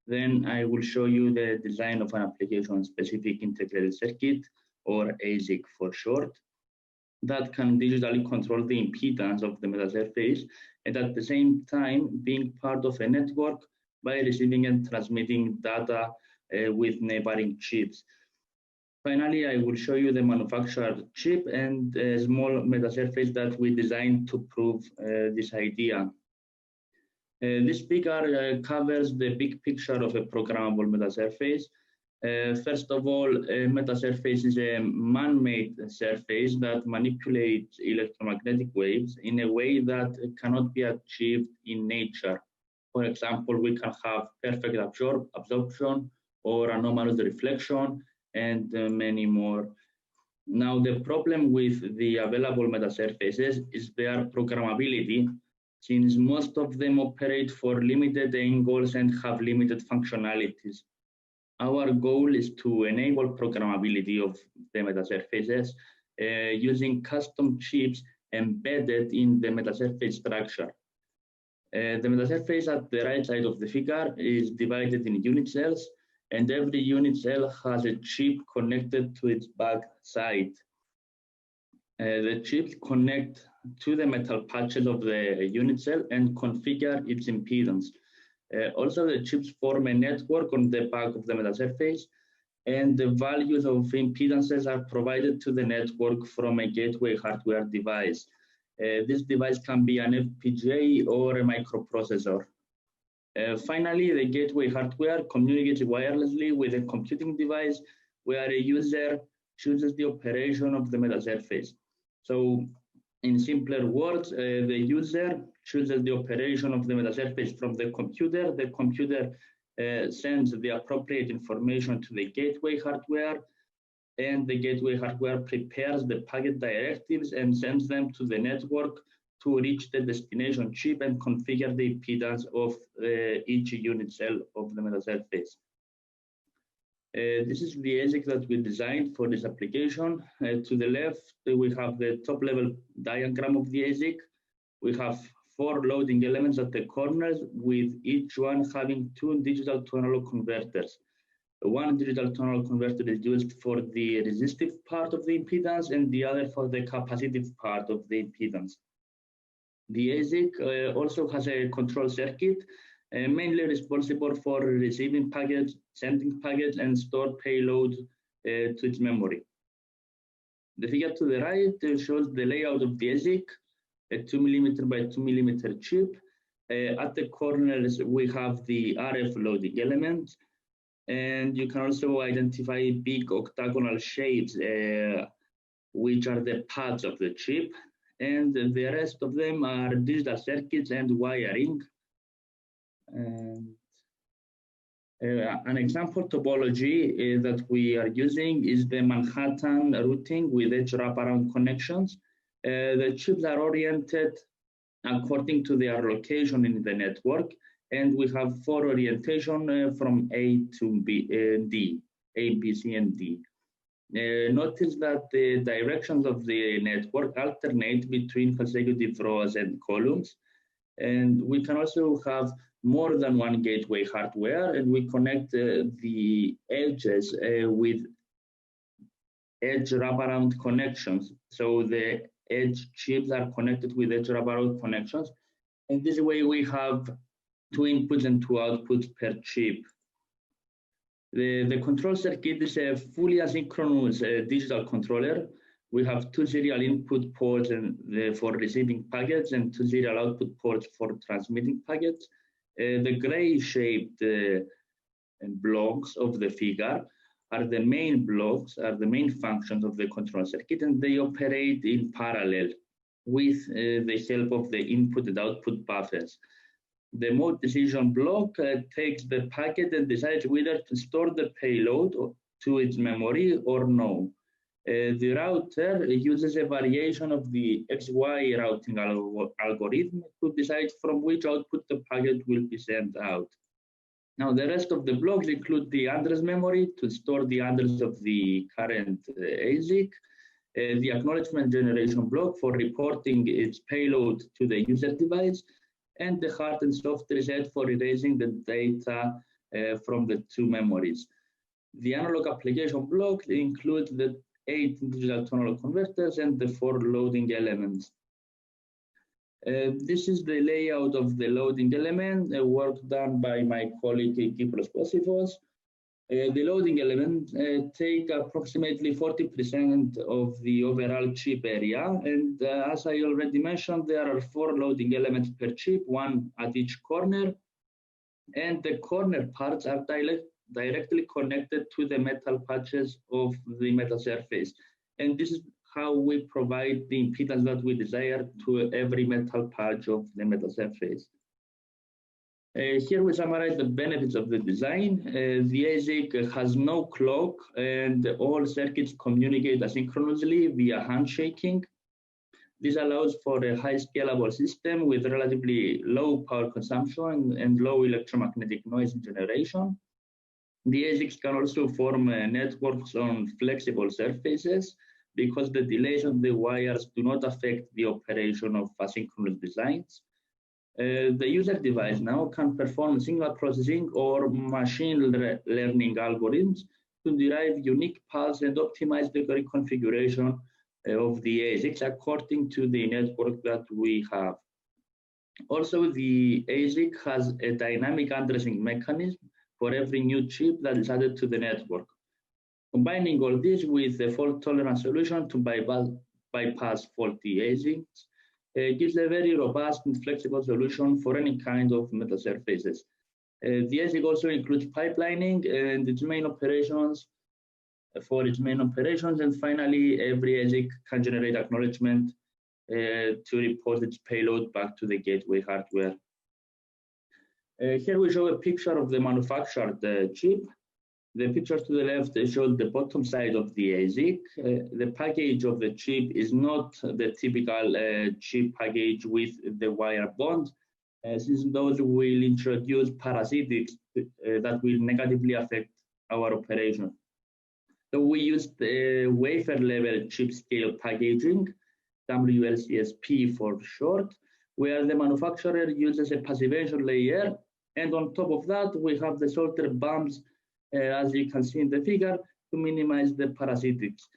Then I will show you the design of an application-specific integrated circuit, or ASIC for short, that can digitally control the impedance of the metal surface and at the same time being part of a network by receiving and transmitting data with neighboring chips. Finally, I will show you the manufactured chip and a small metal surface that we designed to prove this idea. This figure covers the big picture of a programmable metal surface. First of all, a metal surface is a man-made surface that manipulates electromagnetic waves in a way that cannot be achieved in nature. For example, we can have perfect absorption or anomalous reflection and many more. Now, the problem with the available metal surfaces is their programmability, since most of them operate for limited angles and have limited functionalities. Our goal is to enable programmability of the metal surfaces using custom chips embedded in the metal surface structure. The metal surface at the right side of the figure is divided in unit cells, and every unit cell has a chip connected to its back side. The chips connect to the metal patches of the unit cell and configure its impedance. Also, the chips form a network on the back of the metal surface, and the values of impedances are provided to the network from a gateway hardware device. This device can be an FPGA or a microprocessor. Finally, the gateway hardware communicates wirelessly with a computing device where a user chooses the operation of the metal surface. So, in simpler words, the user chooses the operation of the metal surface from the computer. The computer sends the appropriate information to the gateway hardware, and the gateway hardware prepares the packet directives and sends them to the network to reach the destination chip and configure the impedance of each unit cell of the metal surface. This is the ASIC that we designed for this application. To the left, we have the top-level diagram of the ASIC. We have 4 loading elements at the corners, with each one having 2 digital to analog converters. One digital to analog converter is used for the resistive part of the impedance, and the other for the capacitive part of the impedance. The ASIC also has a control circuit, mainly responsible for receiving packets, sending packets, and store payload to its memory. The figure to the right shows the layout of the ASIC, a 2mm by 2mm chip. At the corners, we have the RF loading element, and you can also identify big octagonal shapes, which are the pads of the chip, and the rest of them are digital circuits and wiring. An example topology that we are using is the Manhattan routing with edge wraparound connections. The chips are oriented according to their location in the network, and we have 4 orientation from A to B, D, A, B, C, and D. Notice that the directions of the network alternate between consecutive rows and columns. And we can also have more than one gateway hardware, and we connect the edges with edge wraparound connections. So the edge chips are connected with edge wraparound connections. And this way we have 2 inputs and 2 outputs per chip. The control circuit is a fully asynchronous digital controller. We have 2 serial input ports for receiving packets and 2 serial output ports for transmitting packets. The gray-shaped blocks of the figure are the main blocks, are the main functions of the control circuit, and they operate in parallel with the help of the input and output buffers. The mode decision block takes the packet and decides whether to store the payload to its memory or no. The router uses a variation of the XY routing algorithm to decide from which output the packet will be sent out. Now, the rest of the blocks include the address memory to store the address of the current ASIC, the acknowledgement generation block for reporting its payload to the user device, and the hard and soft reset for erasing the data from the 2 memories. The analog application block includes the 8 digital to analog converters and the 4 loading elements. This is the layout of the loading element, work done by my colleague Kypros Kossifos. The loading elements take approximately 40% of the overall chip area. And as I already mentioned, there are 4 loading elements per chip, 1 at each corner. And the corner parts are directly connected to the metal patches of the metal surface. And this is how we provide the impedance that we desire to every metal patch of the metal surface. Here we summarize the benefits of the design. The ASIC has no clock and all circuits communicate asynchronously via handshaking. This allows for a high scalable system with relatively low power consumption and low electromagnetic noise generation. The ASICs can also form networks on flexible surfaces because the delays of the wires do not affect the operation of asynchronous designs. The user device now can perform signal processing or machine learning algorithms to derive unique paths and optimize the reconfiguration of the ASICs according to the network that we have. Also, the ASIC has a dynamic addressing mechanism for every new chip that is added to the network. Combining all this with a fault-tolerant solution to bypass faulty ASICs gives a very robust and flexible solution for any kind of metal surfaces. The ASIC also includes pipelining and its main operations. And finally, every ASIC can generate acknowledgement to report its payload back to the gateway hardware. Here we show a picture of the manufactured chip. The picture to the left shows the bottom side of the ASIC. The package of the chip is not the typical chip package with the wire bond, since those will introduce parasitics that will negatively affect our operation. So we used wafer level chip scale packaging, WLCSP for short, where the manufacturer uses a passivation layer, and on top of that we have the solder bumps, as you can see in the figure, to minimize the parasitics.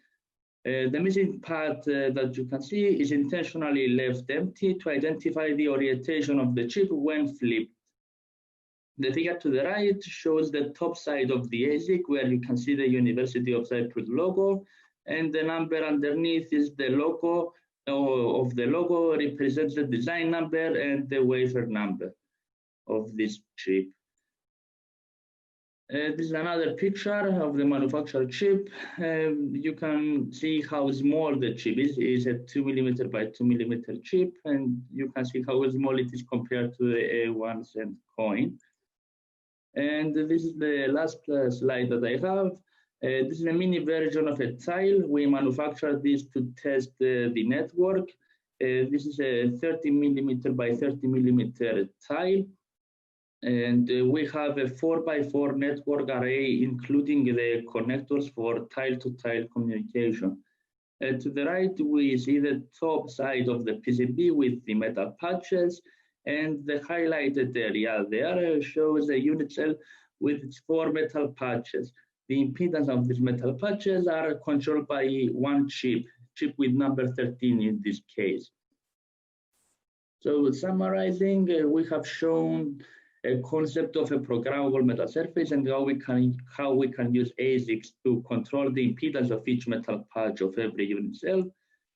The missing part that you can see is intentionally left empty to identify the orientation of the chip when flipped. The figure to the right shows the top side of the ASIC, where you can see the University of Cyprus logo, and the number underneath is the logo of the logo, represents the design number and the wafer number of this chip. This is another picture of the manufactured chip. You can see how small the chip is. It is a 2mm by 2mm chip, and you can see how small it is compared to the 1 cent coin. And this is the last slide that I have. This is a mini version of a tile. We manufactured this to test the network. This is a 30mm by 30mm tile. And we have a 4x4 network array, including the connectors for tile-to-tile communication. To the right, we see the top side of the PCB with the metal patches, and the highlighted area there shows a unit cell with its 4 metal patches. The impedance of these metal patches are controlled by one chip with number 13 in this case. So summarizing, we have shown a concept of a programmable metasurface and how we can use ASICs to control the impedance of each metal patch of every unit cell.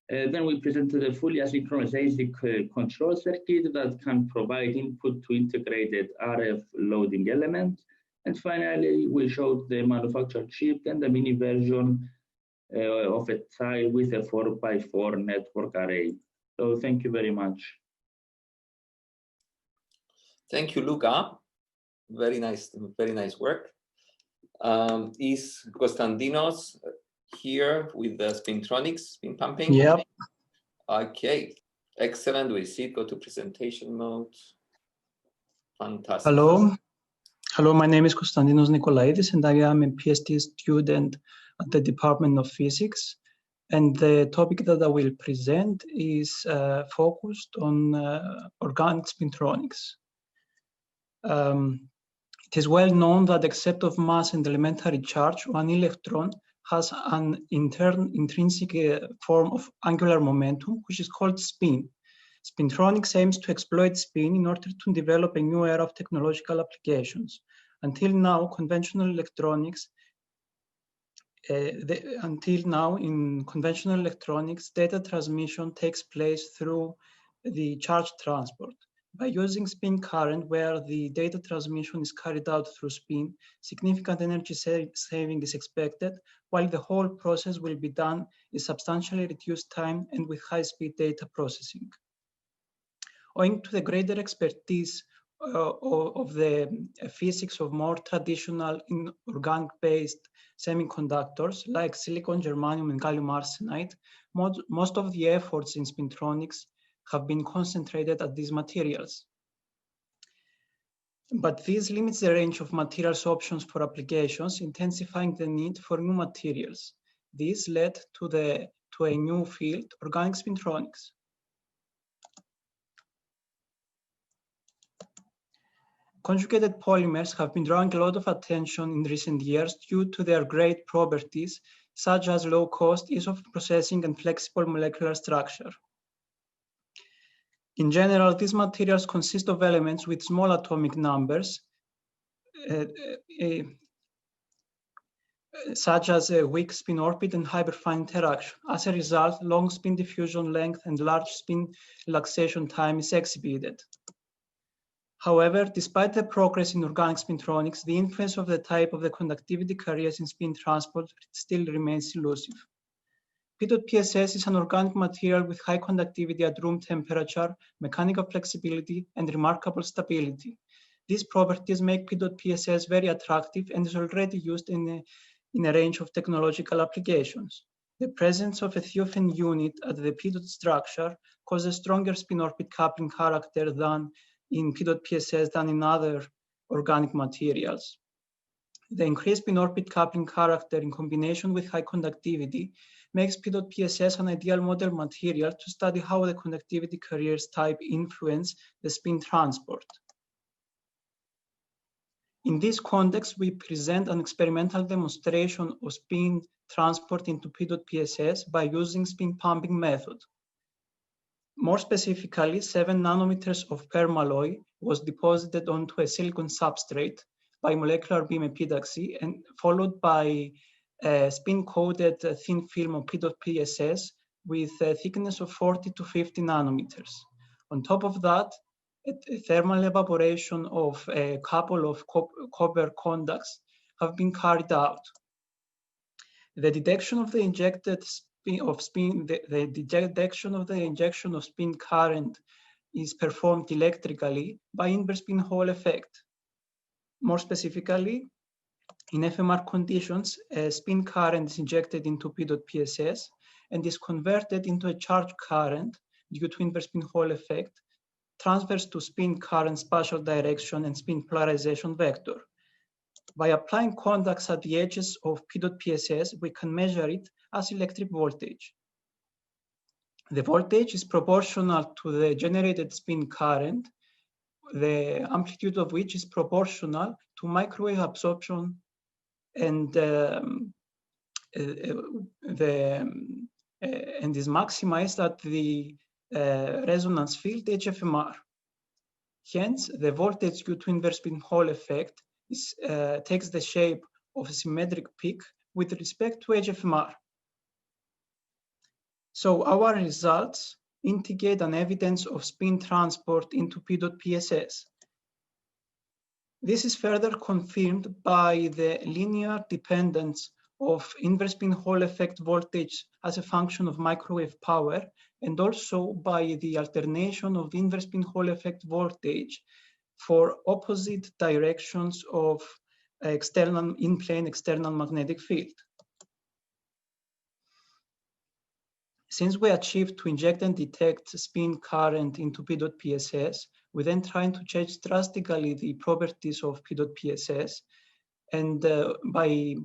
Then we presented a fully asynchronous ASIC control circuit that can provide input to integrated RF loading elements. And finally, we showed the manufactured chip and the mini version of a tile with a 4x4 network array. So thank you very much. Thank you, Luca. Very nice work. Is Constantinos here with the spintronics, spin pumping? Yep. Okay, excellent. We see. Go to presentation mode. Fantastic. Hello, my name is Constantinos Nicolaides, and I am a PhD student at the Department of Physics. And the topic that I will present is focused on organic spintronics. It is well known that except of mass and elementary charge, one electron has an intrinsic form of angular momentum, which is called spin. Spintronics aims to exploit spin in order to develop a new era of technological applications. Until now, conventional electronics, in conventional electronics, data transmission takes place through the charge transport. By using spin current, where the data transmission is carried out through spin, significant energy saving is expected, while the whole process will be done in substantially reduced time and with high-speed data processing. Owing to the greater expertise of the physics of more traditional inorganic-based semiconductors like silicon, germanium, and gallium arsenide, most of the efforts in spintronics have been concentrated at these materials. But this limits the range of materials options for applications, intensifying the need for new materials. This led to a new field, organic spintronics. Conjugated polymers have been drawing a lot of attention in recent years due to their great properties, such as low cost, ease of processing, and flexible molecular structure. In general, these materials consist of elements with small atomic numbers, such as a weak spin orbit and hyperfine interaction. As a result, long spin diffusion length and large spin relaxation time is exhibited. However, despite the progress in organic spintronics, the influence of the type of the conductivity carriers in spin transport still remains elusive. P.PSS is an organic material with high conductivity at room temperature, mechanical flexibility, and remarkable stability. These properties make P.PSS very attractive and is already used in a range of technological applications. The presence of a Thiophene unit at the P-dot structure causes stronger spin-orbit coupling character than in P.PSS than in other organic materials. The increased spin-orbit coupling character in combination with high conductivity makes P.PSS an ideal model material to study how the conductivity carriers type influence the spin transport. In this context, we present an experimental demonstration of spin transport into P.PSS by using spin pumping method. More specifically, 7 nanometers of permalloy was deposited onto a silicon substrate by molecular beam epitaxy and followed by a spin-coated thin film of P.PSS with a thickness of 40 to 50 nanometers. On top of that, a thermal evaporation of a couple of copper conducts have been carried out. The detection of the injection of spin current is performed electrically by inverse spin Hall effect. More specifically, in FMR conditions, a spin current is injected into P.PSS and is converted into a charge current due to inverse spin Hall effect transfers to spin current spatial direction and spin polarization vector. By applying contacts at the edges of P.PSS, we can measure it as electric voltage. The voltage is proportional to the generated spin current, the amplitude of which is proportional to microwave absorption, and is maximized at the resonance field HFMR. Hence, the voltage due to inverse spin Hall effect takes the shape of a symmetric peak with respect to HFMR. So our results indicate an evidence of spin transport into P.PSS. This is further confirmed by the linear dependence of inverse spin Hall effect voltage as a function of microwave power, and also by the alternation of inverse spin Hall effect voltage for opposite directions of external in-plane external magnetic field. Since we achieved to inject and detect spin current into P.PSS, we then tried to change drastically the properties of P.PSS, and by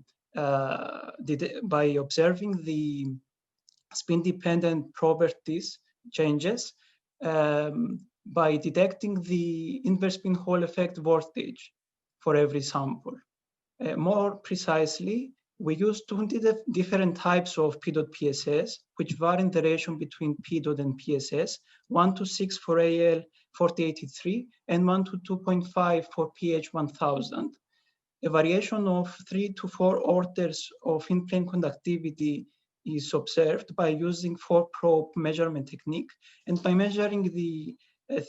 observing the spin-dependent properties changes, by detecting the inverse spin Hall effect voltage for every sample. More precisely, we used 20 different types of P.PSS, which vary in the ratio between P. and PSS, 1 to 6 for AL 4083 and 1 to 2.5 for PH1000. A variation of 3 to 4 orders of in-plane conductivity is observed by using 4-probe measurement technique and by measuring the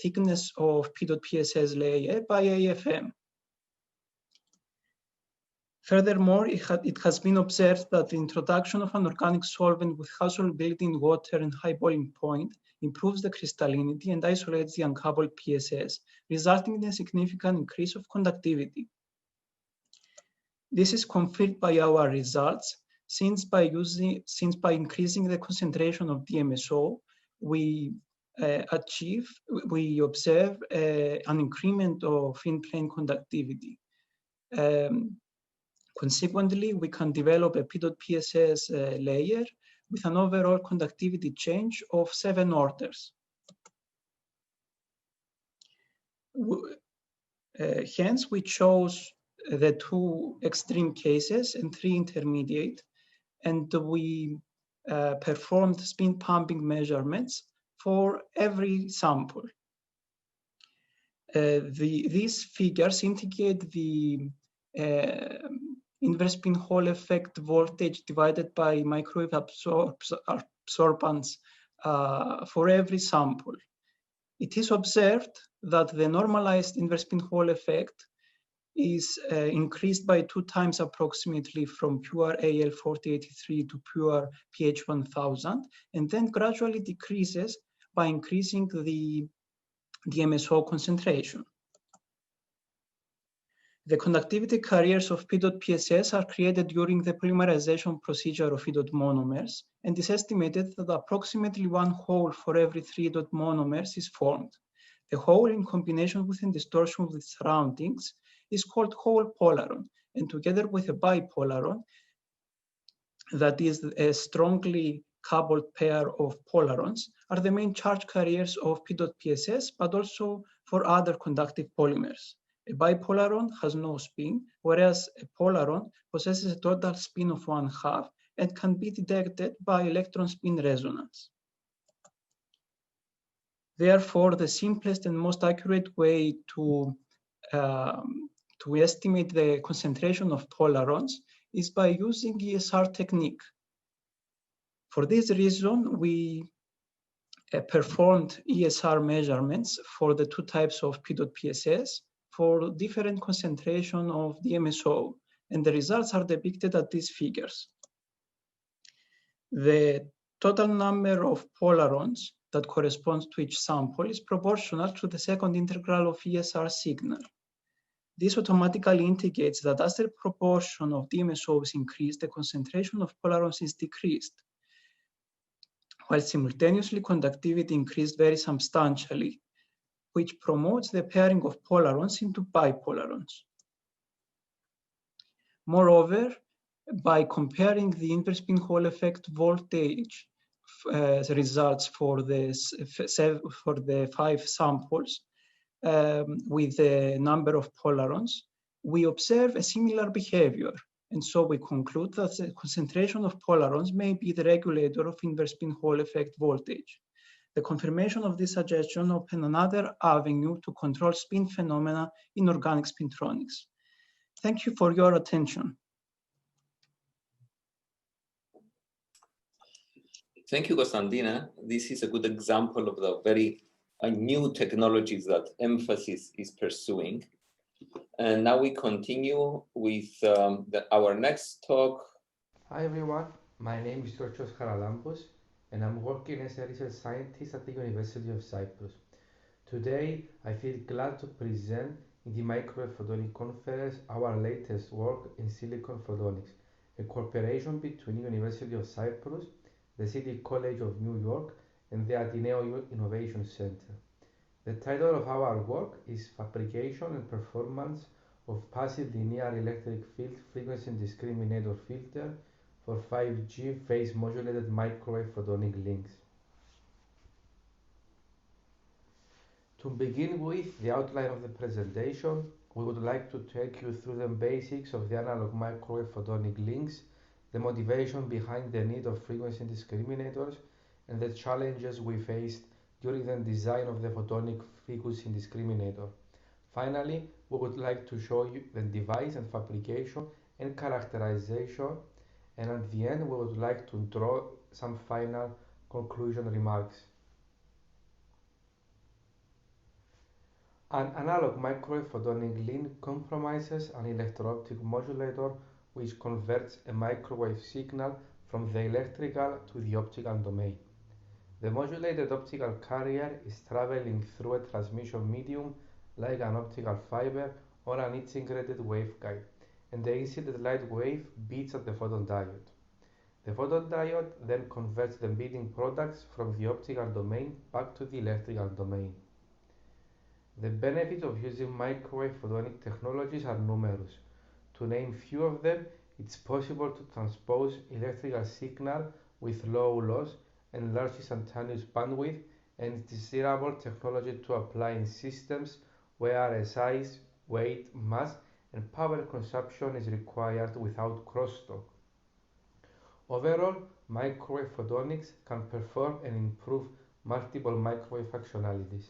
thickness of P.PSS layer by AFM. Furthermore, it has been observed that the introduction of an organic solvent with high solubility in water and high boiling point improves the crystallinity and isolates the uncoupled PSS, resulting in a significant increase of conductivity. This is confirmed by our results, since by increasing the concentration of DMSO, we observe an increment of in-plane conductivity. Consequently, we can develop a P.PSS layer with an overall conductivity change of 7 orders. Hence, we chose the 2 extreme cases and 3 intermediate, and we performed spin pumping measurements for every sample. These figures indicate the inverse spin Hall effect voltage divided by microwave absorbance for every sample. It is observed that the normalized inverse spin Hall effect is increased by 2 times approximately from pure AL 4083 to pure PH1000, and then gradually decreases by increasing the DMSO concentration. The conductivity carriers of P.PSS are created during the polymerization procedure of E-dot monomers, and it is estimated that approximately 1 hole for every 3 dot monomers is formed. The hole, in combination with a distortion of the surroundings, is called hole polaron, and together with a bipolaron, that is a strongly coupled pair of polarons, are the main charge carriers of P.PSS, but also for other conductive polymers. A bipolaron has no spin, whereas a polaron possesses a total spin of 1/2 and can be detected by electron spin resonance. Therefore, the simplest and most accurate way to estimate the concentration of polarons is by using ESR technique. For this reason, we performed ESR measurements for the 2 types of P.PSS for different concentration of DMSO, and the results are depicted at these figures. The total number of polarons that corresponds to each sample is proportional to the second integral of ESR signal. This automatically indicates that as the proportion of DMSO is increased, the concentration of polarons is decreased, while simultaneously conductivity increased very substantially, which promotes the pairing of polarons into bipolarons. Moreover, by comparing the inverse pinhole effect voltage results for the 5 samples with the number of polarons, we observe a similar behavior. And so we conclude that the concentration of polarons may be the regulator of inverse pinhole effect voltage. The confirmation of this suggestion opens another avenue to control spin phenomena in organic spintronics. Thank you for your attention. Thank you, Constantina. This is a good example of the very new technologies that Emphasis is pursuing. And now we continue with our next talk. Hi everyone, my name is Georgiou, and I'm working as a research scientist at the University of Cyprus. Today, I feel glad to present in the Microwave Photonic Conference our latest work in silicon photonics, a cooperation between the University of Cyprus, the City College of New York, and the Ateneo Innovation Center. The title of our work is Fabrication and Performance of Passive Linear Electric Field Frequency Discriminator Filter for 5G phase-modulated microwave photonic links. To begin with the outline of the presentation, we would like to take you through the basics of the analog microwave photonic links, the motivation behind the need of frequency discriminators, and the challenges we faced during the design of the photonic frequency discriminator. Finally, we would like to show you the device and fabrication and characterization, and at the end we would like to draw some final conclusion remarks. An analog microwave photonic link comprises an electro-optic modulator which converts a microwave signal from the electrical to the optical domain. The modulated optical carrier is traveling through a transmission medium like an optical fiber or an integrated waveguide, and the incident light wave beats at the photodiode. The photodiode then converts the beating products from the optical domain back to the electrical domain. The benefits of using microwave photonic technologies are numerous. To name few of them, it's possible to transpose electrical signal with low loss and large instantaneous bandwidth, and it's desirable technology to apply in systems where a size, weight, mass, and power consumption is required without crosstalk. Overall, microwave photonics can perform and improve multiple microwave functionalities.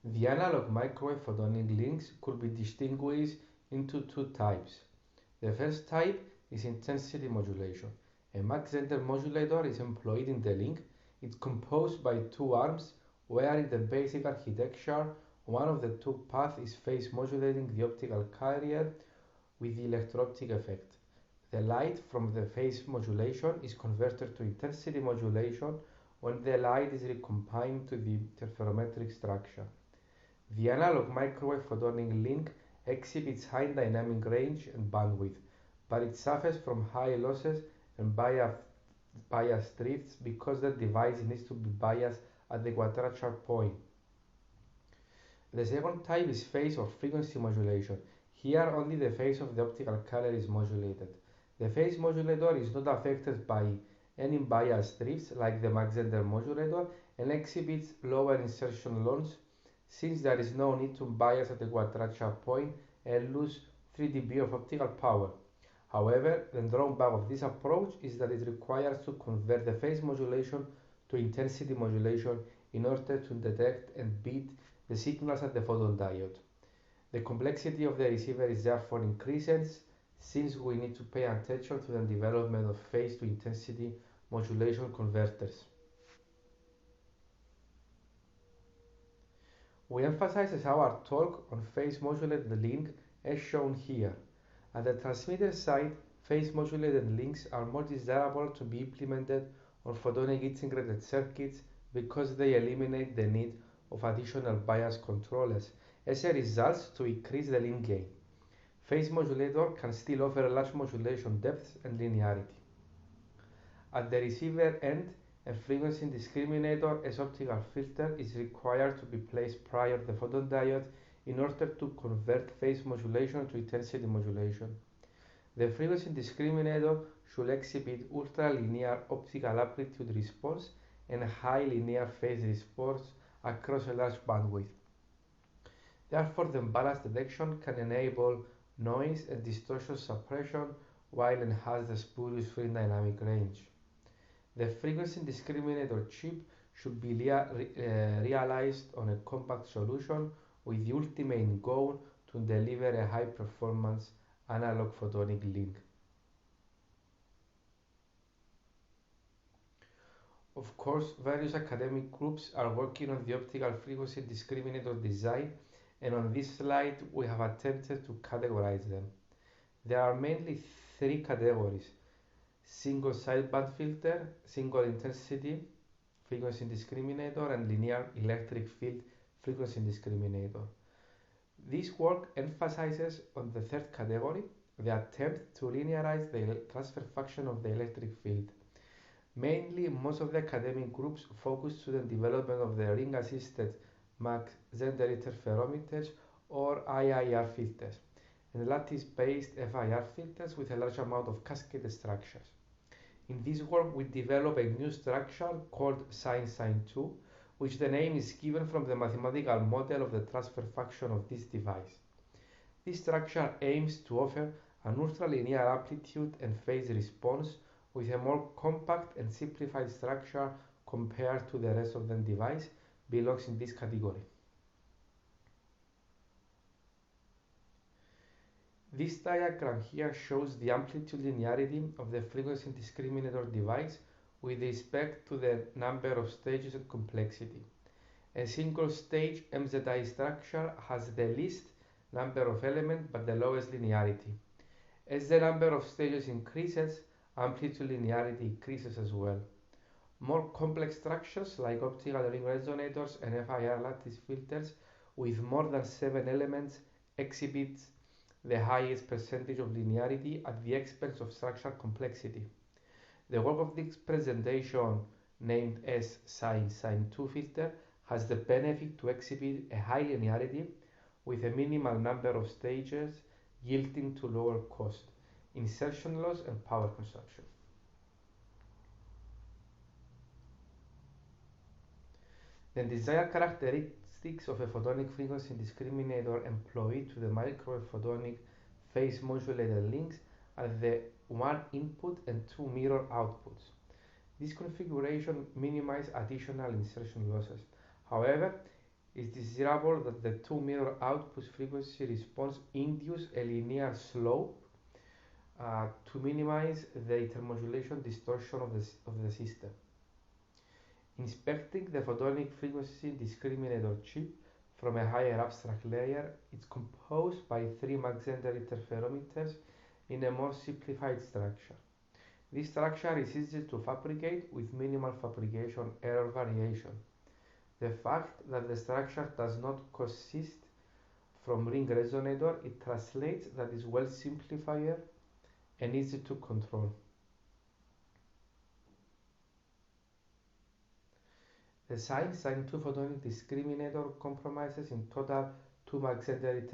The analog microwave photonic links could be distinguished into two types. The first type is intensity modulation. A Mach-Zehnder modulator is employed in the link. It's composed by two arms, where in the basic architecture, one of the two paths is phase modulating the optical carrier with the electro-optic effect. The light from the phase modulation is converted to intensity modulation when the light is recombined to the interferometric structure. The analog microwave photonic link exhibits high dynamic range and bandwidth, but it suffers from high losses and bias drifts because the device needs to be biased at the quadrature point. The second type is phase or frequency modulation. Here only the phase of the optical carrier is modulated. The phase modulator is not affected by any bias drifts like the Mach-Zehnder modulator and exhibits lower insertion loss since there is no need to bias at the quadrature point and lose 3 dB of optical power. However, the drawback of this approach is that it requires to convert the phase modulation to intensity modulation in order to detect and beat the signals at the photodiode. The complexity of the receiver is therefore increases since we need to pay attention to the development of phase to intensity modulation converters. We emphasize our talk on phase-modulated link as shown here. At the transmitter side, phase-modulated links are more desirable to be implemented on photonic integrated circuits because they eliminate the need of additional bias controllers as a result to increase the link gain. Phase modulator can still offer large modulation depths and linearity. At the receiver end, A frequency discriminator as optical filter is required to be placed prior to the photodiode in order to convert phase modulation to intensity modulation. The frequency discriminator should exhibit ultralinear optical amplitude response and high linear phase response across a large bandwidth. Therefore, the ballast detection can enable noise and distortion suppression while enhance the spurious free dynamic range. The frequency discriminator chip should be realized on a compact solution with the ultimate goal to deliver a high-performance analog photonic link. Of course, various academic groups are working on the optical frequency discriminator design, and on this slide we have attempted to categorize them. There are mainly three categories: single sideband filter, single intensity frequency discriminator, and linear electric field frequency discriminator. This work emphasizes on the third category, the attempt to linearize the transfer function of the electric field. Mainly, most of the academic groups focus to the development of the ring-assisted Mach-Zehnder interferometers or IIR filters, and lattice-based FIR filters with a large amount of cascade structures. In this work, we develop a new structure called sin-2, which the name is given from the mathematical model of the transfer function of this device. This structure aims to offer an ultralinear amplitude and phase response with a more compact and simplified structure compared to the rest of the device, belongs in this category. This diagram here shows the amplitude linearity of the frequency discriminator device with respect to the number of stages and complexity. A single stage MZI structure has the least number of elements but the lowest linearity. As the number of stages increases, amplitude linearity increases as well. More complex structures like optical ring resonators and FIR lattice filters with more than 7 elements exhibit the highest percentage of linearity at the expense of structural complexity. The work of this presentation, named as sin-2 filter, has the benefit to exhibit a high linearity with a minimal number of stages, yielding to lower cost, insertion loss, and power consumption. The desired characteristics of a photonic frequency discriminator employed to the microwave photonic phase modulated links are the 1 input and 2 mirror outputs. This configuration minimizes additional insertion losses. However, it is desirable that the 2 mirror outputs frequency response induce a linear slope to minimize the intermodulation distortion of the system. Inspecting the photonic frequency discriminator chip from a higher abstract layer, it's composed by 3 Mach-Zehnder interferometers in a more simplified structure. This structure is easy to fabricate with minimal fabrication error variation. The fact that the structure does not consist from ring resonator, it translates that it's well simplified and easy to control. The sin-2 photonic discriminator comprises in total 2 Mach-Zehnder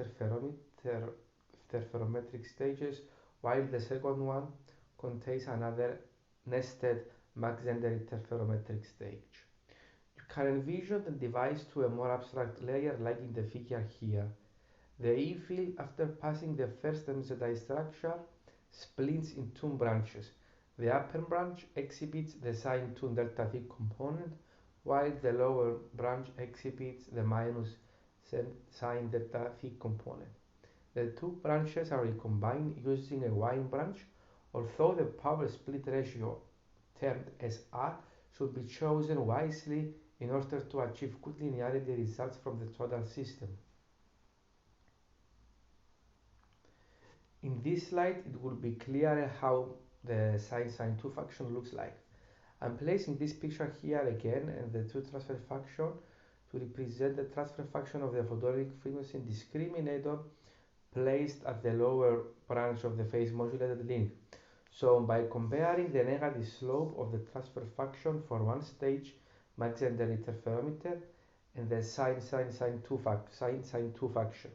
interferometric stages, while the second one contains another nested Mach-Zehnder interferometric stage. You can envision the device to a more abstract layer like in the figure here. The E field, after passing the first MZI structure, splits in 2 branches. The upper branch exhibits the sin-2 delta V component, while the lower branch exhibits the minus sin delta V component. The 2 branches are recombined using a wine branch, although the power split ratio, termed as R, should be chosen wisely in order to achieve good linearity results from the total system. In this slide, it will be clearer how the sin-2 function looks like. I'm placing this picture here again and the 2 transfer function to represent the transfer function of the photonic frequency discriminator placed at the lower branch of the phase modulated link. So by comparing the negative slope of the transfer function for one stage Mach-Zehnder interferometer and the sine 2 function.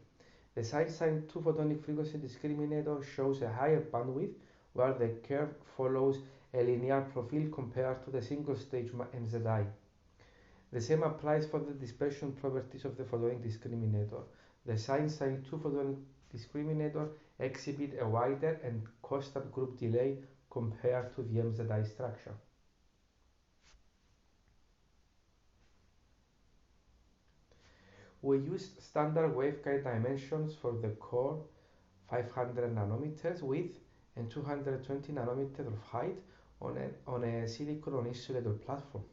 The sine 2 photonic frequency discriminator shows a higher bandwidth where the curve follows a linear profile compared to the single stage NZI. The same applies for the dispersion properties of the photonic discriminator. The sine 2 photonic discriminator exhibit a wider and constant group delay compared to the MZI structure. We used standard waveguide dimensions for the core, 500 nanometers width and 220 nanometers of height on a silicon on insulator platform.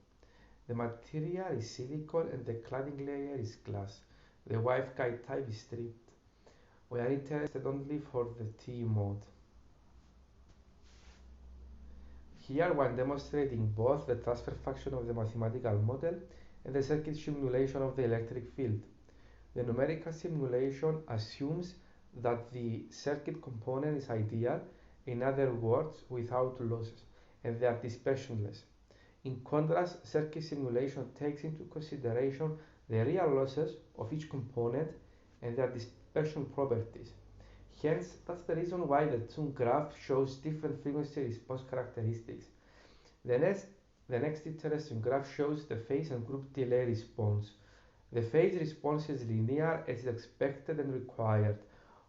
The material is silicon and the cladding layer is glass. The waveguide type is stripped. We are interested only for the TE mode. Here we are demonstrating both the transfer function of the mathematical model and the circuit simulation of the electric field. The numerical simulation assumes that the circuit component is ideal, in other words, without losses, and they are dispersionless. In contrast, circuit simulation takes into consideration the real losses of each component and their dispersion properties. Hence, that's the reason why the two graphs shows different frequency response characteristics. The next interesting graph shows the phase and group delay response. The phase response is linear as is expected and required.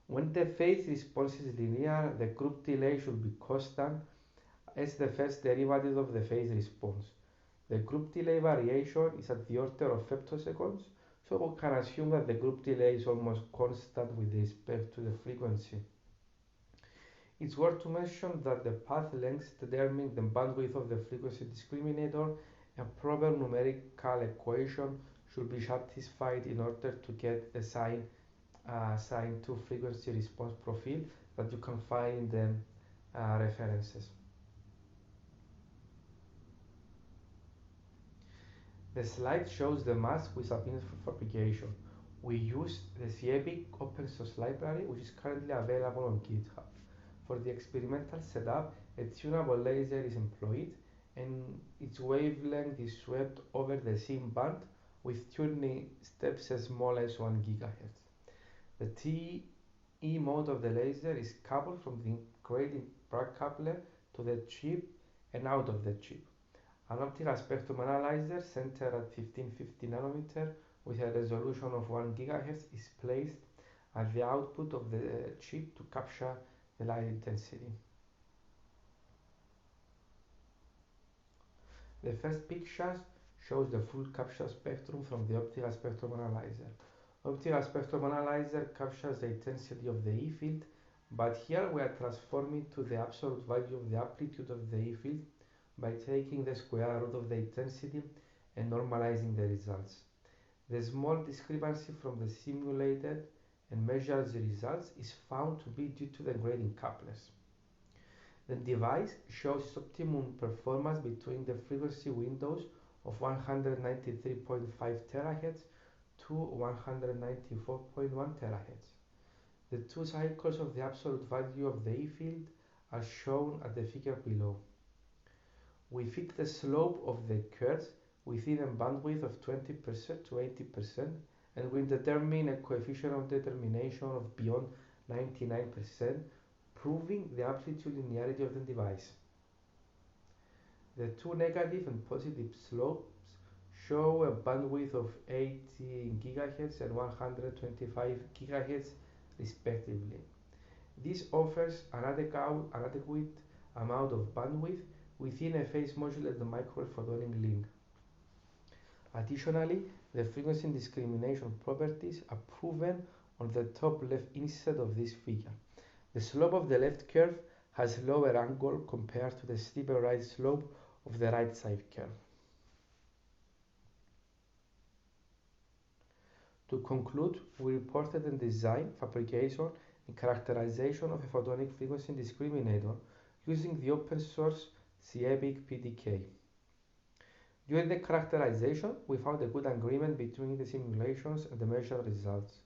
When the phase response is linear, the group delay should be constant as the first derivative of the phase response. The group delay variation is at the order of femtoseconds, so we can assume that the group delay is almost constant with respect to the frequency. It's worth to mention that the path lengths determine the bandwidth of the frequency discriminator, and proper numerical equation should be satisfied in order to get the sine 2 frequency response profile that you can find in the references. The slide shows the mask we submitted for fabrication. We used the CEPIC open source library, which is currently available on GitHub. For the experimental setup, a tunable laser is employed and its wavelength is swept over the same band with tuning steps as small as 1 GHz. The TE mode of the laser is coupled from the integrated Bragg coupler to the chip and out of the chip. An optical spectrum analyzer centered at 1550 nanometer with a resolution of 1 GHz is placed at the output of the chip to capture the light intensity. The first picture shows the full capture spectrum from the optical spectrum analyzer. Optical spectrum analyzer captures the intensity of the E field, but here we are transforming to the absolute value of the amplitude of the E field by taking the square root of the intensity and normalizing the results. The small discrepancy from the simulated and measured results is found to be due to the grading couplers. The device shows optimum performance between the frequency windows of 193.5 THz to 194.1 THz. The two cycles of the absolute value of the E field are shown at the figure below. We fit the slope of the curves within a bandwidth of 20% to 80%, and we determine a coefficient of determination of beyond 99%, proving the amplitude linearity of the device. The two negative and positive slopes show a bandwidth of 80 GHz and 125 GHz respectively. This offers an adequate amount of bandwidth within a phase-modulated microwave photonic link. Additionally, the frequency discrimination properties are proven on the top left instead of this figure. The slope of the left curve has lower angle compared to the steeper right slope of the right side curve. To conclude, we reported the design, fabrication, and characterization of a photonic frequency discriminator using the open source CEPIC PDK. During the characterization, we found a good agreement between the simulations and the measured results.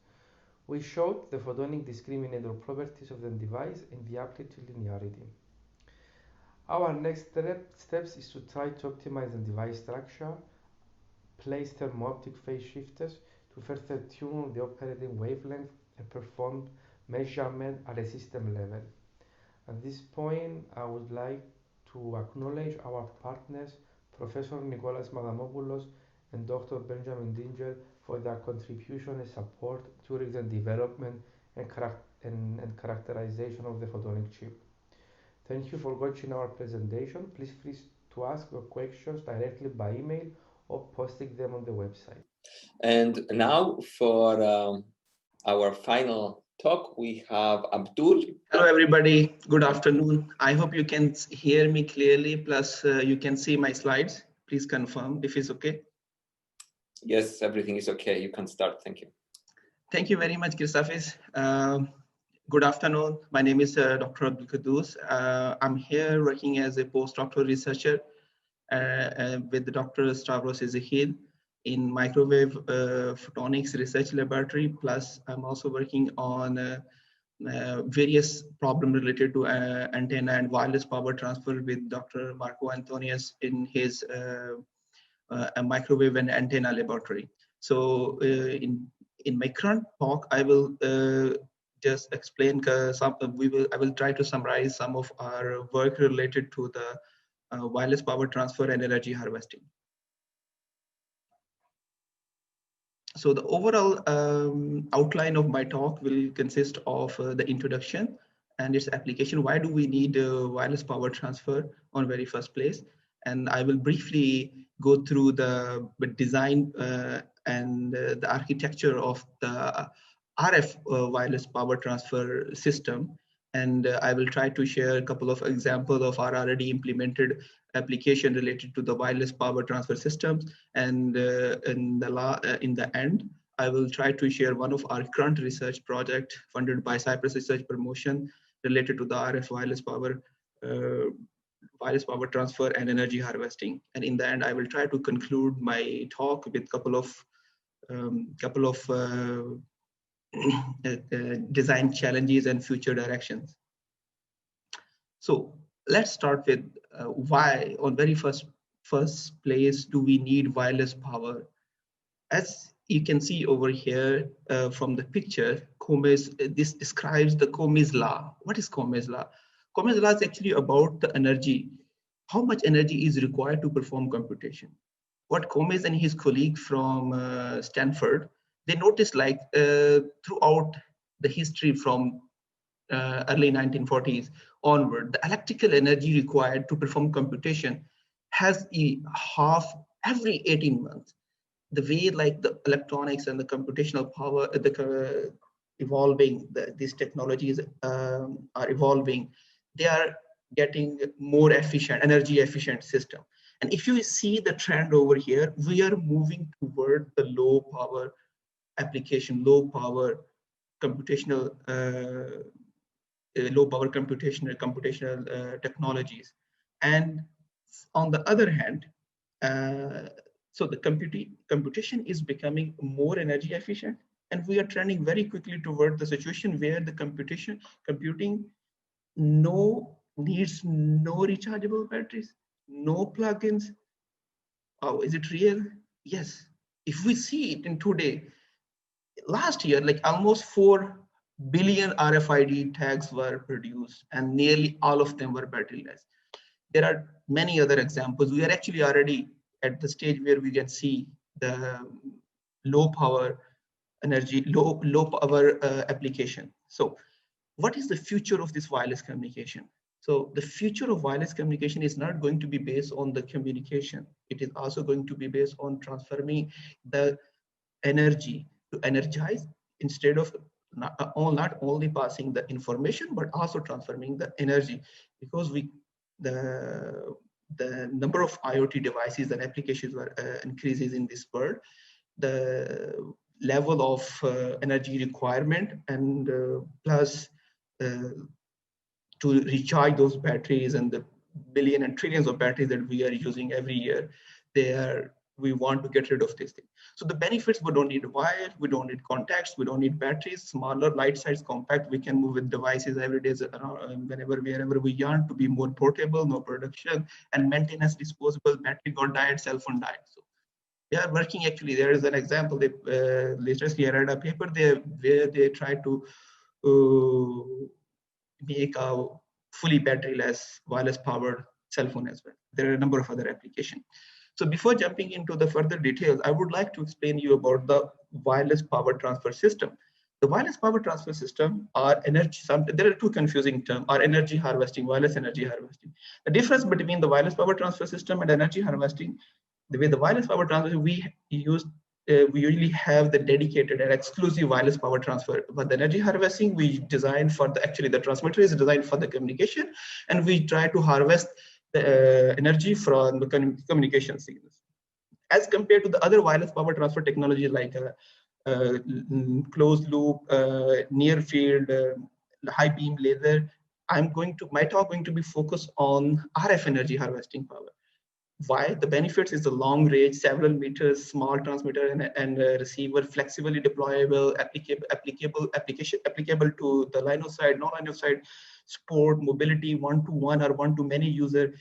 We showed the photonic discriminator properties of the device and the amplitude linearity. Our next steps is to try to optimize the device structure, place thermo-optic phase shifters to further tune the operating wavelength and perform measurement at a system level. At this point, I would like to acknowledge our partners, Professor Nikolas and Dr. Benjamin Dinger, for their contribution and support during the development and characterization of the photonic chip. Thank you for watching our presentation. Please feel free to ask your questions directly by email or posting them on the website. And now for our final talk, we have Abdul. Hello, everybody. Good afternoon. I hope you can hear me clearly, plus you can see my slides. Please confirm if it's okay. Yes, everything is okay. You can start. Thank you. Thank you very much, Christofides. Good afternoon. My name is Dr. Abdul. I'm here working as a postdoctoral researcher with Dr. Stavros Iezekiel in microwave photonics research laboratory. Plus, I'm also working on various problems related to antenna and wireless power transfer with Dr. Marco Antonius in his a microwave and antenna laboratory. So in my current talk, I will just explain I will try to summarize some of our work related to the wireless power transfer and energy harvesting. So the overall outline of my talk will consist of the introduction and its application. Why do we need wireless power transfer on very first place? And I will briefly go through the design and the architecture of the RF wireless power transfer system. And I will try to share a couple of examples of our already implemented application related to the wireless power transfer systems. And in the end, I will try to share one of our current research project funded by Cyprus Research Promotion related to the RF wireless power transfer and energy harvesting. And in the end, I will try to conclude my talk with couple of design challenges and future directions. So let's start with why on very first place do we need wireless power. As you can see over here from the picture, this describes the Comey's law. What is Comey's law? Comey's law is actually about the energy, how much energy is required to perform computation. What Comey and his colleague from Stanford, they noticed like throughout the history from early 1940s onward, the electrical energy required to perform computation has a half every 18 months. The way like the electronics and the computational power, evolving, these technologies are evolving, they are getting more efficient, energy efficient system. And if you see the trend over here, we are moving toward the low power application, low power computational technologies. And on the other hand, so the computation is becoming more energy efficient, and we are trending very quickly toward the situation where the computing needs no rechargeable batteries, no plugins. Oh, is it real? Yes. If we see it in today, last year, like almost 4 billion RFID tags were produced, and nearly all of them were batteryless. There are many other examples. We are actually already at the stage where we can see the low power energy, low power application. So what is the future of this wireless communication? So the future of wireless communication is not going to be based on the communication. It is also going to be based on transforming the energy to energize, instead of not only passing the information, but also transforming the energy, because the number of IoT devices and applications increases in this world. The level of energy requirement and plus to recharge those batteries and the billion and trillions of batteries that we are using every year, they are we want to get rid of this thing. So the benefits, we don't need wire, we don't need contacts, we don't need batteries, smaller, light size, compact. We can move with devices every day, wherever, wherever we want, to be more portable, no production, and maintenance, disposable, battery got died, cell phone died. So they are working. Actually, there is an example. They lately I read a paper there where they try to make a fully battery-less, wireless powered cell phone as well. There are a number of other applications. So before jumping into the further details, I would like to explain you about the wireless power transfer system. The wireless power transfer system are energy, there are two confusing terms, are energy harvesting, wireless energy harvesting. The difference between the wireless power transfer system and energy harvesting, the way the wireless power transfer, we usually have the dedicated and exclusive wireless power transfer, but the energy harvesting we design for the, actually the transmitter is designed for the communication, and we try to harvest the energy from the communication signals. As compared to the other wireless power transfer technology like closed loop, near field, high beam laser, my talk going to be focused on RF energy harvesting power. Why? The benefits is the long range, several meters, small transmitter and receiver, flexibly deployable, applicable to the line of sight, non-line of sight, sport, mobility, one-to-one or one-to-many user,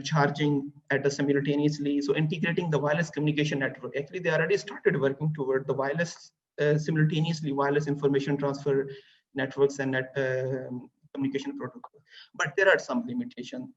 charging at a simultaneously. So integrating the wireless communication network. Actually, they already started working toward the wireless, simultaneously wireless information transfer networks and communication protocol. But there are some limitations.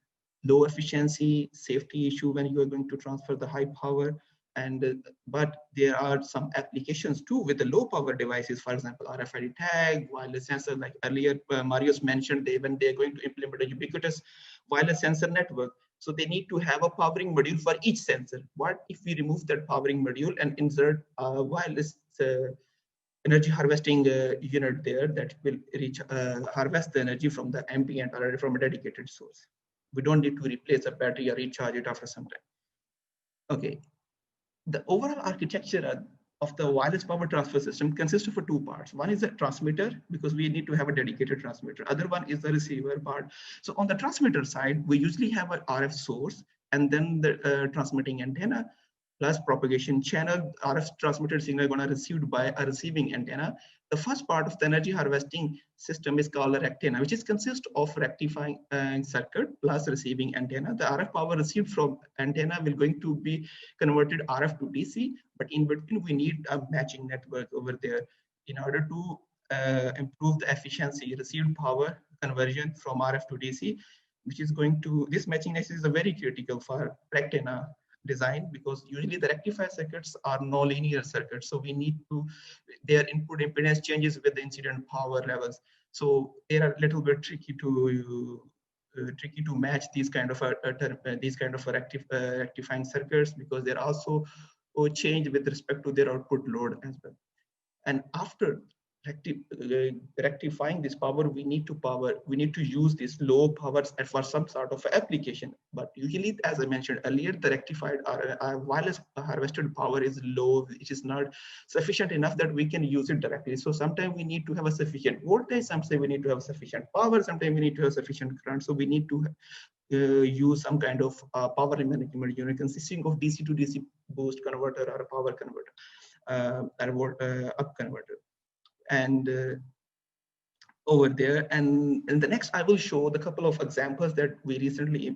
Low efficiency, safety issue when you are going to transfer the high power, and but there are some applications too with the low power devices. For example, RFID tag, wireless sensor, like earlier Marius mentioned, when they're going to implement a ubiquitous wireless sensor network, so they need to have a powering module for each sensor. What if we remove that powering module and insert a wireless energy harvesting unit there that will harvest the energy from the ambient or from a dedicated source? We don't need to replace a battery or recharge it after some time. Okay, the overall architecture of the wireless power transfer system consists of two parts. One is the transmitter, because we need to have a dedicated transmitter. Other one is the receiver part. So on the transmitter side, we usually have an RF source and then the transmitting antenna plus propagation channel. RF transmitted signal going to received by a receiving antenna. The first part of the energy harvesting system is called a rectantenna, which is consist of rectifying circuit plus receiving antenna. The RF power received from antenna will going to be converted RF to DC, but in between we need a matching network over there in order to improve the efficiency, received power conversion from RF to DC, which is going to, this matching network is a very critical for rectantenna design, because usually the rectifier circuits are nonlinear circuits, so we need to, their input impedance changes with the incident power levels, so they are a little bit tricky to match these kind of rectifying circuits, because they're also change with respect to their output load as well. And after rectifying this power, we need to use this low powers for some sort of application. But usually, as I mentioned earlier, the rectified wireless harvested power is low, which is not sufficient enough that we can use it directly. So sometimes we need to have a sufficient voltage, sometimes we need to have sufficient power, sometimes we need to have sufficient current. So we need to use some kind of power management unit consisting of DC to DC boost converter or a power converter, up converter. And over there, and in the next I will show the couple of examples that we recently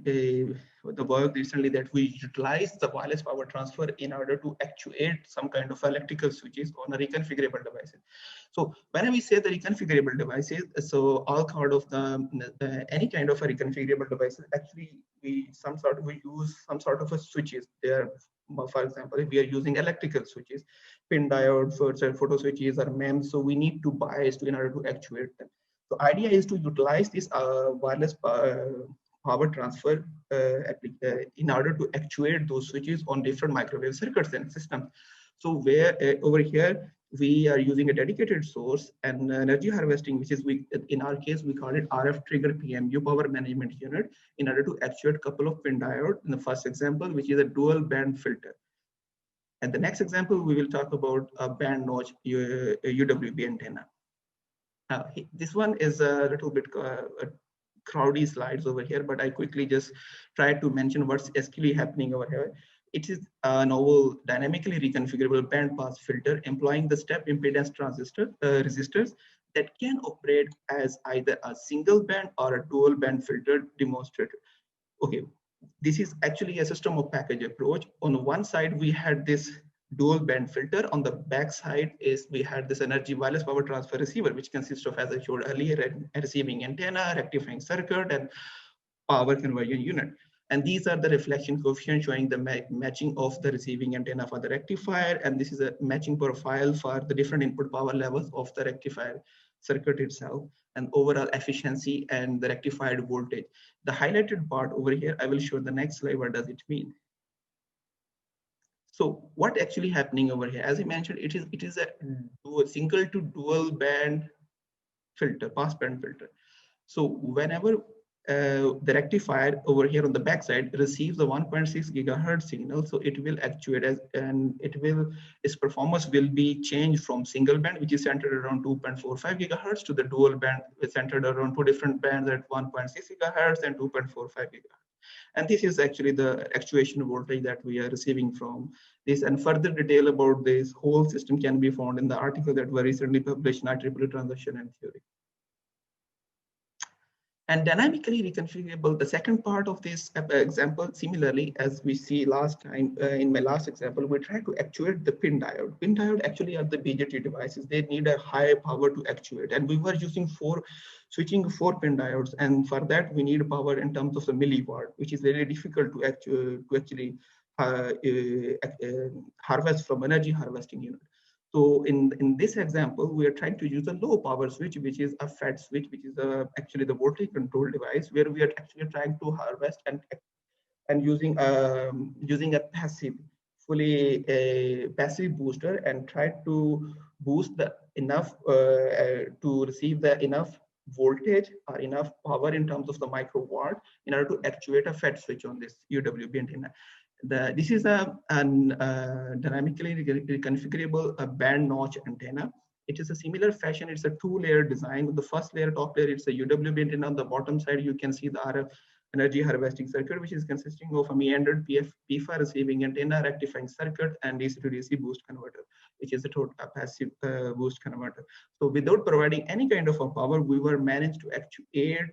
that we utilized the wireless power transfer in order to actuate some kind of electrical switches on a reconfigurable devices. So when we say the reconfigurable devices, so all kind of the any kind of a reconfigurable devices, actually we use some sort of a switches there. For example, if we are using electrical switches, pin diode, photo switches, or MEMS, so we need to bias in order to actuate them. So idea is to utilize this wireless power transfer in order to actuate those switches on different microwave circuits and systems. So where over here we are using a dedicated source and energy harvesting, which is in our case we call it RF trigger PMU, power management unit, in order to actuate a couple of pin diode in the first example, which is a dual band filter. And the next example we will talk about a band notch UWB antenna. This one is a little bit crowdy slides over here, but I quickly just try to mention what's actually happening over here. It is a novel dynamically reconfigurable bandpass filter employing the step impedance resistors that can operate as either a single band or a dual band filter demonstrated. Okay, this is actually a system of package approach. On one side, we had this dual band filter. On the back side is we had this energy wireless power transfer receiver, which consists of, as I showed earlier, a receiving antenna, rectifying circuit, and power conversion unit. And these are the reflection coefficients showing the matching of the receiving antenna for the rectifier. And this is a matching profile for the different input power levels of the rectifier circuit itself, and overall efficiency and the rectified voltage. The highlighted part over here, I will show the next slide. What does it mean? So what actually happening over here? As I mentioned, it is a single to dual band filter, pass band filter. So whenever the rectifier over here on the back side receives the 1.6 gigahertz signal, so it will actuate as, and its performance will be changed from single band, which is centered around 2.45 gigahertz, to the dual band, centered around two different bands at 1.6 gigahertz and 2.45 gigahertz. And this is actually the actuation voltage that we are receiving from this. And further detail about this whole system can be found in the article that were recently published in IEEE Transition and Theory. And dynamically reconfigurable, the second part of this example, similarly, as we see last time in my last example, we try to actuate the pin diode. Pin diode actually are the BJT devices. They need a high power to actuate. And we were using switching 4 pin diodes. And for that, we need power in terms of the milliwatt, which is very difficult to actually harvest from energy harvesting unit. So in this example, we are trying to use a low power switch, which is a FET switch, which is actually the voltage control device, where we are actually trying to harvest and using a passive, fully a passive booster, and try to boost the enough to receive the enough voltage or enough power in terms of the microwatt in order to actuate a FET switch on this UWB antenna. This is a dynamically reconfigurable band notch antenna. It is a similar fashion. It's a 2-layer design. The first layer, top layer, it's a UWB antenna. On the bottom side, you can see the RF energy harvesting circuit, which is consisting of a meandered PFA receiving antenna, rectifying circuit, and DC to DC boost converter, which is a passive boost converter. So without providing any kind of a power, we were managed to actuate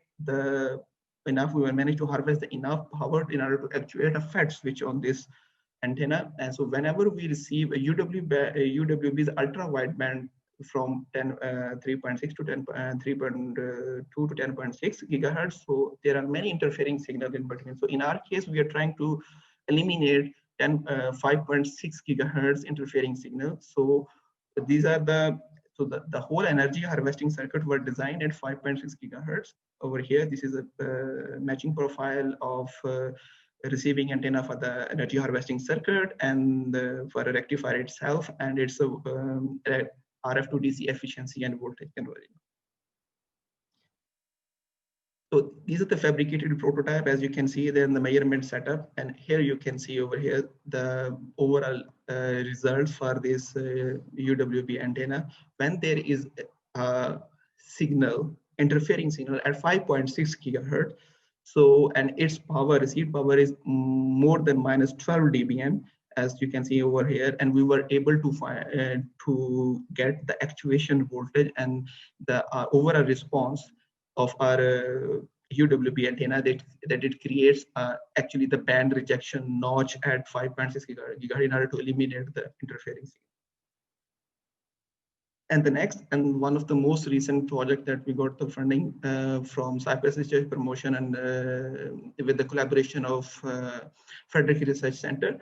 we were managed to harvest enough power in order to actuate a FET switch on this antenna. And so whenever we receive a UWB's ultra wideband from 3.6 to 3.2 to 10.6 gigahertz, so there are many interfering signals in between. So in our case, we are trying to eliminate 5.6 gigahertz interfering signal. So these are the whole energy harvesting circuit were designed at 5.6 gigahertz. Over here, this is a matching profile of receiving antenna for the energy harvesting circuit and for a rectifier itself, and it's a RF to DC efficiency and voltage conversion. So these are the fabricated prototype, as you can see there in the measurement setup, and here you can see over here the overall results for this UWB antenna when there is a signal, interfering signal at 5.6 gigahertz. So, and its power, received power is more than minus 12 dBm, as you can see over here, and we were able to find to get the actuation voltage and the overall response of our UWB antenna that it creates actually the band rejection notch at 5.6 gigahertz in order to eliminate the interfering signal. And the next, and one of the most recent project that we got the funding from Cyprus Research Promotion and with the collaboration of Frederick Research Center,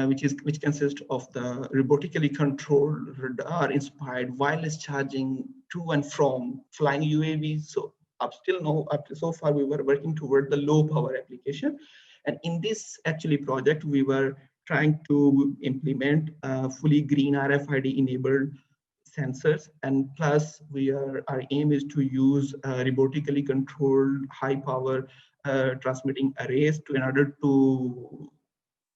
which consists of the robotically controlled radar-inspired wireless charging to and from flying UAVs. So up to so far, we were working toward the low power application. And in this actually project, we were trying to implement fully green RFID enabled sensors, and plus our aim is to use robotically controlled high power transmitting arrays in order to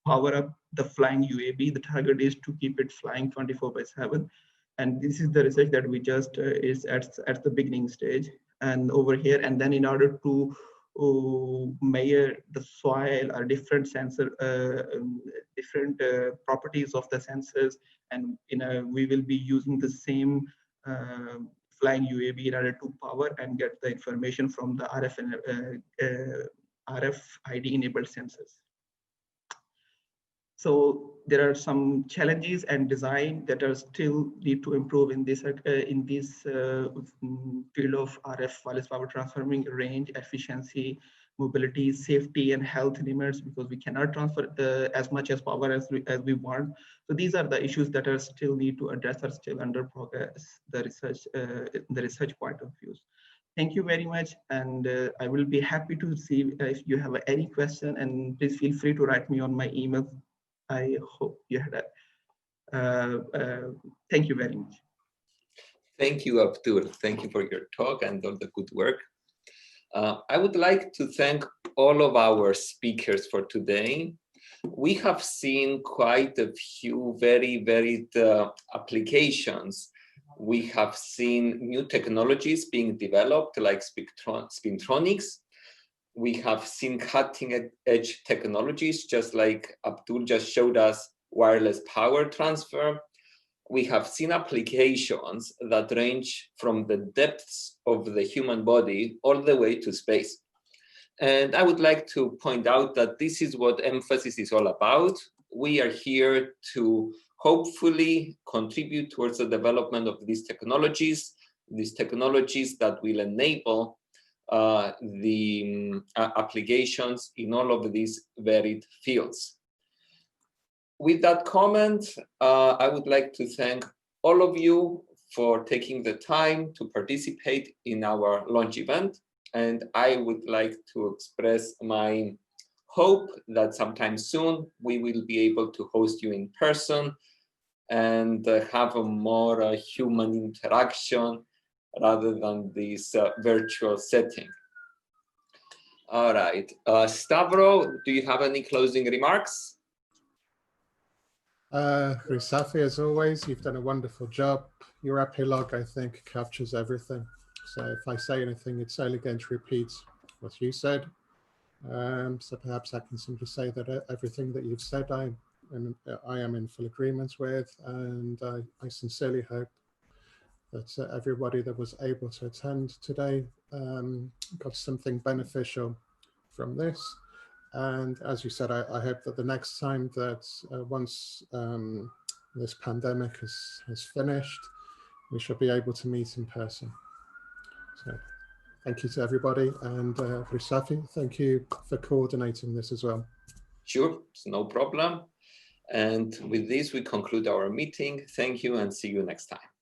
power up the flying UAV. The target is to keep it flying 24/7, and this is the research that we just is at the beginning stage and over here. And then in order to measure the soil or different sensor, different properties of the sensors, and we will be using the same flying UAV in order to power and get the information from the RFID enabled sensors. So there are some challenges and design that are still need to improve in this field of RF wireless power transforming, range, efficiency, mobility, safety, and health limits, because we cannot transfer as much as power as we want. So these are the issues that are still need to address, are still under progress, the research point of view. Thank you very much, and I will be happy to see if you have any question, and please feel free to write me on my email. I hope you had thank you very much. Thank you, Abdul. Thank you for your talk and all the good work. I would like to thank all of our speakers for today. We have seen quite a few very varied applications. We have seen new technologies being developed, like spintronics. We have seen cutting-edge technologies, just like Abdul just showed us, wireless power transfer. We have seen applications that range from the depths of the human body all the way to space. And I would like to point out that this is what emphasis is all about. We are here to hopefully contribute towards the development of these technologies that will enable the applications in all of these varied fields. With that comment, I would like to thank all of you for taking the time to participate in our launch event. And I would like to express my hope that sometime soon we will be able to host you in person and have a more human interaction rather than this virtual setting. All right, Stavros, do you have any closing remarks? Christofides, as always, you've done a wonderful job. Your epilogue, I think, captures everything. So if I say anything, it's only going to repeat what you said. So perhaps I can simply say that everything that you've said, I am in full agreement with, and I sincerely hope that everybody that was able to attend today got something beneficial from this. And as you said, I hope that the next time that once this pandemic has finished, we shall be able to meet in person. So thank you to everybody. And Christofides, thank you for coordinating this as well. Sure, it's no problem. And with this, we conclude our meeting. Thank you and see you next time.